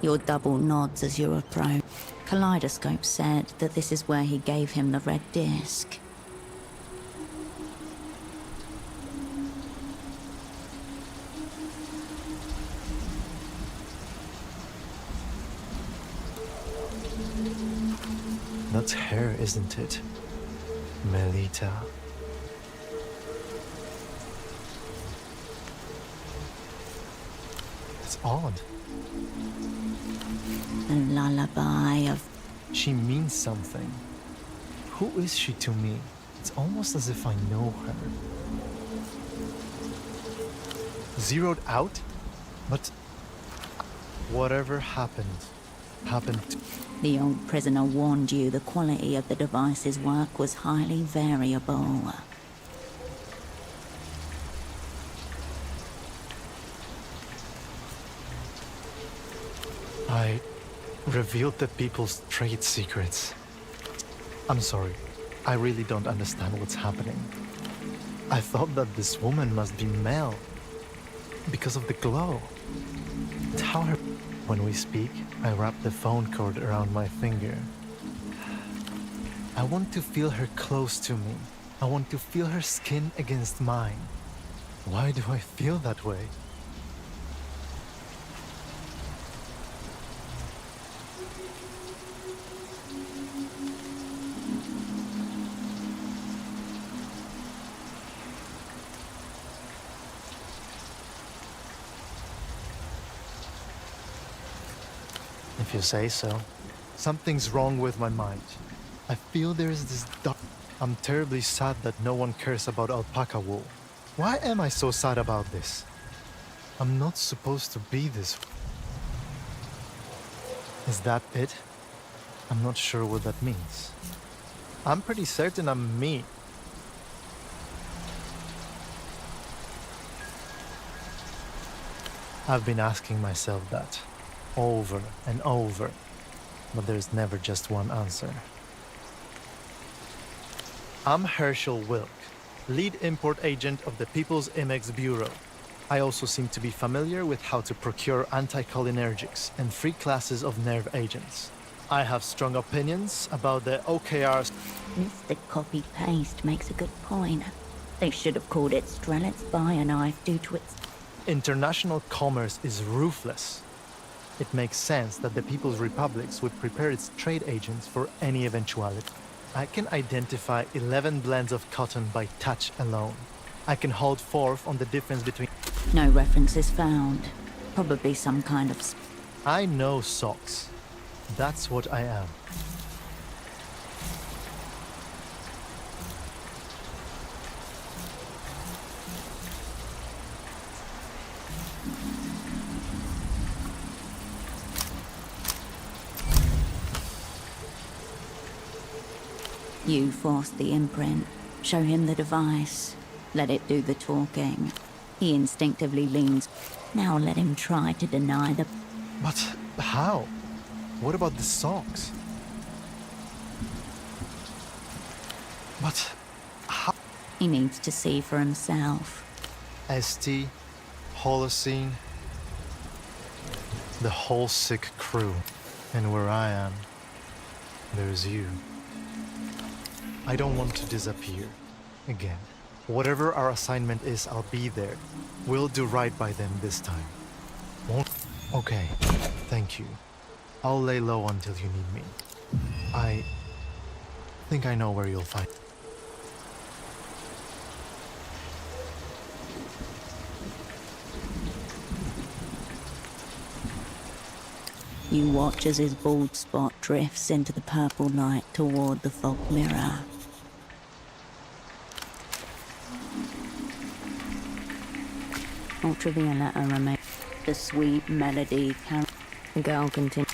Your double nods as you approach. Kaleidoscope said that this is where he gave him the red disc. That's her, isn't it? Melita. It's odd. A lullaby of... She means something. Who is she to me? It's almost as if I know her. Zeroed out? But whatever happened, happened. The old prisoner warned you the quality of the device's work was highly variable. I revealed the people's trade secrets. I'm sorry. I really don't understand what's happening. I thought that this woman must be Mel because of the glow. It's how her... When we speak, I wrap the phone cord around my finger. I want to feel her close to me. I want to feel her skin against mine. Why do I feel that way? If you say so. Something's wrong with my mind. I feel there's this dark... I'm terribly sad that no one cares about alpaca wool. Why am I so sad about this? I'm not supposed to be this... Is that it? I'm not sure what that means. I'm pretty certain I'm me. I've been asking myself that. Over and over, but there's never just one answer. I'm Herschel Wilk, lead import agent of the People's Imex Bureau. I also seem to be familiar with how to procure anticholinergics and free classes of nerve agents. I have strong opinions about the OKRs. Mr. Copy-Paste makes a good point. They should have called it Strelitz Bioknife due to its... International commerce is ruthless. It makes sense that the People's Republics would prepare its trade agents for any eventuality. I can identify 11 blends of cotton by touch alone. I can hold forth on the difference between... No references found. Probably some kind of... I know socks. That's what I am. You force the imprint, show him the device, let it do the talking. He instinctively leans. Now let him try to deny the... But how? What about the socks? But how? He needs to see for himself. ST, Holocene, the whole sick crew. And where I am, there's you. I don't want to disappear. Again. Whatever our assignment is, I'll be there. We'll do right by them this time. Won't... Okay. Thank you. I'll lay low until you need me. I think I know where you'll find... You watch as his bald spot drifts into the purple light toward the fog mirror. Ultraviolet remains. The sweet melody carries. The girl continues.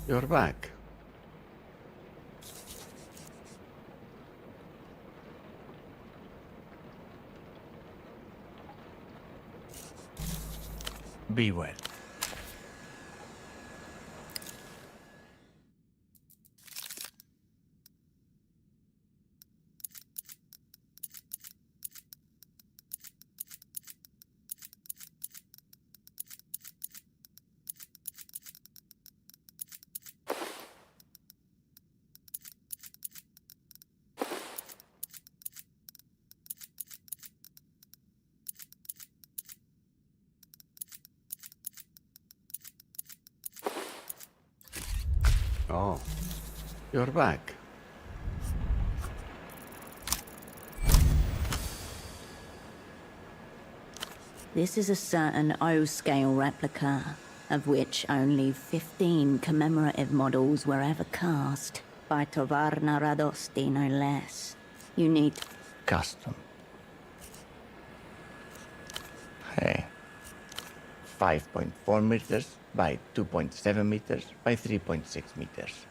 You're back. Be well. Oh, you're back. This is a certain O-scale replica, of which only 15 commemorative models were ever cast, by Tovarna Radosti no less. You need... Custom. Hey. 5.4 meters by 2.7 meters by 3.6 meters.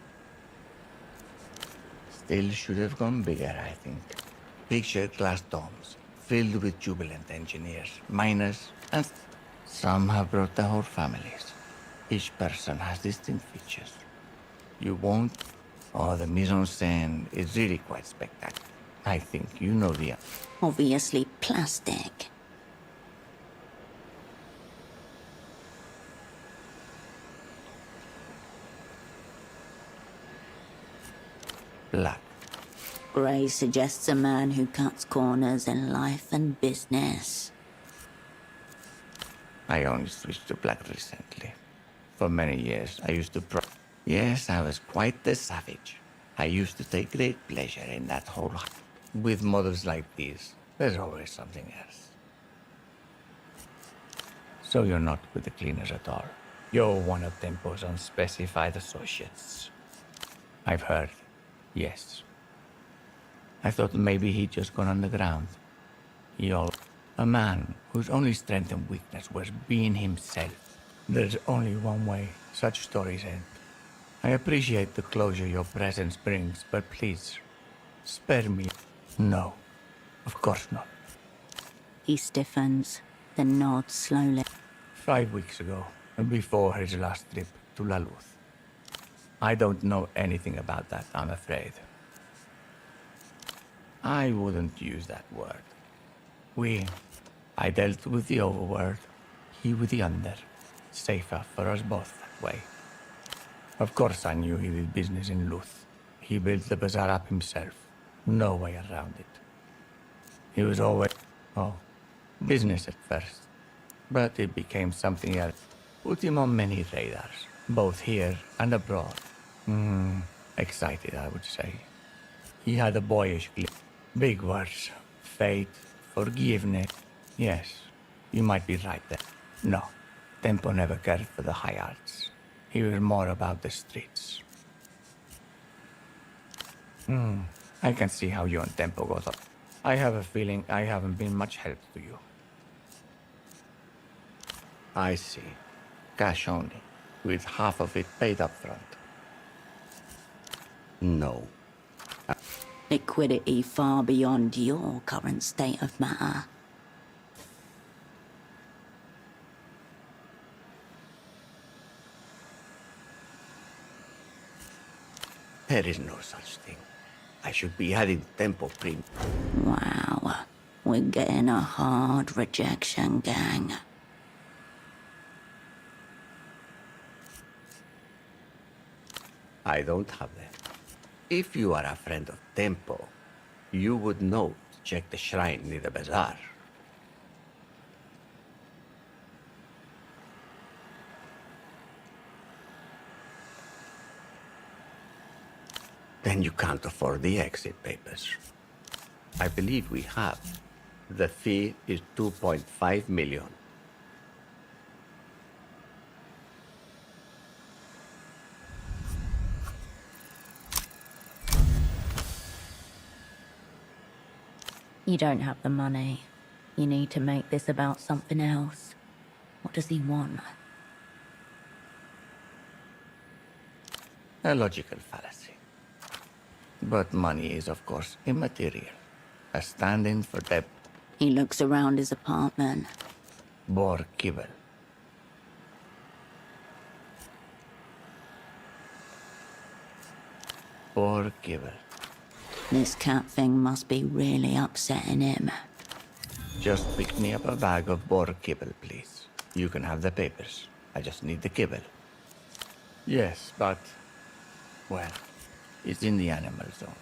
Still should have gone bigger, I think. Picture glass domes, filled with jubilant engineers, miners, and some have brought their whole families. Each person has distinct features. You won't... Oh, the mise-en-scène is really quite spectacular. I think you know the... Obviously plastic. Black. Grey suggests a man who cuts corners in life and business. I only switched to black recently. For many years, I used to Yes, I was quite the savage. I used to take great pleasure in that whole... With models like these, there's always something else. So you're not with the cleaners at all? You're one of Tempo's unspecified associates. I've heard. Yes. I thought maybe he'd just gone underground. A man whose only strength and weakness was being himself. There's only one way such stories end. I appreciate the closure your presence brings, but please, spare me. No, of course not. He stiffens, then nods slowly. 5 weeks ago, before his last trip to La Luz. I don't know anything about that, I'm afraid. I wouldn't use that word. I dealt with the overworld, he with the under. Safer for us both that way. Of course I knew he did business in Luz. He built the bazaar up himself. No way around it. He was always... business at first. But it became something else. Put him on many radars, both here and abroad. Excited, I would say. He had a boyish big words. Fate, forgiveness. Yes, you might be right there. No, Tempo never cared for the high arts. He was more about the streets. I can see how you and Tempo got up. I have a feeling I haven't been much help to you. I see. Cash only, with half of it paid up front. No. Liquidity far beyond your current state of matter. There is no such thing. I should be adding Tempo Prim. Wow, we're getting a hard rejection, gang. I don't have that. If you are a friend of Tempo, you would know to check the shrine near the bazaar. Then you can't afford the exit papers. I believe we have. The fee is 2.5 million. You don't have the money. You need to make this about something else. What does he want? A logical fallacy. But money is, of course, immaterial. A stand-in for debt. He looks around his apartment. Bor Kibble. Bor Kibble. This cat thing must be really upsetting him. Just pick me up a bag of Bor Kibble, please. You can have the papers. I just need the kibble. Yes, but... well, it's in the animal zone.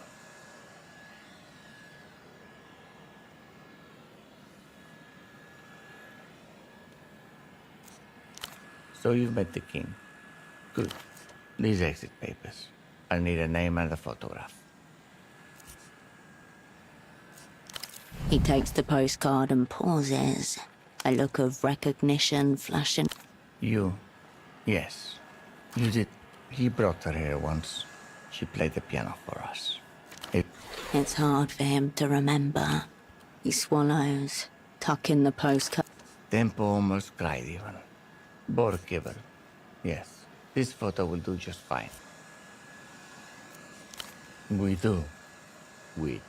So you've met the king. Good. These exit papers. I need a name and a photograph. He takes the postcard and pauses. A look of recognition flashing. You. Yes. You did. He brought her here once. She played the piano for us. It's hard for him to remember. He swallows, tucking the postcard. Tempo almost cried even. Bor Kibble. Yes. This photo will do just fine. We do. Which?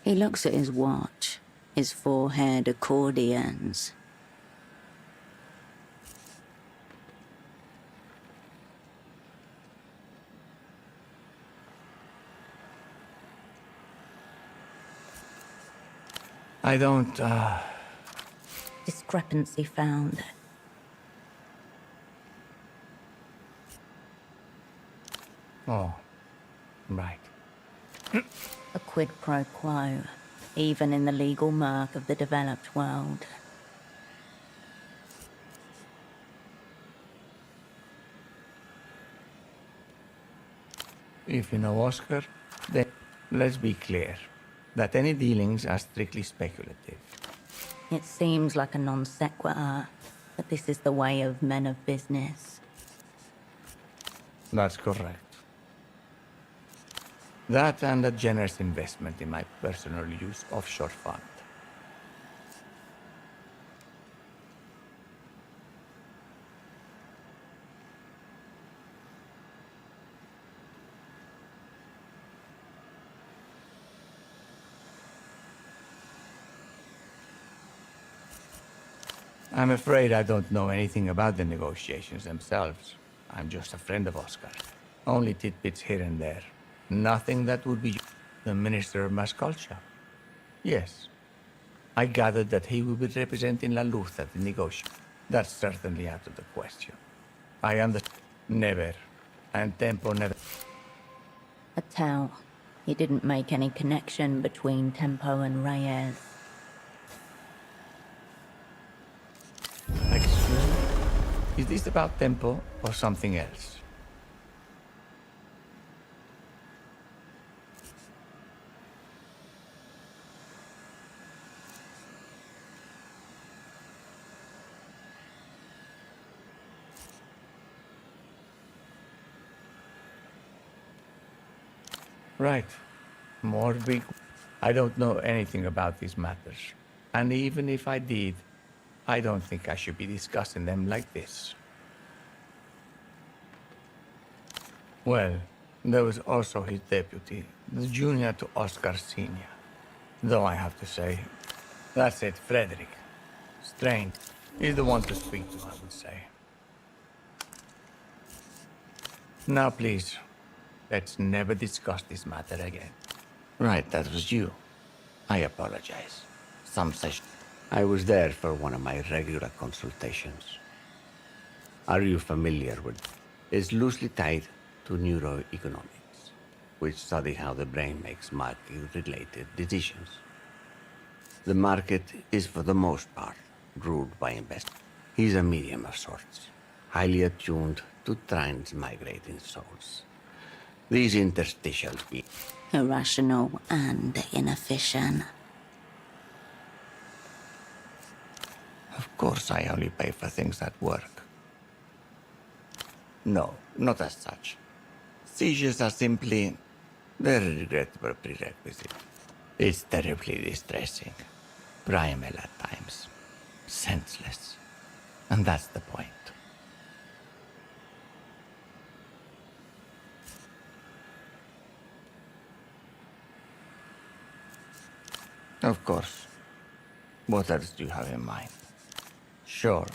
He looks at his watch, his forehead accordions. I don't, Discrepancy found. Oh, right. A quid pro quo, even in the legal murk of the developed world. If you know Oscar, then let's be clear that any dealings are strictly speculative. It seems like a non sequitur, but this is the way of men of business. That's correct. That and a generous investment in my personal use offshore fund. I'm afraid I don't know anything about the negotiations themselves. I'm just a friend of Oscar. Only tidbits here and there. Nothing that would be the Minister of Mass Culture. Yes. I gathered that he will be representing La Luz at the negotiation. That's certainly out of the question. I understand. Never. And Tempo never. A tell. He didn't make any connection between Tempo and Reyes. Excuse me? Is this about Tempo or something else? Right. More big... I don't know anything about these matters. And even if I did, I don't think I should be discussing them like this. Well, there was also his deputy, the junior to Oscar Sr. Though I have to say, that's it, Frederick. Strange. He's the one to speak to, I would say. Now please, let's never discuss this matter again. Right, that was you. I apologize. Some session. I was there for one of my regular consultations. Are you familiar with it? It's loosely tied to neuroeconomics, which study how the brain makes market-related decisions. The market is, for the most part, ruled by investors. He's a medium of sorts, highly attuned to transmigrating souls. These interstitials be Irrational and inefficient. Of course I only pay for things that work. No, not as such. Seizures are simply very regrettable prerequisite. It's terribly distressing. Primal at times. Senseless. And that's the point. Of course. What else do you have in mind? Sure,